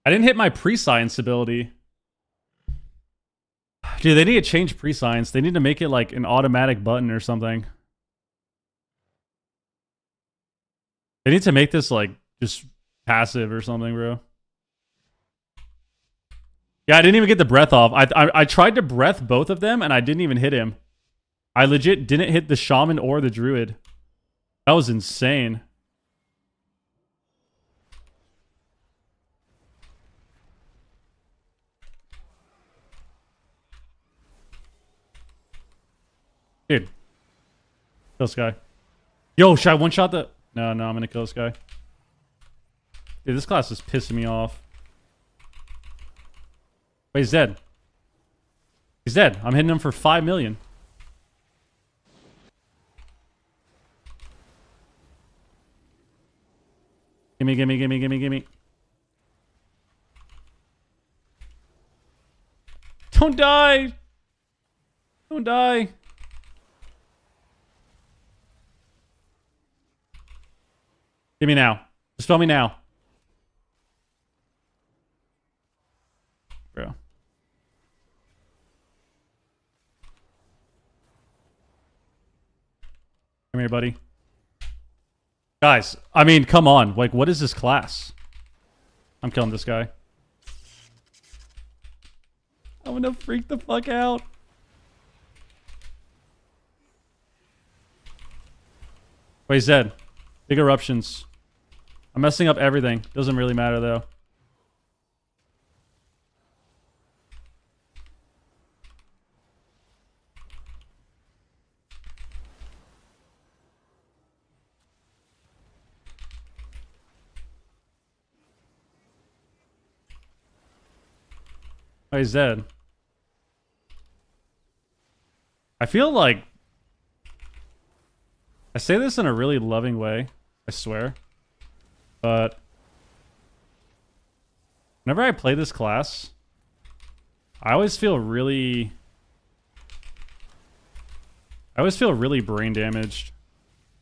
Speaker 2: I didn't hit my pre-science ability. Dude, they need to change pre-science. They need to make it like an automatic button or something. They need to make this like just passive or something, bro. Yeah, I didn't even get the breath off. I tried to breath both of them and I didn't even hit him. I legit didn't hit the shaman or the druid. That was insane. Dude. Kill this guy. Yo, should I one-shot the... No, I'm gonna kill this guy. Dude, this class is pissing me off. Wait, he's dead. He's dead. I'm hitting him for 5 million. Gimme. Don't die! Don't die! Give me now. Dispel me now. Bro. Come here, buddy. Guys, I mean, come on. Like, what is this class? I'm killing this guy. I'm gonna freak the fuck out. Wait, he's dead. Big eruptions. I'm messing up everything. Doesn't really matter, though. Oh, he's dead. I feel like... I say this in a really loving way, I swear. But... whenever I play this class, I always feel really... brain damaged.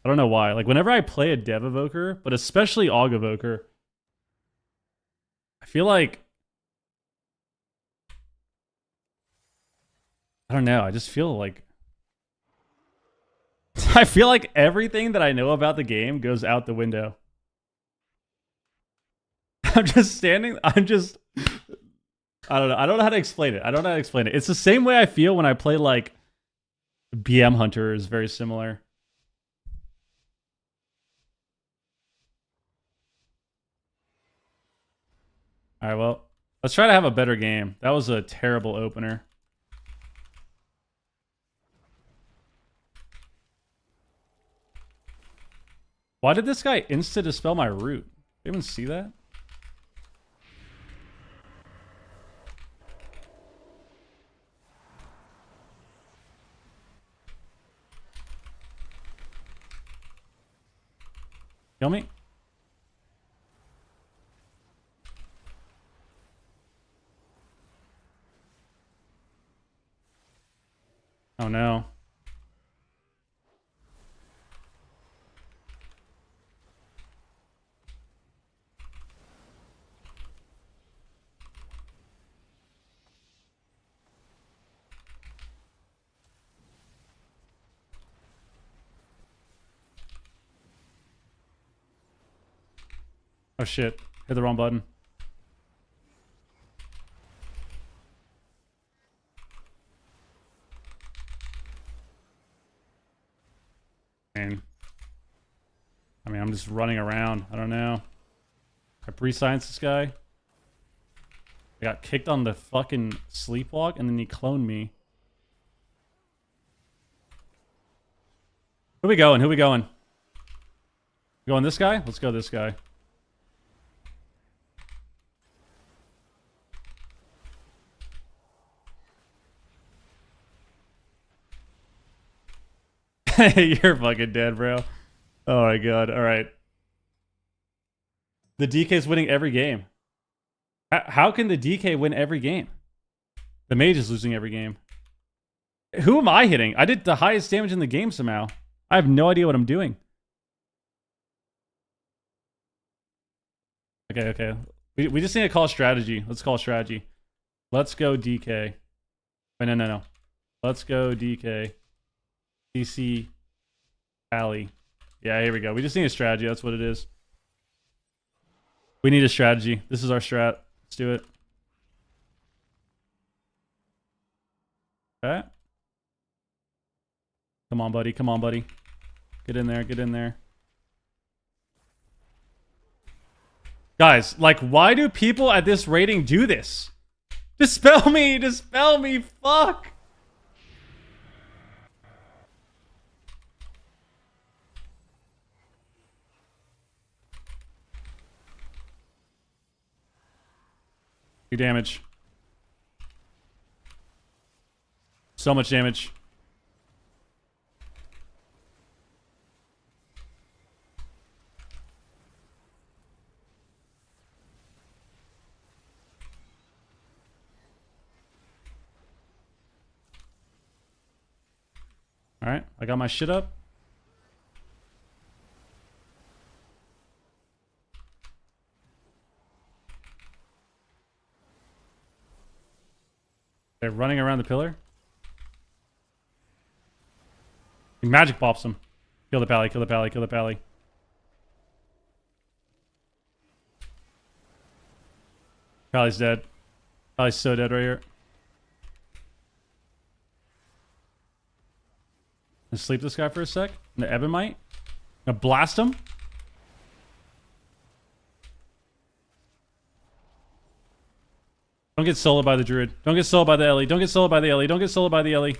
Speaker 2: I don't know why. Like, whenever I play a Dev Evoker, but especially Aug Evoker, I feel like... I don't know. I just feel like... I feel like everything that I know about the game goes out the window. I'm just standing... I don't know. I don't know how to explain it. It's the same way I feel when I play, like... BM Hunter is very similar. Alright, well... let's try to have a better game. That was a terrible opener. Why did this guy insta-dispel my root? Did you even see that? Kill me? Oh no. Oh shit. Hit the wrong button. I mean, I'm just running around. I don't know. I pre-science this guy. I got kicked on the fucking sleepwalk and then he cloned me. Who we going? We going this guy? Let's go this guy. You're fucking dead, bro. Oh my god. All right. The DK's winning every game. How can the DK win every game? The mage is losing every game. Who am I hitting? I did the highest damage in the game somehow. I have no idea what I'm doing. Okay. We just need to call strategy. Let's call strategy. Let's go DK. Wait, no. Let's go DK. CC Alley. Yeah, here we go. We just need a strategy. That's what it is. We need a strategy. This is our strat. Let's do it. Okay. Come on, buddy. Get in there. Guys, like, why do people at this rating do this? Dispel me! Fuck! Big damage. So much damage. Alright, I got my shit up. They're running around the pillar. He magic pops him. Kill the pally, kill the pally, kill the pally. Pally's dead. Pally's so dead right here. And sleep this guy for a sec. And the Ebonite. Gonna blast him. Don't get soloed by the druid. Don't get soloed by the Ellie. Don't get soloed by the Ellie. Don't get soloed by the Ellie.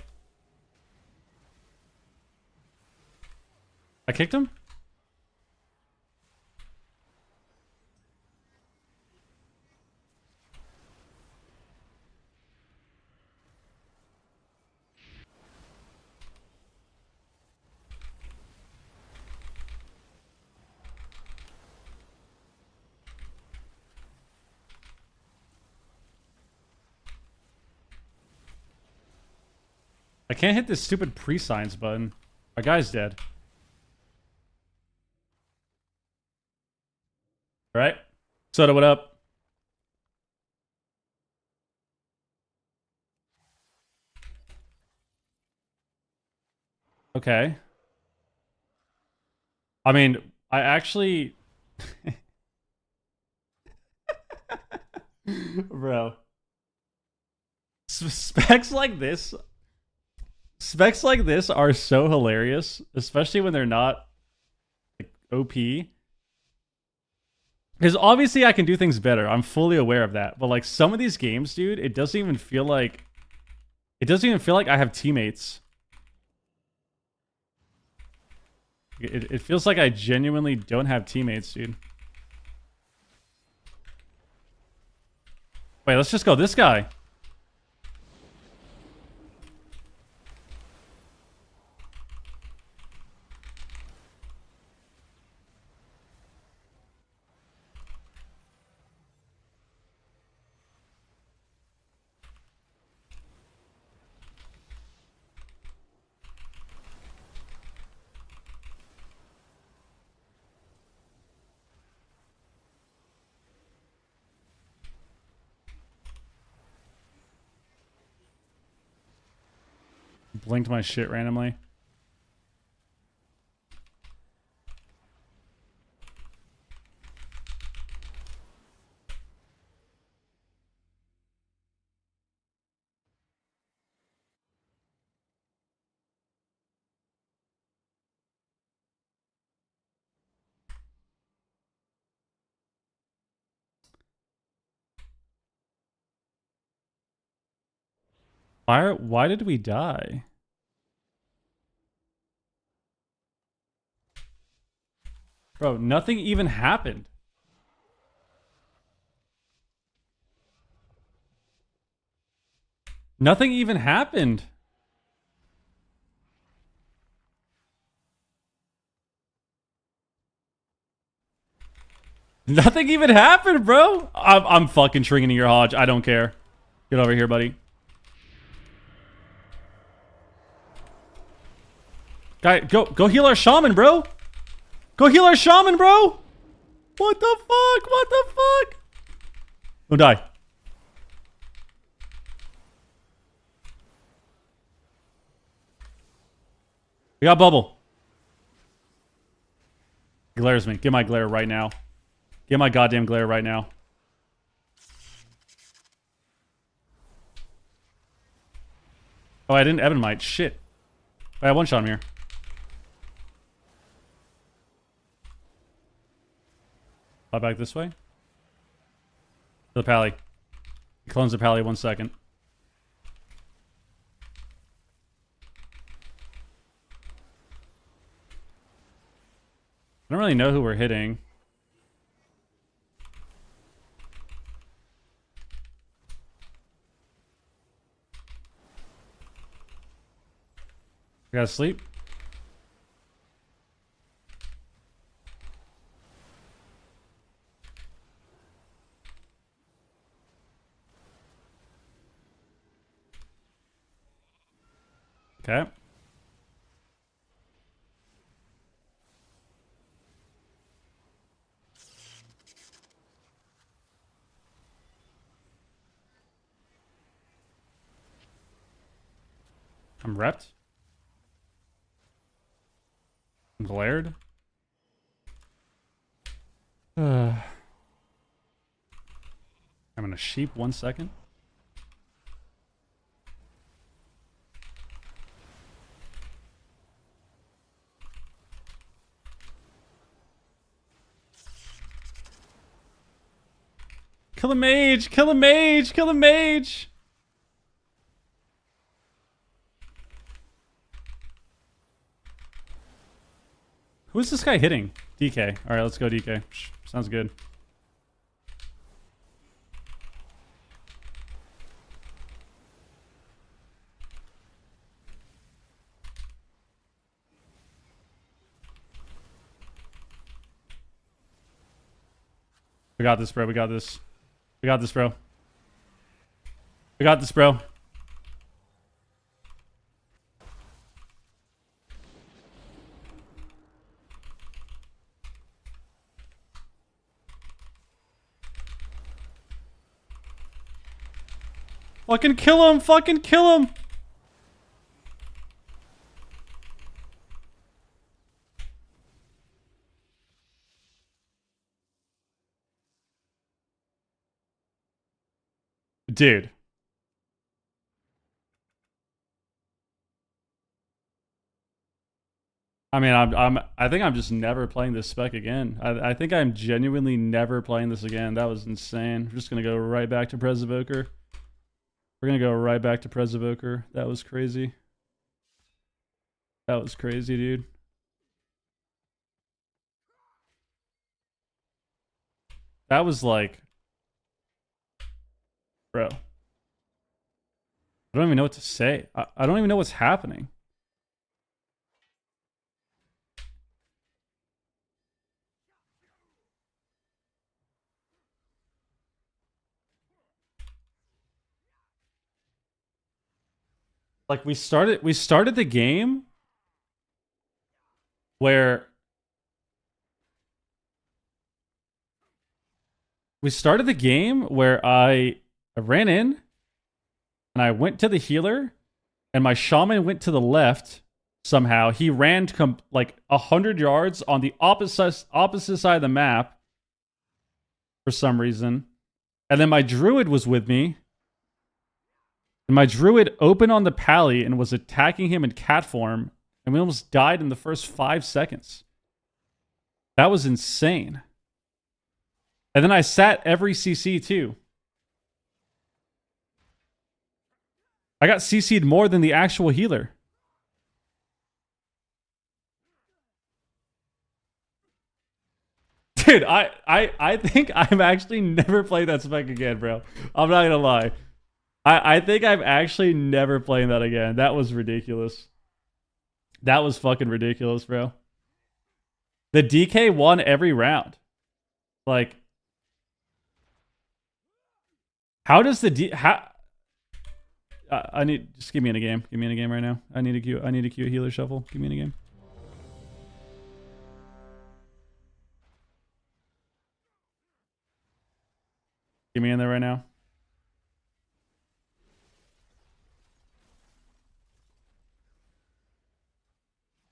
Speaker 2: I kicked him? I can't hit this stupid pre-signs button. Our guy's dead. Alright. Soda, what up? Okay. I mean, I actually... Bro. Specs like this... Specs like this are so hilarious, especially when they're not like, OP. Because obviously I can do things better. I'm fully aware of that. But like some of these games, dude, it doesn't even feel like I have teammates. It feels like I genuinely don't have teammates, dude. Wait, let's just go this guy. Blinked my shit randomly. Why did we die? Bro, nothing even happened. Nothing even happened. Nothing even happened, bro. I'm fucking shrinking your Hodge. I don't care. Get over here, buddy. Guy, go heal our shaman, bro. Go heal our shaman, bro. What the fuck? What the fuck? Don't die. We got bubble. Glares me. Get my glare right now. Get my goddamn glare right now. Oh, I didn't Ebonite. Shit. I have one shot him here. Fly back this way. The pally. He clones the pally 1 second. I don't really know who we're hitting. I gotta sleep. Okay. I'm repped. Glared? I'm gonna sheep 1 second. Kill the mage! Kill the mage! Kill the mage! Who is this guy hitting? DK. Alright, let's go DK. Sounds good. We got this, bro. We got this. We got this, bro. We got this, bro. Fucking kill him! Fucking kill him! Dude. I mean, I think I'm just never playing this spec again. I think I'm genuinely never playing this again. That was insane. We're just gonna go right back to Prez Evoker. We're gonna go right back to Prez Evoker. That was crazy. That was crazy, dude. That was like, bro. I don't even know what to say. I don't even know what's happening. Like we started the game where I ran in and I went to the healer and my shaman went to the left somehow. He ran like 100 yards on the opposite side of the map for some reason. And then my druid was with me. And my druid opened on the pally and was attacking him in cat form. And we almost died in the first 5 seconds. That was insane. And then I sat every CC too. I got CC'd more than the actual healer. Dude, I think I've actually never played that spec again, bro. I'm not gonna lie. I think I'm actually never playing that again. That was ridiculous. That was fucking ridiculous, bro. The DK won every round. Like, how does the I need, just give me in a game. Give me in a game right now. I need a queue a healer shuffle. Give me in a game. Give me in there right now.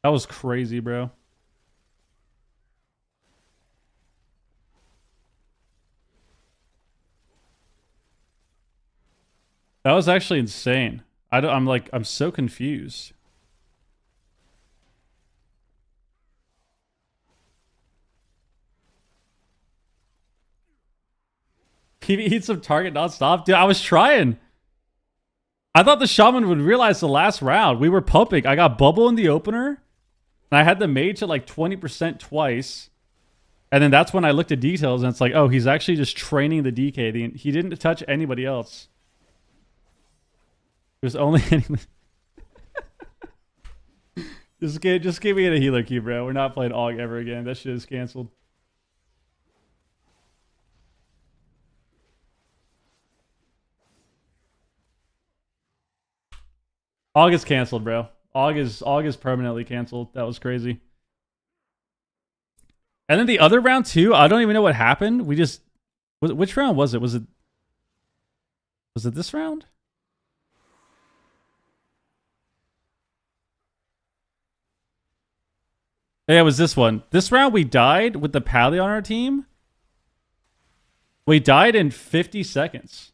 Speaker 2: That was crazy, bro. That was actually insane. I'm so confused. PV eat some target nonstop? Dude, I was trying. I thought the shaman would realize the last round. We were pumping. I got bubble in the opener. And I had the mage at like 20% twice. And then that's when I looked at details and it's like, oh, he's actually just training the DK. He didn't touch anybody else. It was only just give me a healer key, bro. We're not playing AUG ever again. That shit is canceled. AUG is canceled, bro. AUG is permanently canceled. That was crazy. And then the other round too, I don't even know what happened. Which round was it? Was it this round? Yeah, it was this one. This round we died with the Pally on our team. We died in 50 seconds.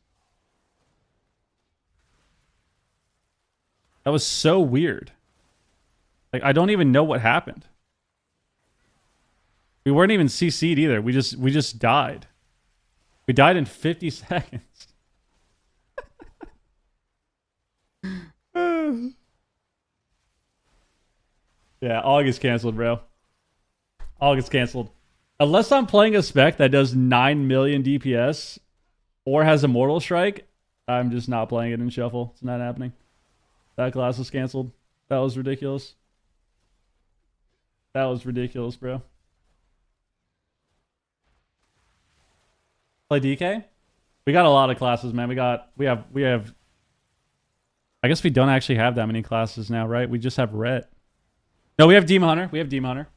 Speaker 2: That was so weird. Like, I don't even know what happened. We weren't even CC'd either. We just died. We died in 50 seconds. Yeah, all gets canceled, bro. All gets canceled. Unless I'm playing a spec that does 9 million DPS or has Immortal Strike, I'm just not playing it in Shuffle. It's not happening. That class was canceled. That was ridiculous. That was ridiculous, bro. Play DK? We got a lot of classes, man. We have I guess we don't actually have that many classes now, right? We just have Ret. No, we have Demon Hunter. We have Demon Hunter.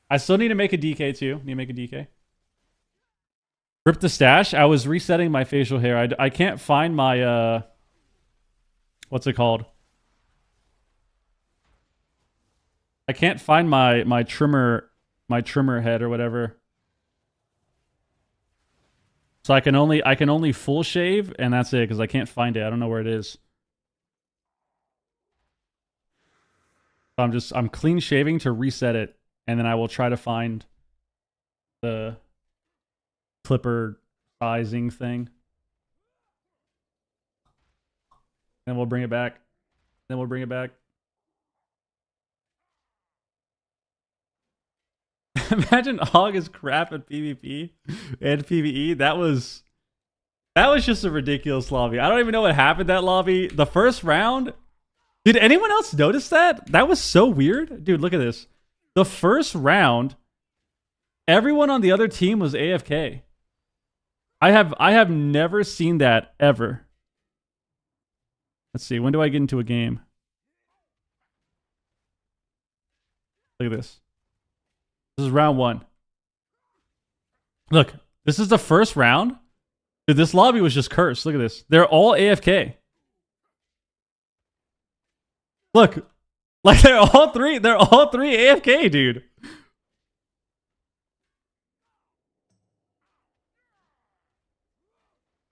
Speaker 2: I still need to make a DK too. Need to make a DK. Rip the stash. I was resetting my facial hair. I can't find my what's it called? I can't find my trimmer head or whatever. So I can only full shave and that's it because I can't find it. I don't know where it is. I'm clean shaving to reset it, and then I will try to find the clipper sizing thing. Then we'll bring it back. Then we'll bring it back. Imagine Hog is crap at PvP and PvE. That was just a ridiculous lobby. I don't even know what happened that lobby. The first round. Did anyone else notice that? That was so weird. Dude, look at this. The first round, everyone on the other team was AFK. I have never seen that ever. Let's see. When do I get into a game? Look at this. This is round 1. Look, this is the first round. Dude, this lobby was just cursed. Look at this. They're all AFK. Look, like they're all three AFK, dude.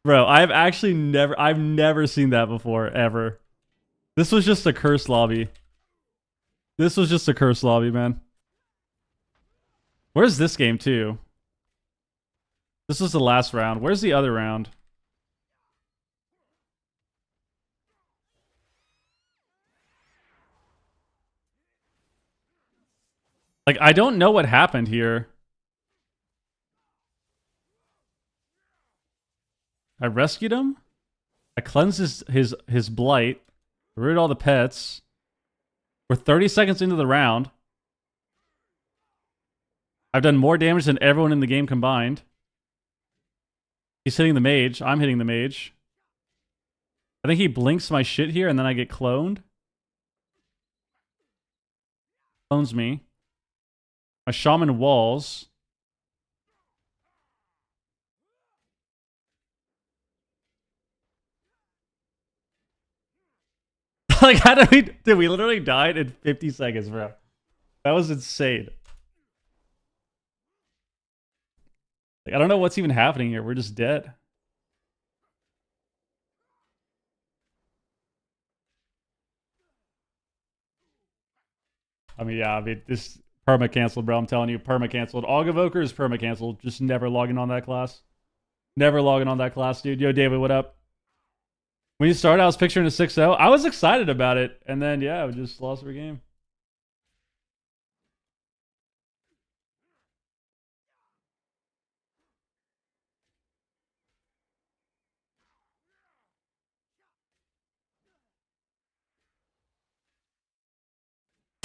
Speaker 2: Bro, I've never seen that before, ever. This was just a cursed lobby. This was just a cursed lobby, man. Where's this game, too? This was the last round. Where's the other round? Like, I don't know what happened here. I rescued him. I cleansed his blight. Rid all the pets. We're 30 seconds into the round. I've done more damage than everyone in the game combined. He's hitting the mage. I'm hitting the mage. I think he blinks my shit here and then I get cloned. Clones me. My shaman walls. Like, how did we... Dude, we literally died in 50 seconds, bro. That was insane. Like, I don't know what's even happening here. We're just dead. I mean, this perma canceled, bro. I'm telling you, perma canceled. Aug Evoker is perma canceled. Just never logging on that class. Never logging on that class, dude. Yo, David, what up? When you started, I was picturing a 6-0. I was excited about it. And then, yeah, we just lost every game.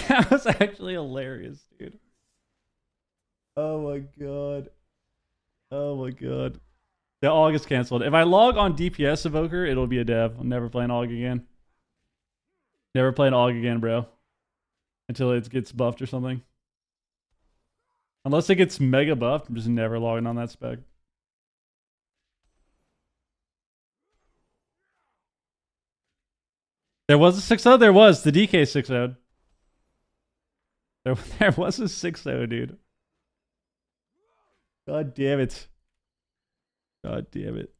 Speaker 2: That was actually hilarious, dude. Oh my god. Oh my god. The AUG is canceled. If I log on DPS Evoker, it'll be a dev. I'm never playing AUG again. Never playing AUG again, bro. Until it gets buffed or something. Unless it gets mega buffed, I'm just never logging on that spec. There was a 6-0? There was. The DK 6-0'd. There was a 6-0, dude. God damn it. God damn it.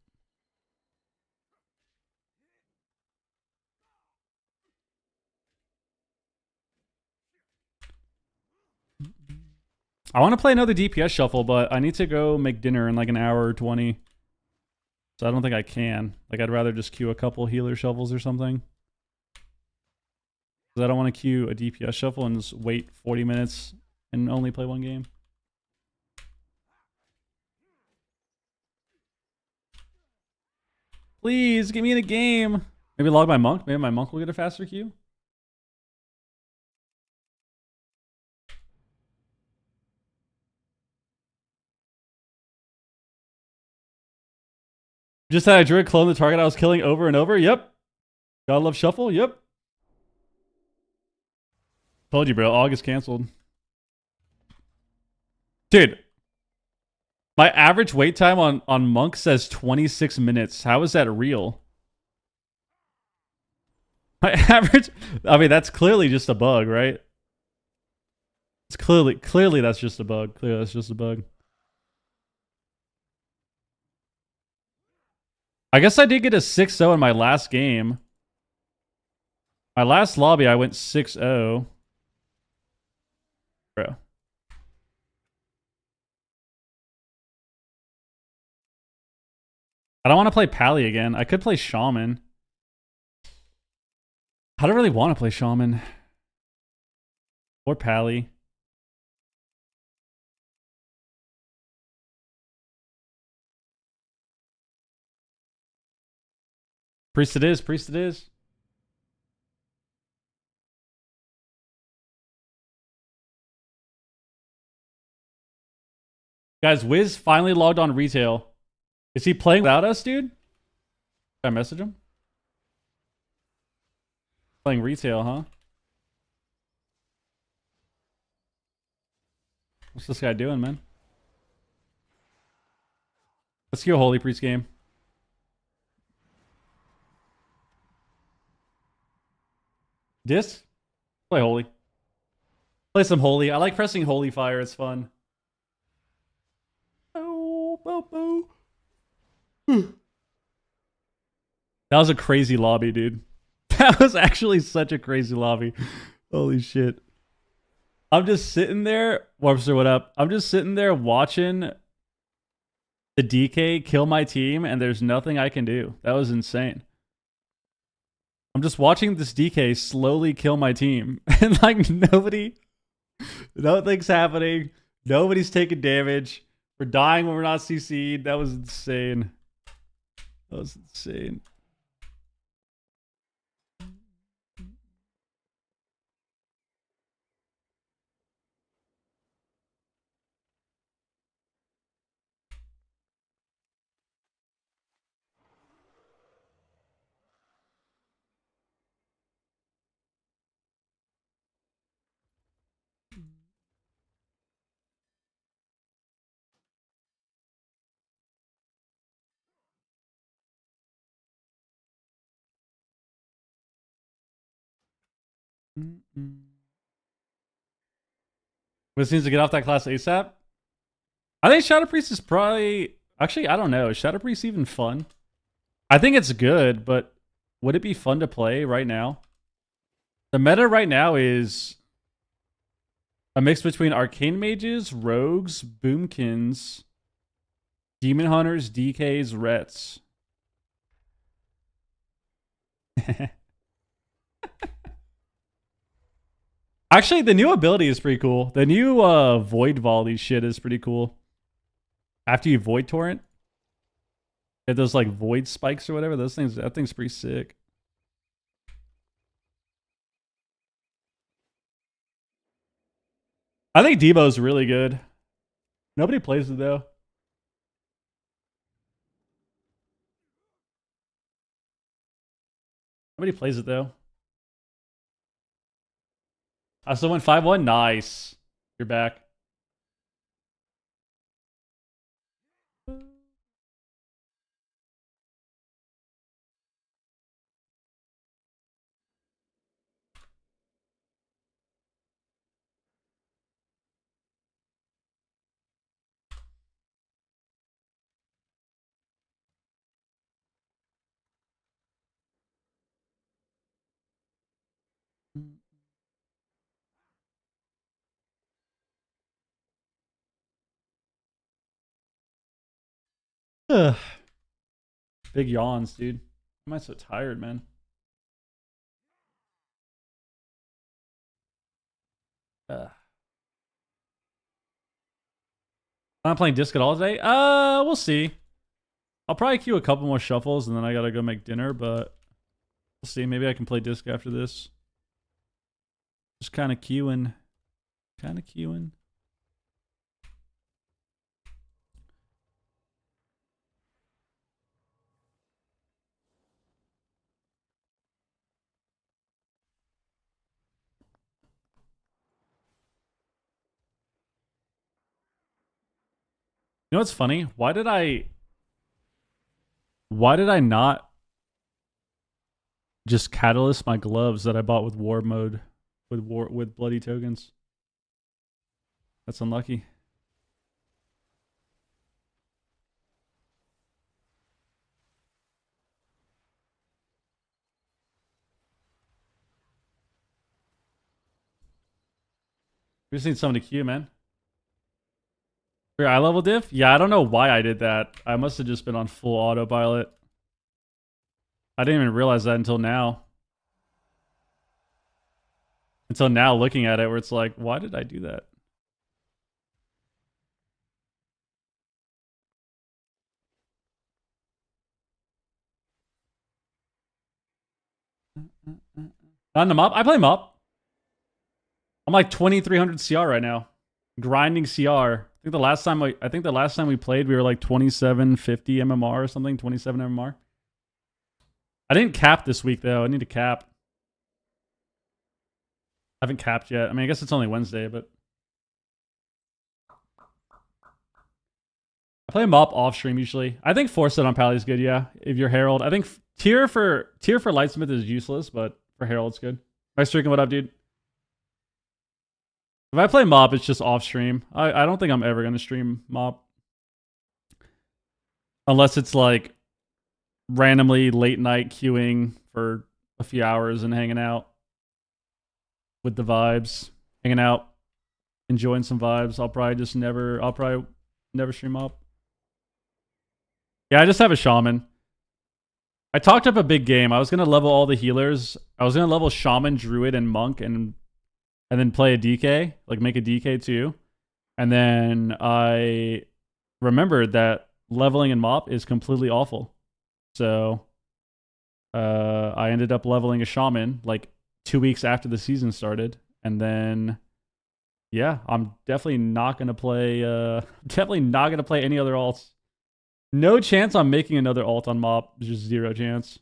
Speaker 2: I want to play another DPS shuffle, but I need to go make dinner in like an hour or 20. So I don't think I can. Like, I'd rather just queue a couple healer shuffles or something. Because I don't want to queue a DPS shuffle and just wait 40 minutes and only play one game. Please, get me in a game. Maybe log my monk. Maybe my monk will get a faster queue. Just had a druid clone the target I was killing over and over. Yep. Gotta love shuffle. Yep. Told you, bro. August canceled. Dude. My average wait time on monk says 26 minutes. How is that real? My average... I mean, that's clearly just a bug, right? It's clearly that's just a bug. Clearly that's just a bug. I guess I did get a 6-0 in my last game. My last lobby, I went 6-0. Bro. I don't want to play Pally again. I could play Shaman. I don't really want to play Shaman. Or Pally. Priest it is. Priest it is. Guys, Wiz finally logged on retail. Is he playing without us, dude? Did I message him? Playing retail, huh? What's this guy doing, man? Let's go Holy Priest game. Disc? Play Holy. Play some Holy. I like pressing Holy Fire. It's fun. Oh, oh, oh. That was a crazy lobby, dude. That was actually such a crazy lobby. Holy shit. I'm just sitting there. Warpster, what up? I'm just sitting there watching the DK kill my team, and there's nothing I can do. That was insane. I'm just watching this DK slowly kill my team. And like nothing's happening. Nobody's taking damage. We're dying when we're not CC'd. That was insane. That was insane. This needs to get off that class ASAP. I think Shadow Priest is probably... Actually, I don't know. Is Shadow Priest even fun? I think it's good, but would it be fun to play right now? The meta right now is a mix between Arcane Mages, Rogues, Boomkins, Demon Hunters, DKs, Rets. Actually, the new ability is pretty cool. The new Void Volley shit is pretty cool. After you Void Torrent, get those like Void Spikes or whatever. That thing's pretty sick. I think Devo's really good. Nobody plays it though. Nobody plays it though. I still went 5-1. Nice. You're back. Ugh. Big yawns, dude. Why am I so tired, man? I'm playing disc at all today. We'll see. I'll probably queue a couple more shuffles and then I gotta go make dinner, but we'll see. Maybe I can play disc after this. Just kind of queuing. Kind of queuing. You know what's funny? Why did I not just catalyst my gloves that I bought with war mode with bloody tokens? That's unlucky. We just need someone to queue, man. For your eye level diff? Yeah, I don't know why I did that. I must have just been on full autopilot. I didn't even realize that until now. Until now, looking at it, where it's like, why did I do that? On the mop? I play mop. I'm like 2300 CR right now. Grinding CR. I think the last time we played, we were like 2750 MMR or something, 27 MMR. I didn't cap this week though. I need to cap. I haven't capped yet. I mean, I guess it's only Wednesday, but I play mop off stream usually. I think force it on Pally is good, yeah. If you're Herald, I think tier for Lightsmith is useless, but for Herald it's good. Nice streaking, what up, dude? If I play mop, it's just off stream. I don't think I'm ever gonna stream mop. Unless it's like randomly late night queuing for a few hours and hanging out with the vibes. Hanging out, enjoying some vibes. I'll probably never stream mop. Yeah, I just have a shaman. I talked up a big game. I was gonna level all the healers. I was gonna level shaman, druid, and monk, and then play a DK, like make a DK too. And then I remembered that leveling in mop is completely awful. So I ended up leveling a shaman like 2 weeks after the season started. And then yeah, I'm definitely not gonna play any other alts. No chance I'm making another alt on mop. Just zero chance.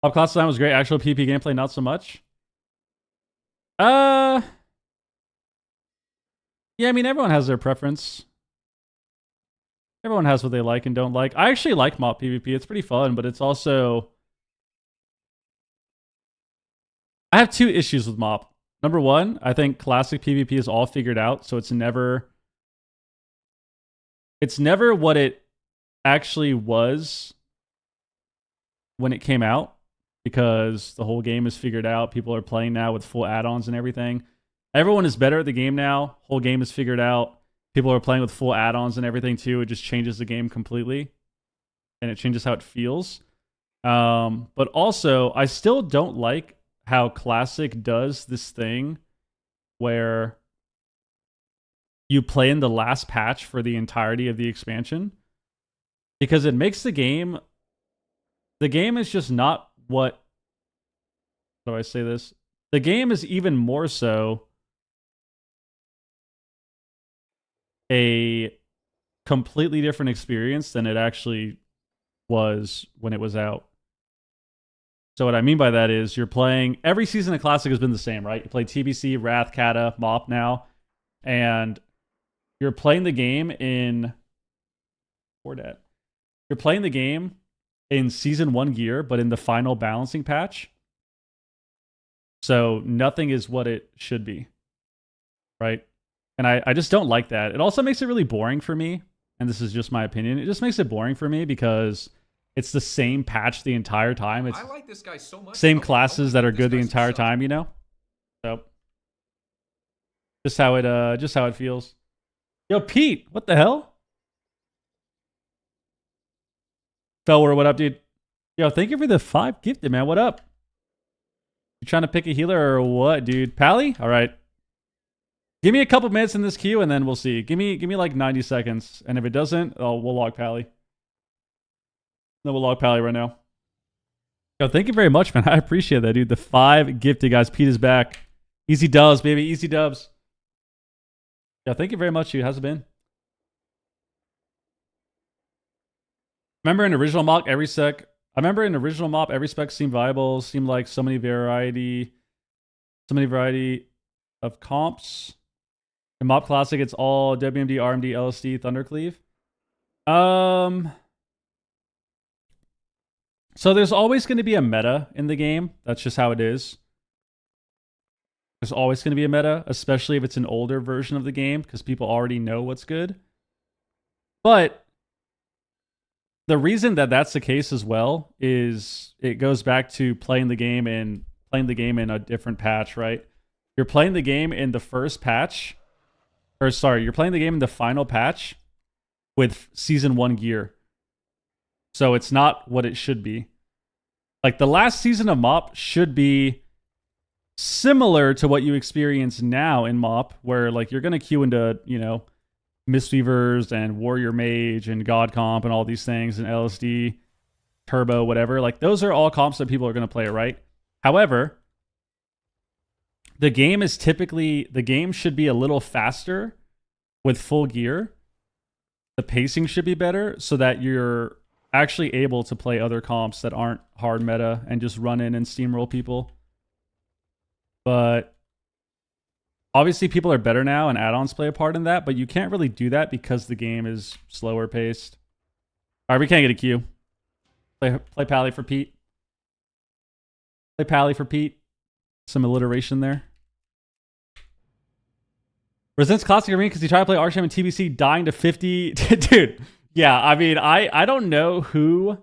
Speaker 2: Mop class design was great. Actual PP gameplay, not so much. Yeah, I mean, everyone has their preference. Everyone has what they like and don't like. I actually like mop PvP. It's pretty fun, but it's also... I have two issues with mop. Number one, I think classic PvP is all figured out, so it's never what it actually was when it came out, because the whole game is figured out. People are playing now with full add-ons and everything. Everyone is better at the game now. Whole game is figured out. People are playing with full add-ons and everything too. It just changes the game completely. And it changes how it feels. But also, I still don't like how Classic does this thing where you play in the last patch for the entirety of the expansion. Because it makes the game is just not what... How do I say this? The game is even more so a completely different experience than it actually was when it was out. So what I mean by that is you're playing... Every season of Classic has been the same, right? You play TBC, Wrath, Kata, Mop now. And you're playing the game in... You're playing the game in Season 1 gear, but in the final balancing patch. So nothing is what it should be. Right? And I just don't like that. It also makes it really boring for me. And this is just my opinion. It just makes it boring for me because it's the same patch the entire time. It's
Speaker 4: I like this guy so much.
Speaker 2: same
Speaker 4: how
Speaker 2: classes that are
Speaker 4: this
Speaker 2: good the
Speaker 4: guy's
Speaker 2: entire
Speaker 4: suck.
Speaker 2: time, you know? So just how it feels. Yo, Pete, what the hell? Felwer, what up, dude? Yo, thank you for the 5 gifted, man. What up? You trying to pick a healer or what, dude? Pally? All right. Give me a couple minutes in this queue and then we'll see. Give me like 90 seconds. And if it doesn't, we'll log Pally. No, we'll log Pally right now. Yo, thank you very much, man. I appreciate that, dude. The 5 gifted, guys. Pete is back. Easy dubs, baby. Easy dubs. Yeah, thank you very much, dude. How's it been? Remember in original mock, every spec seemed viable, seemed like so many variety of comps. In Mop Classic, it's all WMD, RMD, LSD, Thundercleave. So there's always going to be a meta in the game. That's just how it is. There's always going to be a meta, especially if it's an older version of the game, because people already know what's good. But the reason that that's the case as well is it goes back to playing the game in a different patch, right? You're playing the game in the first patch, or sorry, you're playing the game in the final patch with season 1 gear. So it's not what it should be. Like the last season of MOP should be similar to what you experience now in MOP, where like you're gonna queue into, you know, Mistweavers and Warrior Mage and God Comp and all these things and LSD, Turbo, whatever. Like those are all comps that people are gonna play, right? However, the game should be a little faster with full gear. The pacing should be better so that you're actually able to play other comps that aren't hard meta and just run in and steamroll people. But obviously people are better now and add-ons play a part in that, but you can't really do that because the game is slower paced. All right, we can't get a queue. Play Pally for Pete. Play Pally for Pete. Some alliteration there. Resents Classic Arena because he tried to play Archam and TBC, dying to 50. Dude, yeah, I mean, I don't know who.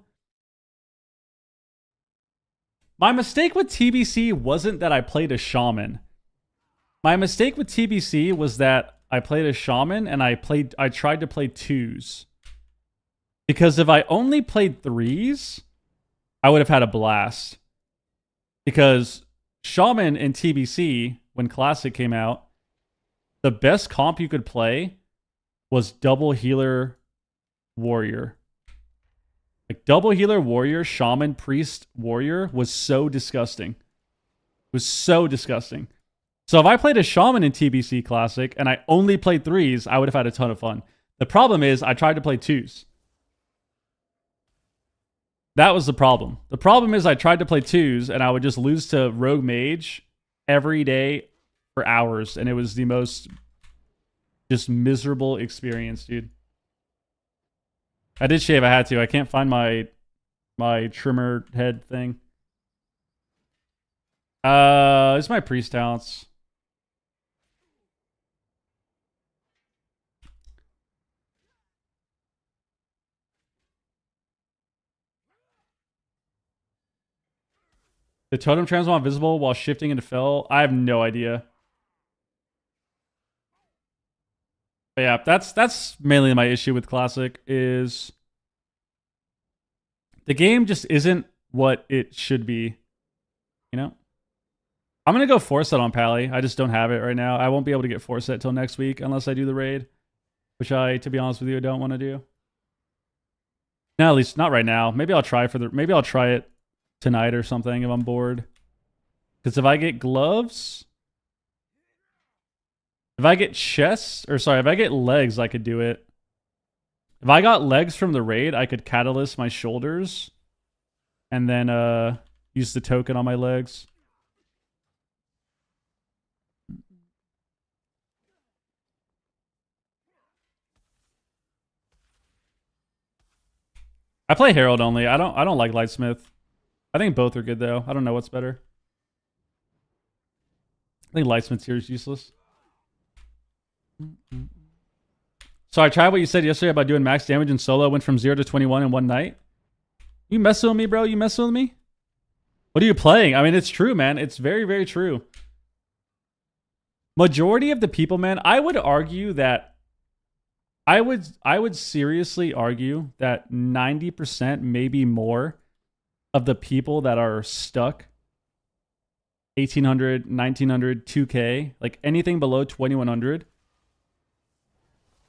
Speaker 2: My mistake with TBC wasn't that I played a Shaman. My mistake with TBC was that I played a Shaman and I tried to play 2s. Because if I only played 3s, I would have had a blast. Because Shaman in TBC, when Classic came out, the best comp you could play was double healer warrior. Like double healer warrior, shaman, priest, warrior was so disgusting. It was so disgusting. So if I played a shaman in TBC Classic and I only played 3s, I would have had a ton of fun. The problem is I tried to play 2s. That was the problem. The problem is I tried to play 2s and I would just lose to rogue mage every day for hours, and it was the most just miserable experience, dude. I did shave. I had to. I can't find my trimmer head thing. It's my priest talents. The totem transmog visible while shifting into fell. I have no idea. But yeah, that's mainly my issue with Classic is the game just isn't what it should be. You know? I'm going to go 4-set on Pally. I just don't have it right now. I won't be able to get 4-set till next week unless I do the raid, which I, to be honest with you, don't want to do. No, at least not right now. Maybe I'll try it tonight or something if I'm bored. Because if I get gloves, if I get legs, I could do it. If I got legs from the raid, I could catalyst my shoulders and then use the token on my legs. I play Herald only. I don't like Lightsmith. I think both are good though. I don't know what's better. I think Lightsmith here is useless. So I tried what you said yesterday about doing max damage in solo. Went from 0 to 21 in one night. You messing with me, bro? You messing with me? What are you playing? I mean, it's true, man. It's very, very true. Majority of the people, man, I would argue that I would seriously argue that 90%, maybe more, of the people that are stuck 1800, 1900, 2K, like anything below 2100,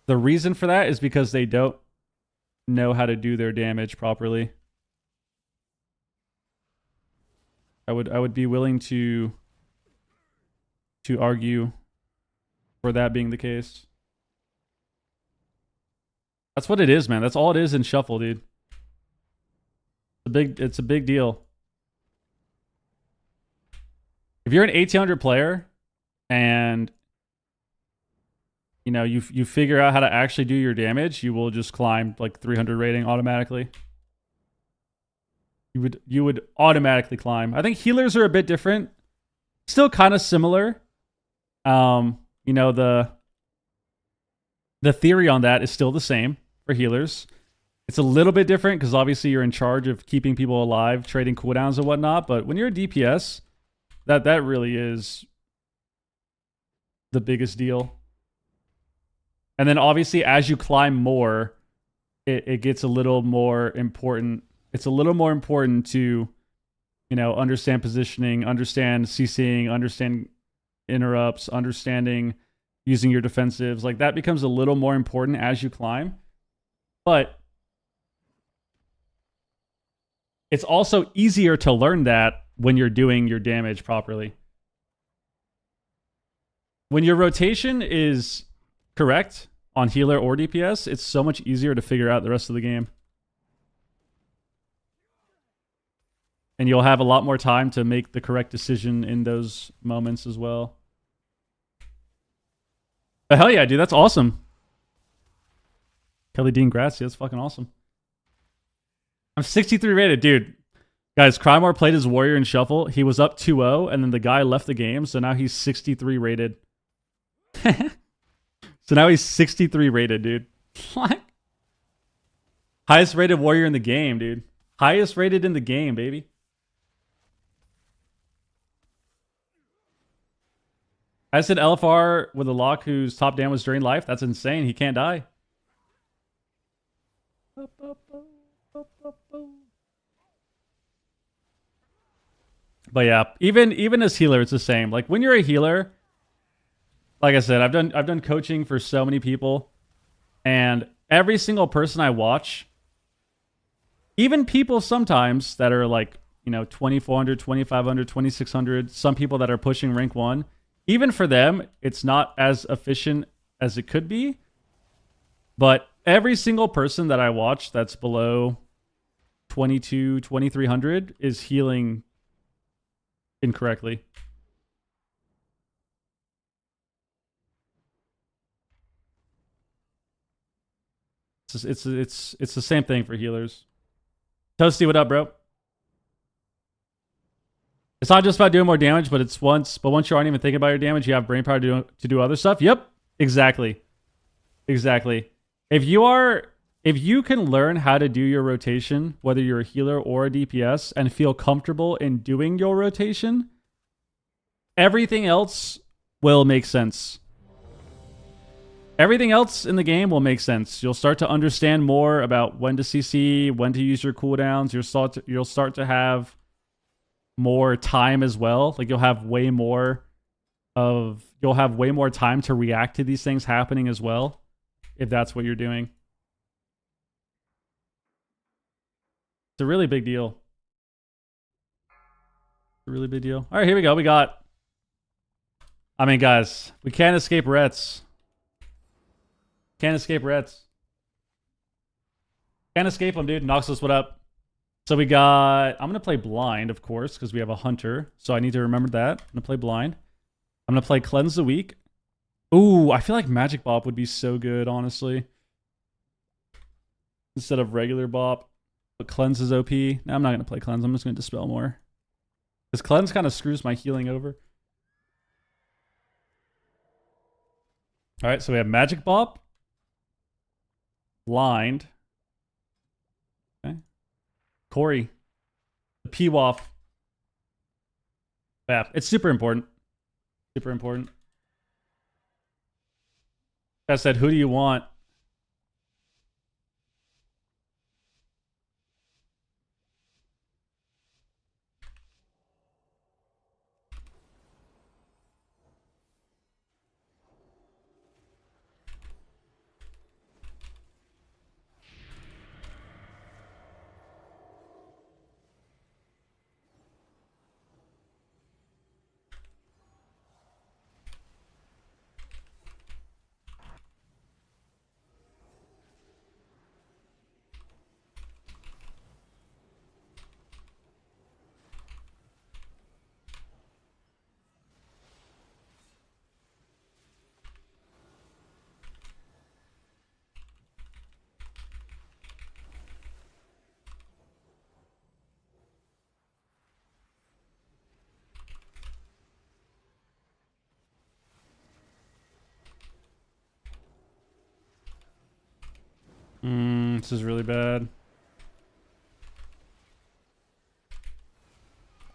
Speaker 2: the reason for that is because they don't know how to do their damage properly. I would be willing to argue for that being the case. That's what it is, man. That's all it is in Shuffle, dude. It's a big deal. If you're an 1800 player and you know you figure out how to actually do your damage, you will just climb like 300 rating automatically. You would automatically climb. I think healers are a bit different. Still kind of similar. You know, the theory on that is still the same for healers. It's a little bit different because obviously you're in charge of keeping people alive, trading cooldowns and whatnot. But when you're a DPS, that really is the biggest deal. And then obviously as you climb more, it gets a little more important. It's a little more important to, you know, understand positioning, understand CCing, understand interrupts, understanding using your defensives. Like that becomes a little more important as you climb. But it's also easier to learn that when you're doing your damage properly. When your rotation is correct on healer or DPS, it's so much easier to figure out the rest of the game. And you'll have a lot more time to make the correct decision in those moments as well. But hell yeah, dude, that's awesome. Kelly Dean Gratz, that's fucking awesome. I'm 63 rated, dude. Guys, Crymore played his warrior in Shuffle. He was up 2-0, and then the guy left the game, so now he's 63 rated. So now he's 63 rated, dude. What? Highest rated warrior in the game, dude. Highest rated in the game, baby. I said LFR with a lock whose top down was during life. That's insane. He can't die. But yeah, even as healer, it's the same. Like when you're a healer, like I said, I've done coaching for so many people, and every single person I watch, even people sometimes that are like, you know, 2400, 2500, 2600, some people that are pushing rank 1, even for them, it's not as efficient as it could be. But every single person that I watch that's below 22, 2300 is healing incorrectly. It's the same thing for healers. Toasty, what up, bro? It's not just about doing more damage, but once you aren't even thinking about your damage, you have brain power to do other stuff. Yep, exactly. If you can learn how to do your rotation, whether you're a healer or a DPS, and feel comfortable in doing your rotation, everything else will make sense. Everything else in the game will make sense. You'll start to understand more about when to CC, when to use your cooldowns. You'll start to have more time as well. Like you'll have way more time to react to these things happening as well, if that's what you're doing. It's a really big deal. A really big deal. All right, here we go. I mean, guys, we can't escape Rets. Can't escape Reds. Can't escape them, dude. Noxus, what up? So I'm going to play Blind, of course, because we have a Hunter. So I need to remember that. I'm going to play Blind. I'm going to play Cleanse the Weak. Ooh, I feel like Magic Bop would be so good, honestly. Instead of regular Bop. But Cleanse is OP. No, I'm not going to play Cleanse. I'm just going to Dispel more. Because Cleanse kind of screws my healing over. Alright, so we have Magic Bop. Blind. Okay. Corey. The PWAF. Yeah, it's super important. Super important. I said, who do you want? This is really bad.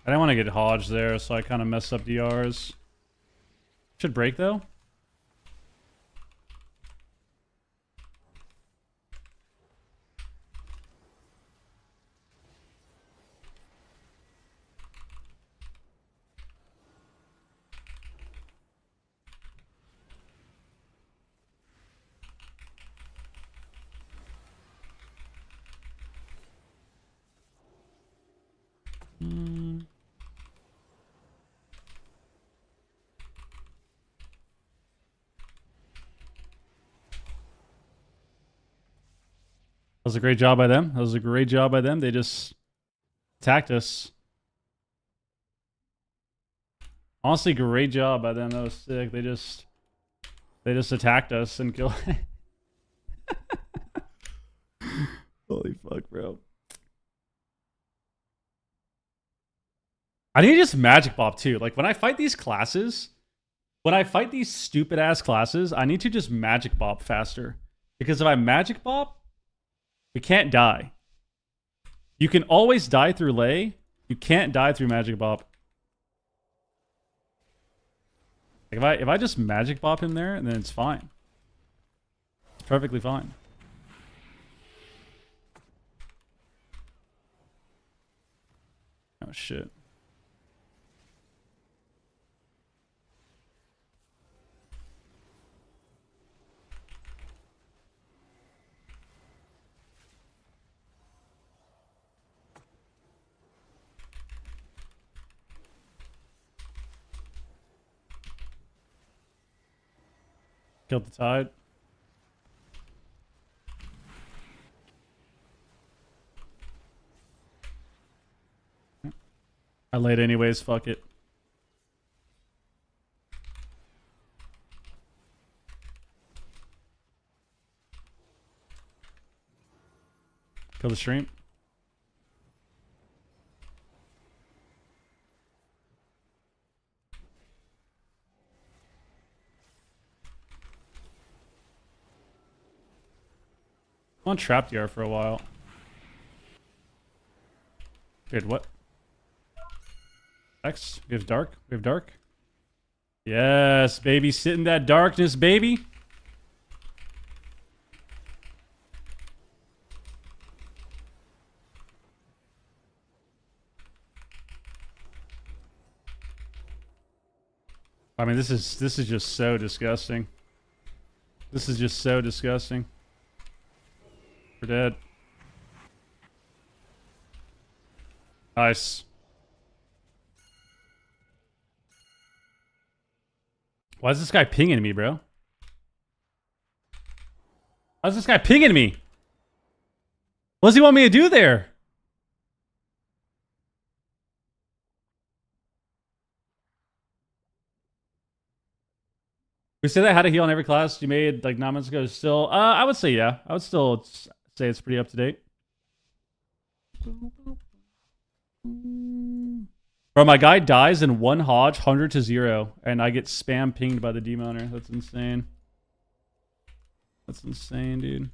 Speaker 2: I didn't want to get Hodge there, so I kind of messed up DRs. Should break though. That was a great job by them. That was a great job by them. They just attacked us. Honestly, great job by them. That was sick. They just attacked us and killed. Holy fuck, bro. I need to just magic bop too. Like when I fight these classes, when I fight these stupid ass classes, I need to just magic bop faster. Because if I magic bop, we can't die. You can always die through lay. You can't die through magic bop. Like if I just magic bop him there, then it's fine. It's perfectly fine. Oh shit. Killed the tide. I laid anyways, fuck it. Kill the stream. I'm on trap DR for a while. Dude, what? X, we have dark. We have dark. Yes, baby. Sit in that darkness, baby. I mean, this is just so disgusting. This is just so disgusting. We're dead. Nice. Why is this guy pinging me, bro? Why is this guy pinging me? What does he want me to do there? We say that how to heal in every class you made like 9 months ago. Still, I would say yeah. I would still say it's pretty up to date. Bro, my guy dies in one Hodge, 100 to 0, and I get spam pinged by the demoner. That's insane. That's insane, dude.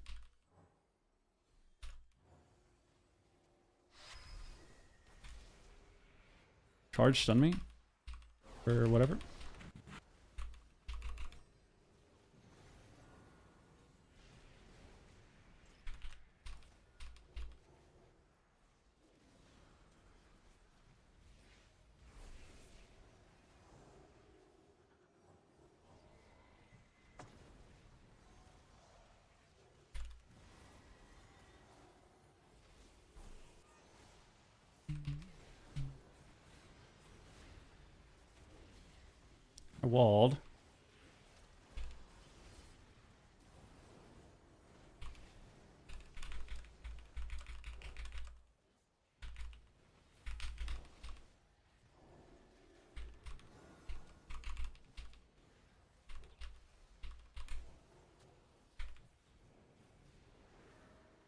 Speaker 2: charge stun me. Or whatever. I walled.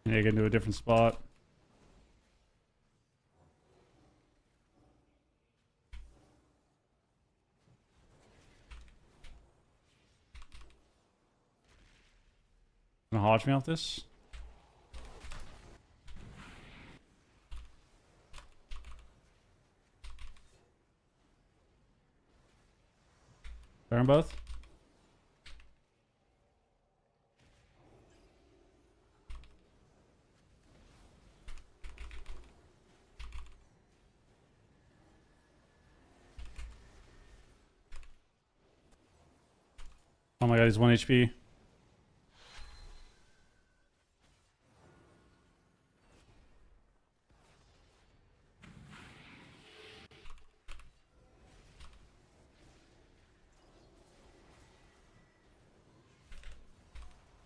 Speaker 2: Yeah, get into a different spot. Gonna hodge me off this. Burn both. Oh my god, he's 1 HP.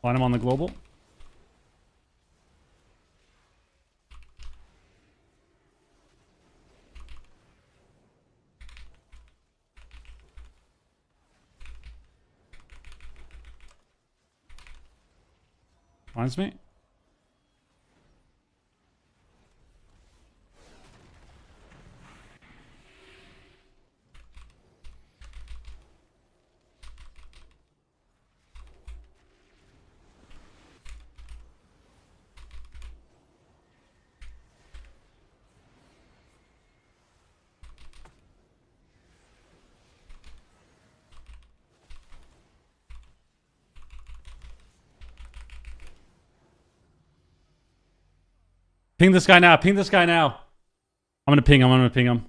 Speaker 2: Line him on the global. Finds me. Ping this guy now. Ping this guy now. I'm gonna ping him. I'm gonna ping him.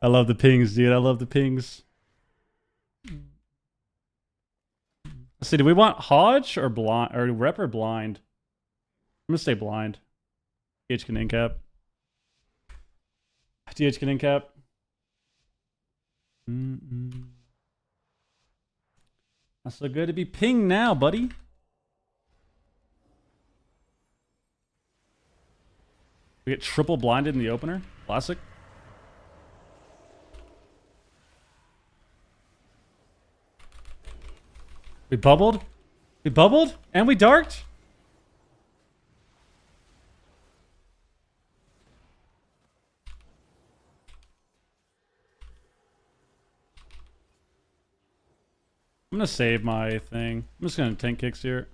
Speaker 2: I love the pings, dude. I love the pings. Let's see, do we want Hodge or blind or rep or blind? I'm gonna stay blind. DH can incap. DH can incap. That's so good to be pinged now, buddy. We get triple blinded in the opener. Classic. We bubbled. We bubbled and we darked. I'm gonna save my thing. I'm just gonna tank kicks here.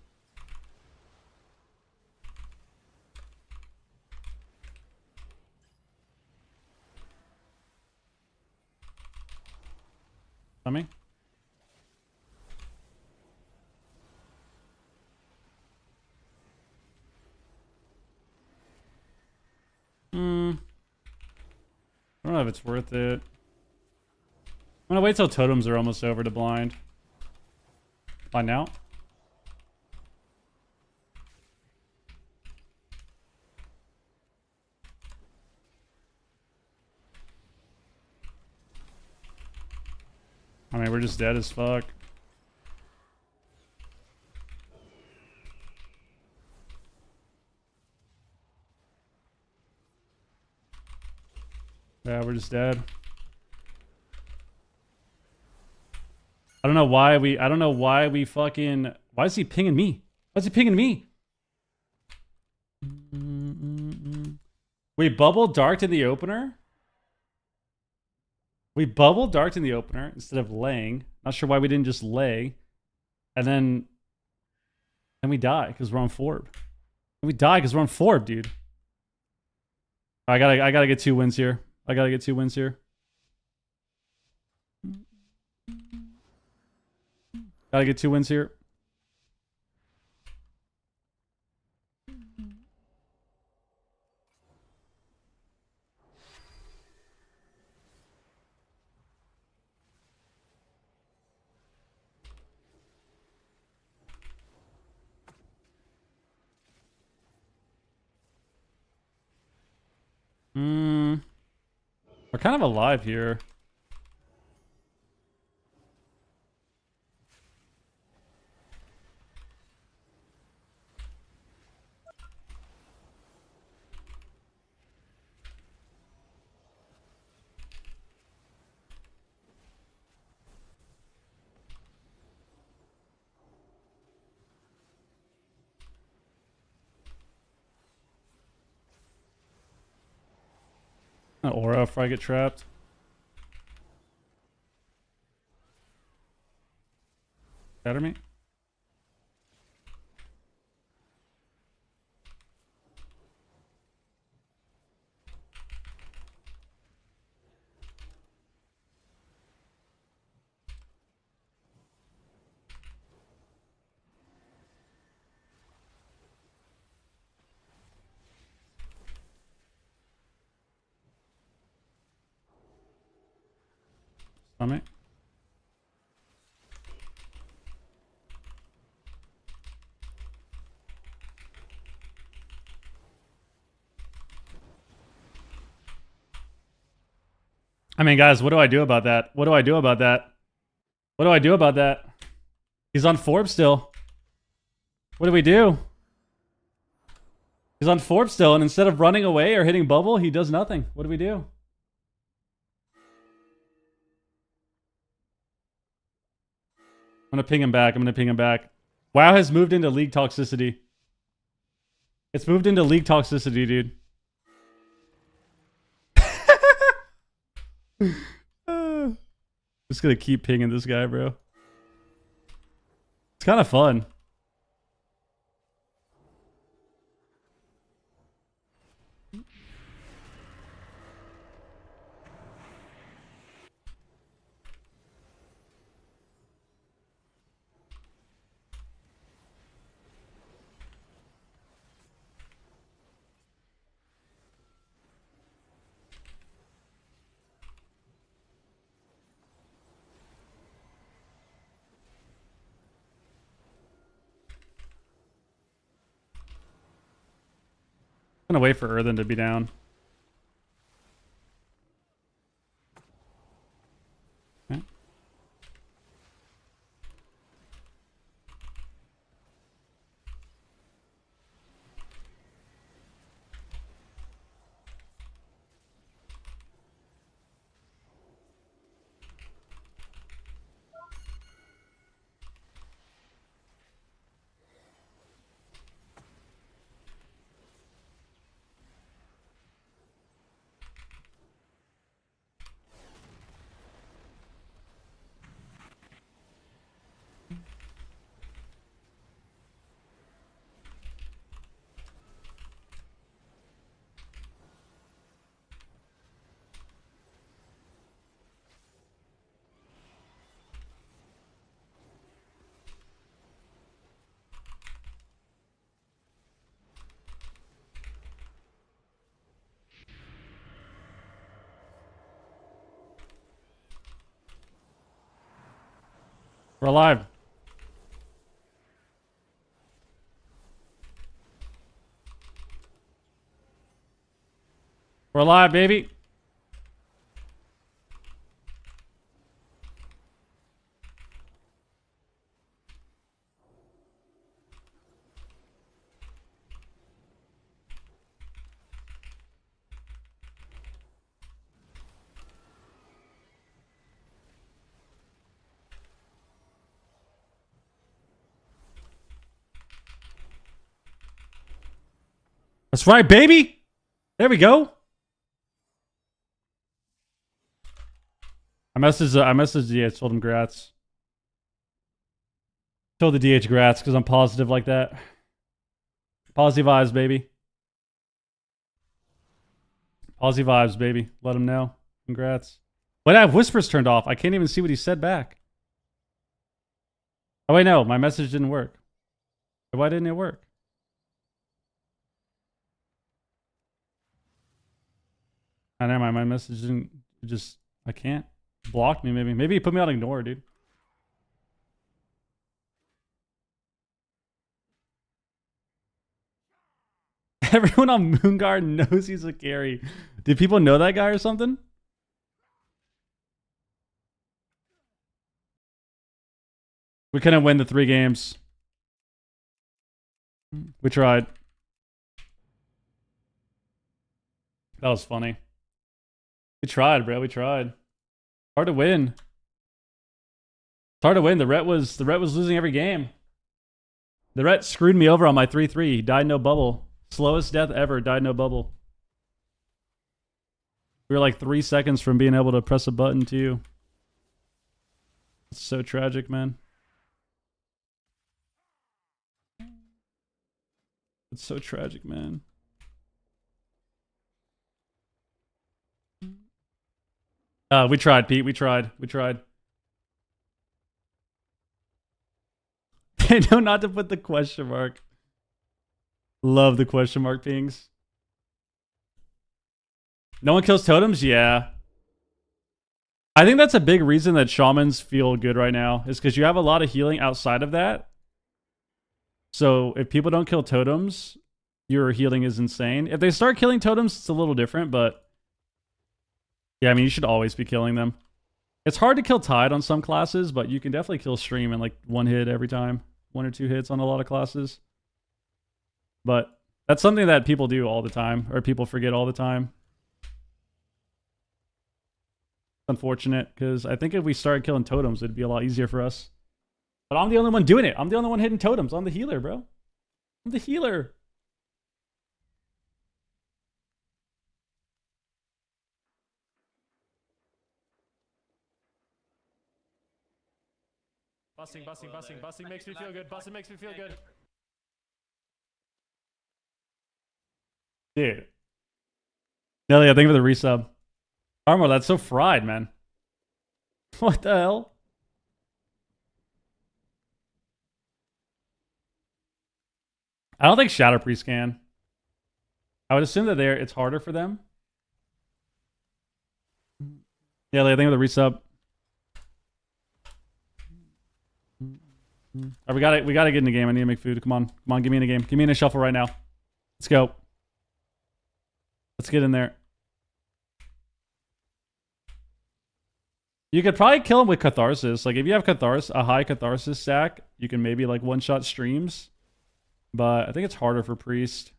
Speaker 2: Coming. I don't know if it's worth it. I'm gonna wait till totems are almost over to blind. Blind now. I mean, we're just dead as fuck. Yeah, we're just dead. I don't know why we fucking... Why is he pinging me? Why is he pinging me? We bubble darked in the opener? We bubble darked in the opener instead of laying. Not sure why we didn't just lay. And then And we die because we're on Forb. And we die because we're on Forb, dude. I gotta get 2 wins here. I gotta get 2 wins here. Gotta get 2 wins here. We're kind of alive here. An aura if I get trapped. Shatter me. Stomach. I mean, guys, what do I do about that? What do I do about that? What do I do about that? He's on Forbes still. What do we do? He's on Forbes still, and instead of running away or hitting bubble, he does nothing. What do we do? I'm gonna ping him back. I'm gonna ping him back. WoW has moved into league toxicity. It's moved into league toxicity, dude. Just gonna keep pinging this guy, bro. It's kind of fun. I'm gonna wait for Earthen to be down. Okay. We're alive. We're alive, baby. That's right, baby. There we go. I messaged yeah, I told him grats. Told the DH grats because I'm positive like that. Positive vibes, baby. Positive vibes, baby. Let him know. Congrats. Wait, I have whispers turned off. I can't even see what he said back. Oh, wait, no. My message didn't work. Why didn't it work? I know my message didn't just... I can't. Blocked me, maybe. Maybe he put me on ignore, dude. Everyone on Moonguard knows he's a carry. Did people know that guy or something? We couldn't win the 3 games. We tried. That was funny. We tried, bro. We tried. Hard to win. It's hard to win. The Ret was losing every game. The Ret screwed me over on my 3-3. He died no bubble. Slowest death ever, died no bubble. We were like 3 seconds from being able to press a button too. It's so tragic, man. It's so tragic, man. We tried, Pete. We tried. We tried. They know not to put the question mark. Love the question mark pings. No one kills totems? Yeah. I think that's a big reason that shamans feel good right now, is because you have a lot of healing outside of that. So if people don't kill totems, your healing is insane. If they start killing totems, it's a little different, but yeah, I mean, you should always be killing them. It's hard to kill Tide on some classes, but you can definitely kill Stream in like 1 hit every time. 1 or 2 hits on a lot of classes. But that's something that people do all the time, or people forget all the time. It's unfortunate, because I think if we started killing totems, it'd be a lot easier for us. But I'm the only one doing it. I'm the only one hitting totems. I'm the healer, bro. I'm the healer.
Speaker 3: Busting makes me feel good. Busting makes me feel good.
Speaker 2: Dude. Nelly, I think for the resub. Armor, that's so fried, man. What the hell? I don't think Shadow Priest can. I would assume that it's harder for them. Yeah, I think with the resub. All right, we gotta get in the game. I need to make food. Come on, give me in the game. Give me in a shuffle right now. Let's go. Let's get in there. You could probably kill him with Catharsis. Like if you have a high Catharsis stack, you can maybe like one-shot streams. But I think it's harder for Priest.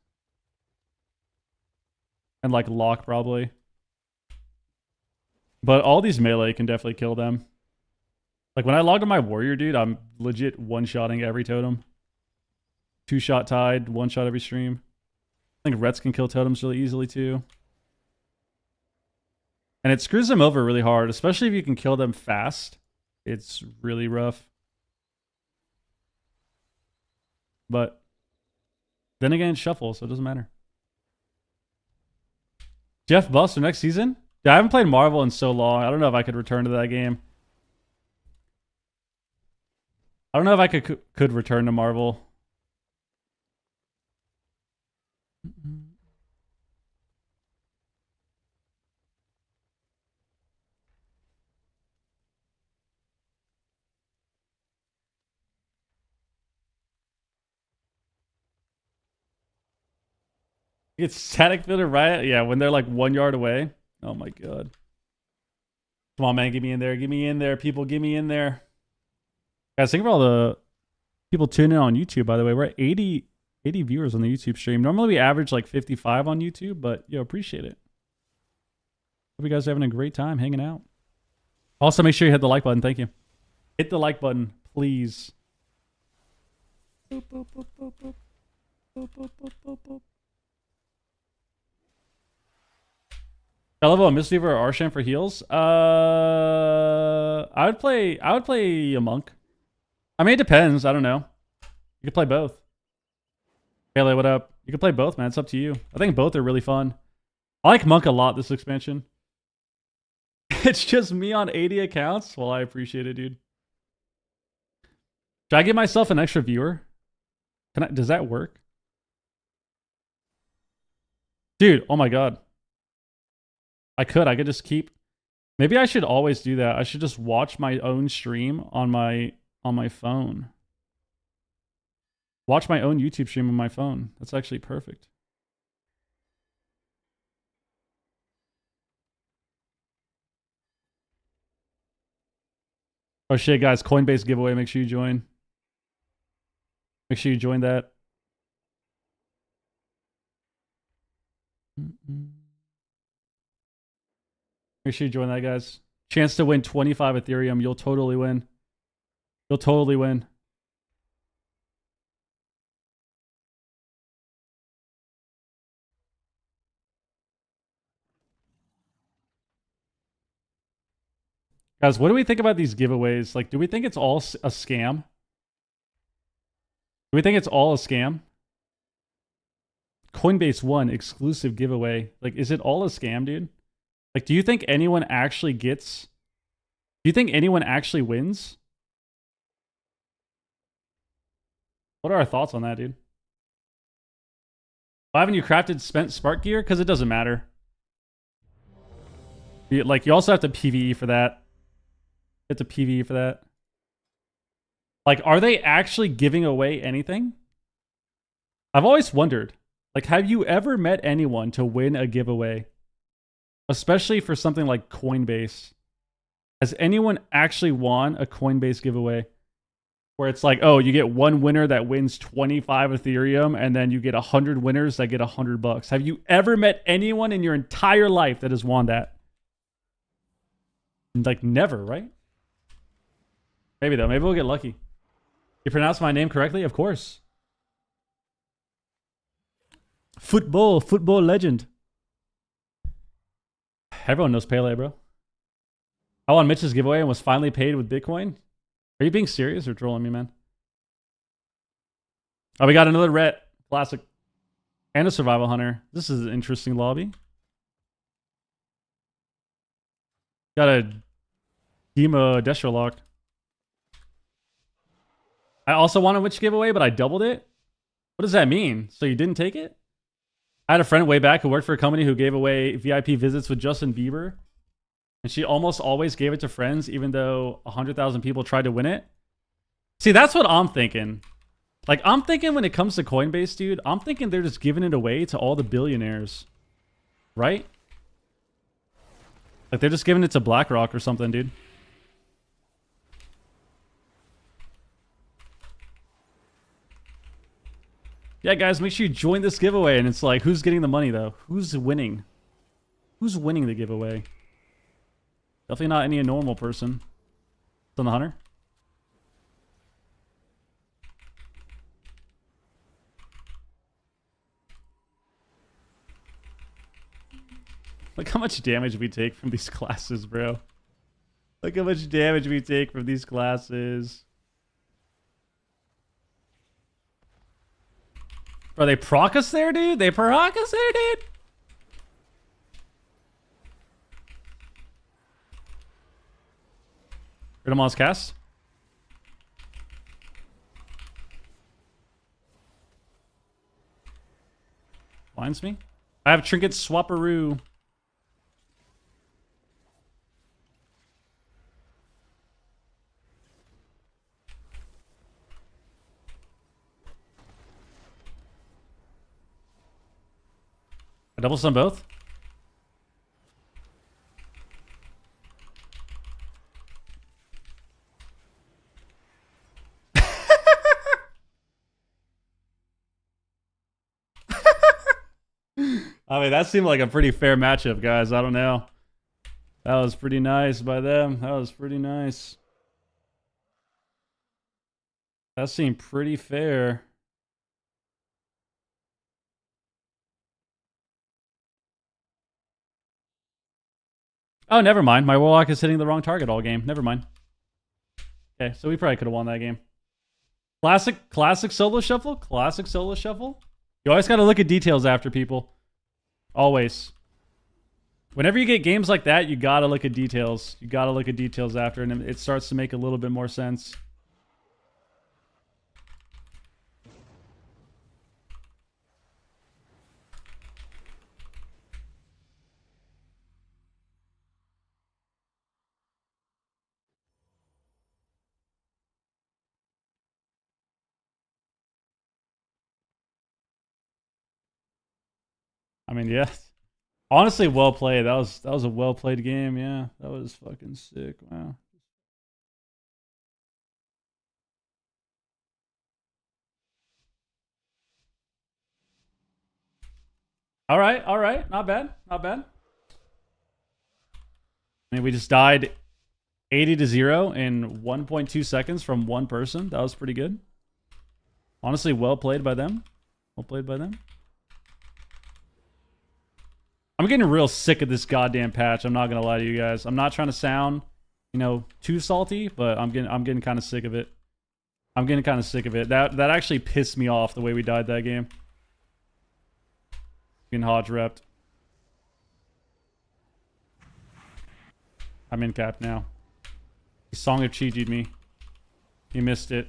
Speaker 2: And like Lock probably. But all these melee can definitely kill them. Like when I logged on my warrior, dude, I'm legit one-shotting every totem. 2-shot Tide, 1-shot every stream. I think Rets can kill totems really easily too. And it screws them over really hard, especially if you can kill them fast. It's really rough. But then again, it's shuffle, so it doesn't matter. Jeff Buster next season? Yeah, I haven't played Marvel in so long. I don't know if I could return to that game. I don't know if I could return to Marvel. It's static filter, right? Yeah, when they're like 1 yard away. Oh my god. Come on, man. Get me in there. Get me in there. People, get me in there. Guys, think of all the people tuning in on YouTube, by the way. We're at 80 viewers on the YouTube stream. Normally we average like 55 on YouTube, but yo, appreciate it. Hope you guys are having a great time hanging out. Also, make sure you hit the like button. Thank you. Hit the like button, please. Boop, boop, boop, boop, boop. Boop, boop, boop, boop, boop. I level a Mistweaver or Arshan for heals. I would play a monk. I mean, it depends. I don't know. You could play both. Pele, what up? You can play both, man. It's up to you. I think both are really fun. I like Monk a lot this expansion. It's just me on 80 accounts? Well, I appreciate it, dude. Should I give myself an extra viewer? Does that work? Dude, oh my god. I could just keep... Maybe I should always do that. I should just watch my own stream on my phone. Watch my own YouTube stream on my phone. That's actually perfect. Oh shit, guys. Coinbase giveaway. Make sure you join. Make sure you join that. Make sure you join that, guys. Chance to win 25 Ethereum. You'll totally win. You'll totally win. Guys, what do we think about these giveaways? Like, do we think it's all a scam? Do we think it's all a scam? Coinbase 1 exclusive giveaway. Like, is it all a scam, dude? Like, do you think anyone actually gets... Do you think anyone actually wins? What are our thoughts on that, dude? Why haven't you crafted spent spark gear? Because it doesn't matter. Like, you also have to PvE for that. You have to PvE for that. Like, are they actually giving away anything? I've always wondered. Like, have you ever met anyone to win a giveaway? Especially for something like Coinbase. Has anyone actually won a Coinbase giveaway? Where it's like, oh, you get one winner that wins 25 Ethereum, and then you get 100 winners that get $100. Have you ever met anyone in your entire life that has won that? Like, never, right? Maybe, though. Maybe we'll get lucky. You pronounce my name correctly? Of course. Football legend. Everyone knows Pele, bro. I won Mitch's giveaway and was finally paid with Bitcoin. Are you being serious or trolling me, man? Oh, we got another Ret Classic and a Survival Hunter. This is an interesting lobby. Got a Dima Destro lock. I also wanted Witch giveaway, but I doubled it. What does that mean? So you didn't take it? I had a friend way back who worked for a company who gave away VIP visits with Justin Bieber. And she almost always gave it to friends, even though 100,000 people tried to win it. See, that's what I'm thinking. Like, I'm thinking when it comes to Coinbase, dude, I'm thinking they're just giving it away to all the billionaires. Right? Like, they're just giving it to BlackRock or something, dude. Yeah, guys, make sure you join this giveaway. And it's like, who's getting the money, though? Who's winning? Who's winning the giveaway? Definitely not any normal person. It's on the hunter. Look how much damage we take from these classes, bro. Look how much damage we take from these classes. Bro, they proc us there, dude? They proc us there, dude? Ridamol's cast. Blinds me. I have Trinket Swapperoo. I double stun both. I mean, that seemed like a pretty fair matchup, guys. I don't know. That was pretty nice by them. That was pretty nice. That seemed pretty fair. Oh, never mind. My Warlock is hitting the wrong target all game. Never mind. Okay, so we probably could have won that game. Classic solo shuffle. Classic solo shuffle. You always got to look at details after people. Always. Whenever you get games like that, you got to look at details. You got to look at details after, and it starts to make a little bit more sense. I mean, yeah. Honestly, well played. That was a well played game. Yeah, that was fucking sick. Wow. All right. Not bad. Not bad. I mean, we just died 80-0 in 1.2 seconds from one person. That was pretty good. Honestly, well played by them. Well played by them. I'm getting real sick of this goddamn patch. I'm not gonna lie to you guys. I'm not trying to sound, you know, too salty, but I'm getting kind of sick of it. I'm getting kind of sick of it. That actually pissed me off the way we died that game. Getting Hodge repped. I'm in cap now. Song of Chi-Ji'd me. He missed it.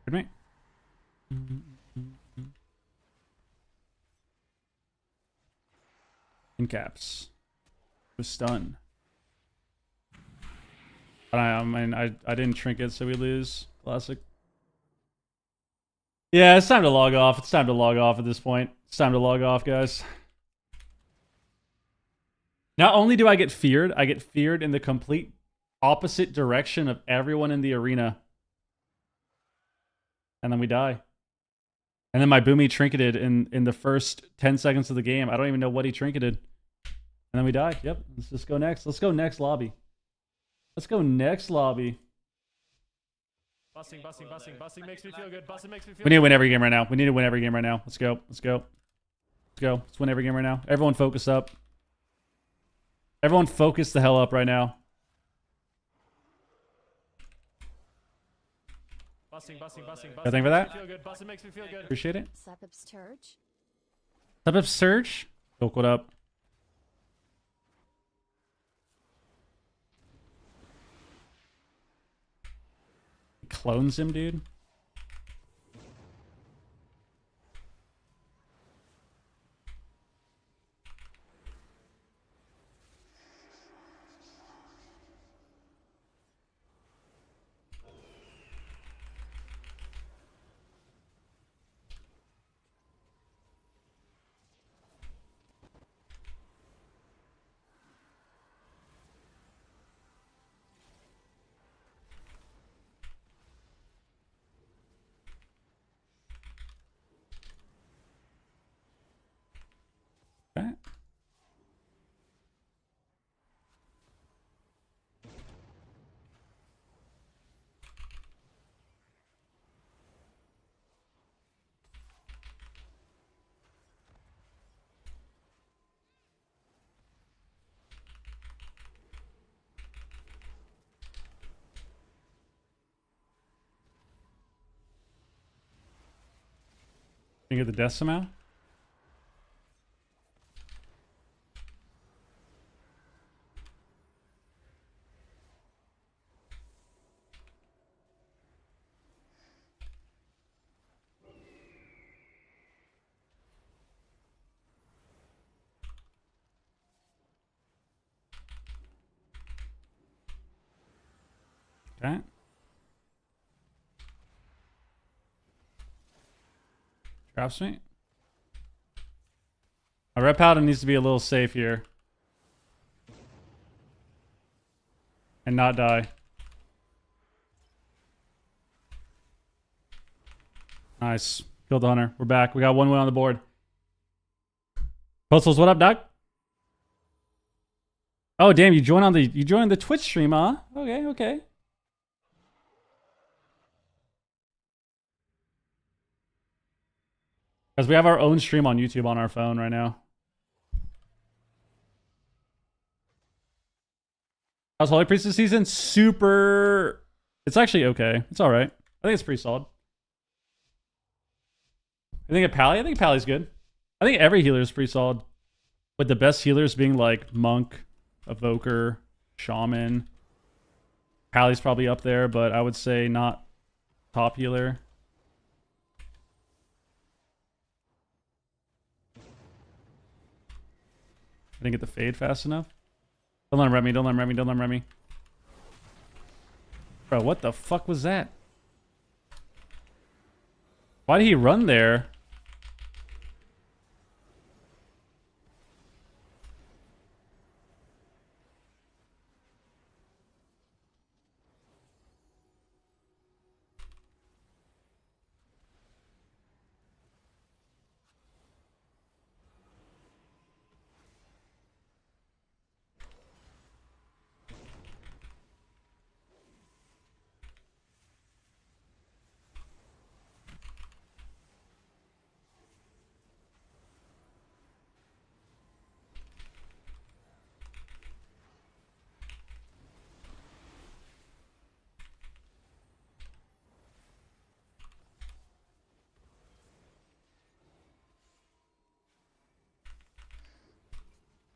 Speaker 2: Heard me? In caps. Was stunned. But I mean, I didn't trinket, so we lose. Classic. Yeah, it's time to log off. It's time to log off at this point. It's time to log off, guys. Not only do I get feared in the complete opposite direction of everyone in the arena. And then we die. And then my Boomy trinketed in the first 10 seconds of the game. I don't even know what he trinketed. And then we die. Yep. Let's just go next. Let's go next lobby. Let's go next lobby.
Speaker 3: Busting makes me feel good. Busting makes me feel
Speaker 2: We need to win every game right now. We need to win every game right now. Let's go. Let's go. Let's go. Let's win every game right now. Everyone focus up. Everyone focus the hell up right now.
Speaker 3: Busting.
Speaker 2: Anything for that?
Speaker 3: Feel good. Busting makes me feel good.
Speaker 2: Appreciate it.
Speaker 5: Sup up Sturge?
Speaker 2: Sup up Surge? Coke, what up? Clones him, dude. Okay. Can you get the death somehow? Okay. Traps me. My Red Paladin needs to be a little safe here. And not die. Nice. Killed the hunter. We're back. We got one win on the board. Postals, what up, Doc? Oh damn, you joined the Twitch stream, huh? Okay, okay. Because we have our own stream on YouTube on our phone right now. How's Holy Priestess season? Super. It's actually okay. It's alright. I think it's pretty solid. I think Pally's good. I think every healer is pretty solid. With the best healers being like Monk, Evoker, Shaman. Pally's probably up there, but I would say not top healer. I didn't get the fade fast enough. Don't let him rep me, don't let him rep me, don't let him rep me. Bro, what the fuck was that? Why did he run there?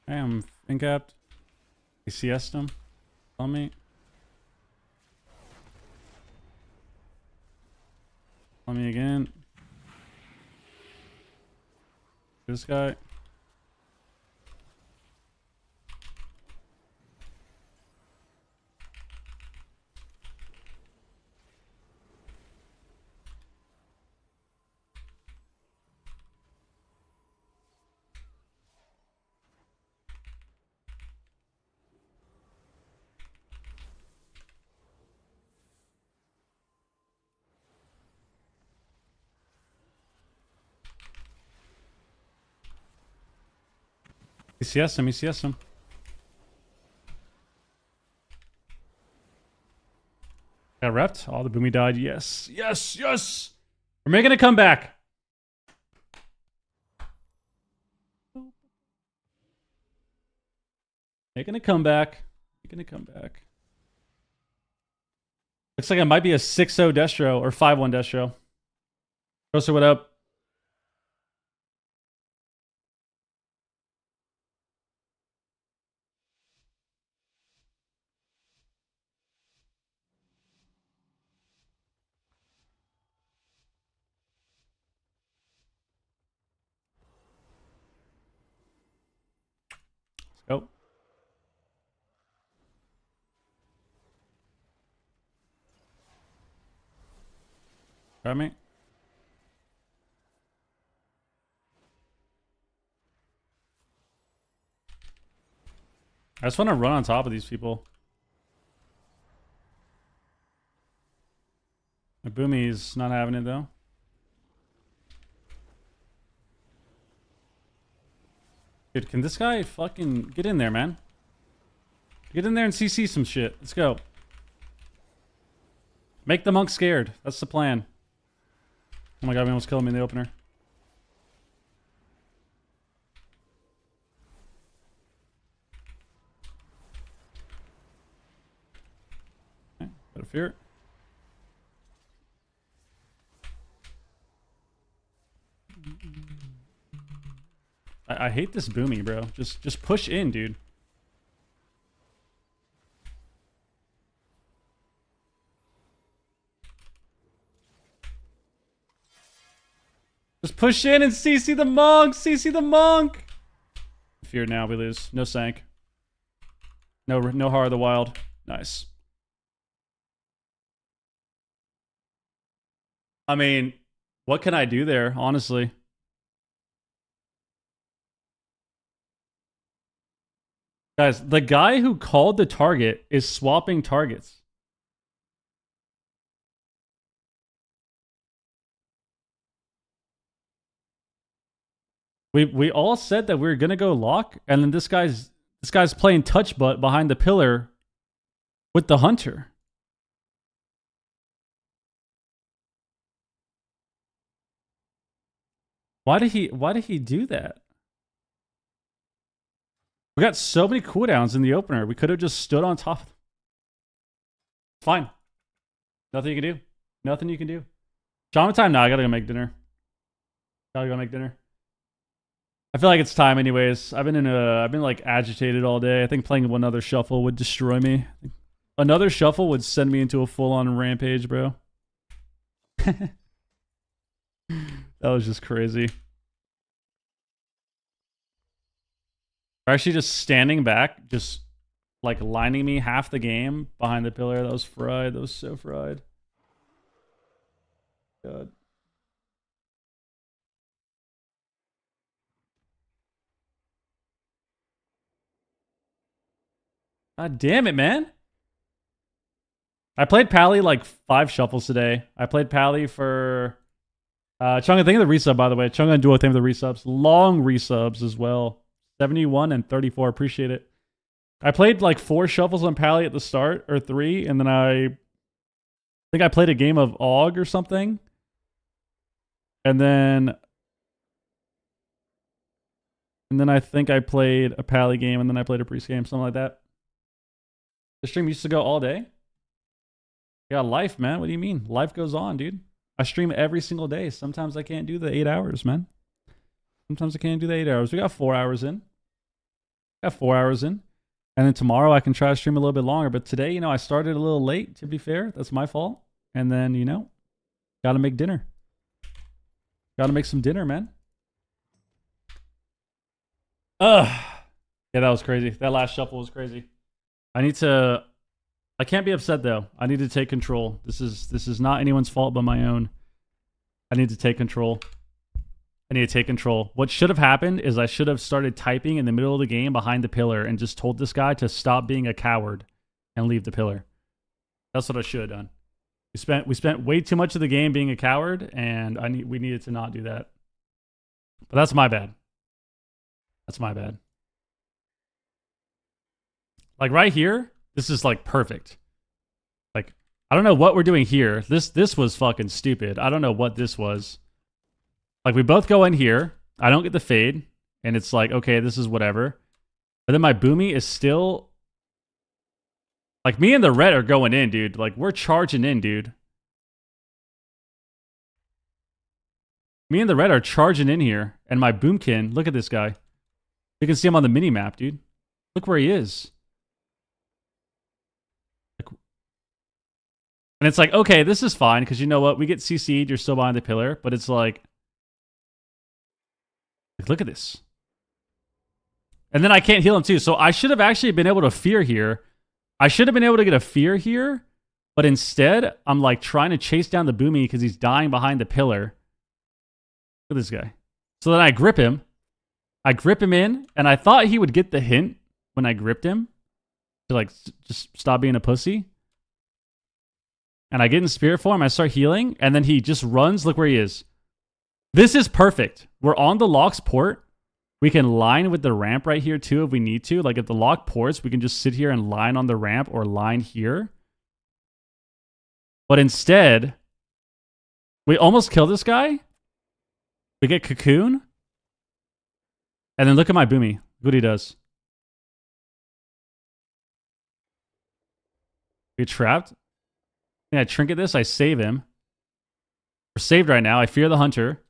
Speaker 2: I am incapped. He CS'd him. On me. On me again. This guy. He CS'd him, he CS'd him. Got repped. All the boomy died. Yes. Yes. Yes. We're making a comeback. Making a comeback. Making a comeback. Looks like it might be a 6-0 Destro or 5-1 Destro. Roaster, what up? Let's go. Grab me. I just want to run on top of these people. My boomy's not having it though. Dude, can this guy fucking get in there, man? Get in there and CC some shit. Let's go. Make the monk scared. That's the plan. Oh my god, he almost killed me in the opener. Okay, out of fear. I hate this boomy, bro. Just push in, dude. Just push in and CC the monk! CC the monk! Fear now, we lose. No sank. No Heart of the Wild. Nice. I mean, what can I do there, honestly? Guys, the guy who called the target is swapping targets. We all said that we were gonna go lock, and then this This guy's playing touch butt behind the pillar with the hunter. Why did he do that? We got so many cooldowns in the opener. We could have just stood on top. Fine. Nothing you can do. Nothing you can do. Shaman time now. I gotta go make dinner. Gotta go make dinner. I feel like it's time anyways. I've been like agitated all day. I think playing one other shuffle would destroy me. Another shuffle would send me into a full-on rampage, bro. That was just crazy. They're actually just standing back, just like lining me half the game behind the pillar. That was fried. That was so fried. God. God damn it, man. I played Pally like 5 shuffles today. I played Pally for Chunga. Thank you for the resub, by the way. Chunga and Duo, thank you for the resubs. Long resubs as well. 71 and 34. Appreciate it. I played like 4 shuffles on Pally at the start, or 3, and then I think I played a game of AUG or something. And then I think I played a Pally game, and then I played a priest game, something like that. The stream used to go all day. Yeah, life, man. What do you mean? Life goes on, dude. I stream every single day. Sometimes I can't do the 8 hours, man. Sometimes I can't do the 8 hours. We got 4 hours in. And then tomorrow I can try to stream a little bit longer. But today, you know, I started a little late, to be fair. That's my fault. And then, you know, gotta make dinner. Gotta make some dinner, man. Yeah, that was crazy. That last shuffle was crazy. I can't be upset though. I need to take control. This is not anyone's fault but my own. I need to take control. What should have happened is I should have started typing in the middle of the game behind the pillar and just told this guy to stop being a coward and leave the pillar. That's what I should have done. We spent way too much of the game being a coward, and we needed to not do that. But that's my bad. That's my bad. Like right here, this is like perfect. Like, I don't know what we're doing here. This was fucking stupid. I don't know what this was. Like, we both go in here. I don't get the fade. And it's like, okay, this is whatever. But then my boomy is still... Like, me and the red are going in, dude. Like, we're charging in, dude. Me and the red are charging in here. And my boomkin, look at this guy. You can see him on the mini-map, dude. Look where he is. And it's like, okay, this is fine, because you know what? We get CC'd, you're still behind the pillar, but it's like, look at this. And then I can't heal him too, so I should have actually been able to fear here. I should have been able to get a fear here, but instead, I'm like trying to chase down the boomy because he's dying behind the pillar. Look at this guy. So then I grip him. I grip him in, and I thought he would get the hint when I gripped him to like just stop being a pussy. And I get in spirit form, I start healing, and then he just runs. Look where he is. This is perfect. We're on the Lock's port. We can line with the ramp right here too if we need to. Like if the Lock ports, we can just sit here and line on the ramp or line here. But instead, we almost kill this guy. We get Cocoon. And then look at my boomy. Look what he does. We get trapped. I trinket this, I save him. We're saved right now. I fear the hunter.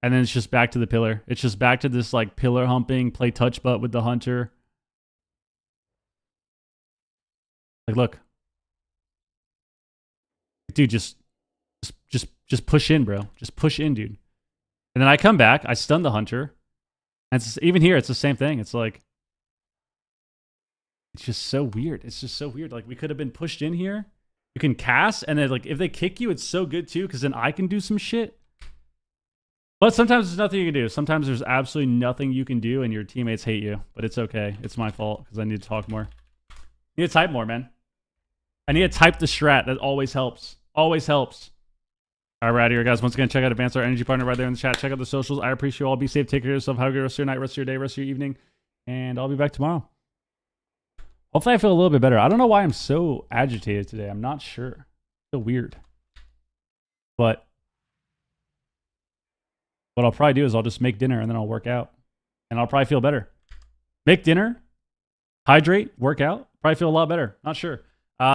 Speaker 2: And then it's just back to the pillar. It's just back to this like pillar humping, play touch butt with the hunter. Like, look. Dude, just push in, bro. Just push in, dude. And then I come back, I stun the hunter. And it's, even here, it's the same thing. It's like, it's just so weird. It's just so weird. Like, we could have been pushed in here. You can cast, and then like if they kick you, it's so good too, because then I can do some shit. But sometimes there's nothing you can do. Sometimes there's absolutely nothing you can do, and your teammates hate you. But it's okay. It's my fault, because I need to talk more. I need to type more, man. I need to type the strat. That always helps. Always helps. All right, we're out of here, guys. Once again, check out Advance, our energy partner right there in the chat. Check out the socials. I appreciate you all. Be safe. Take care of yourself. Have a good rest of your night, rest of your day, rest of your evening. And I'll be back tomorrow. Hopefully I feel a little bit better. I don't know why I'm so agitated today. I'm not sure. I feel weird. But what I'll probably do is I'll just make dinner and then I'll work out. And I'll probably feel better. Make dinner, hydrate, work out, probably feel a lot better. Not sure.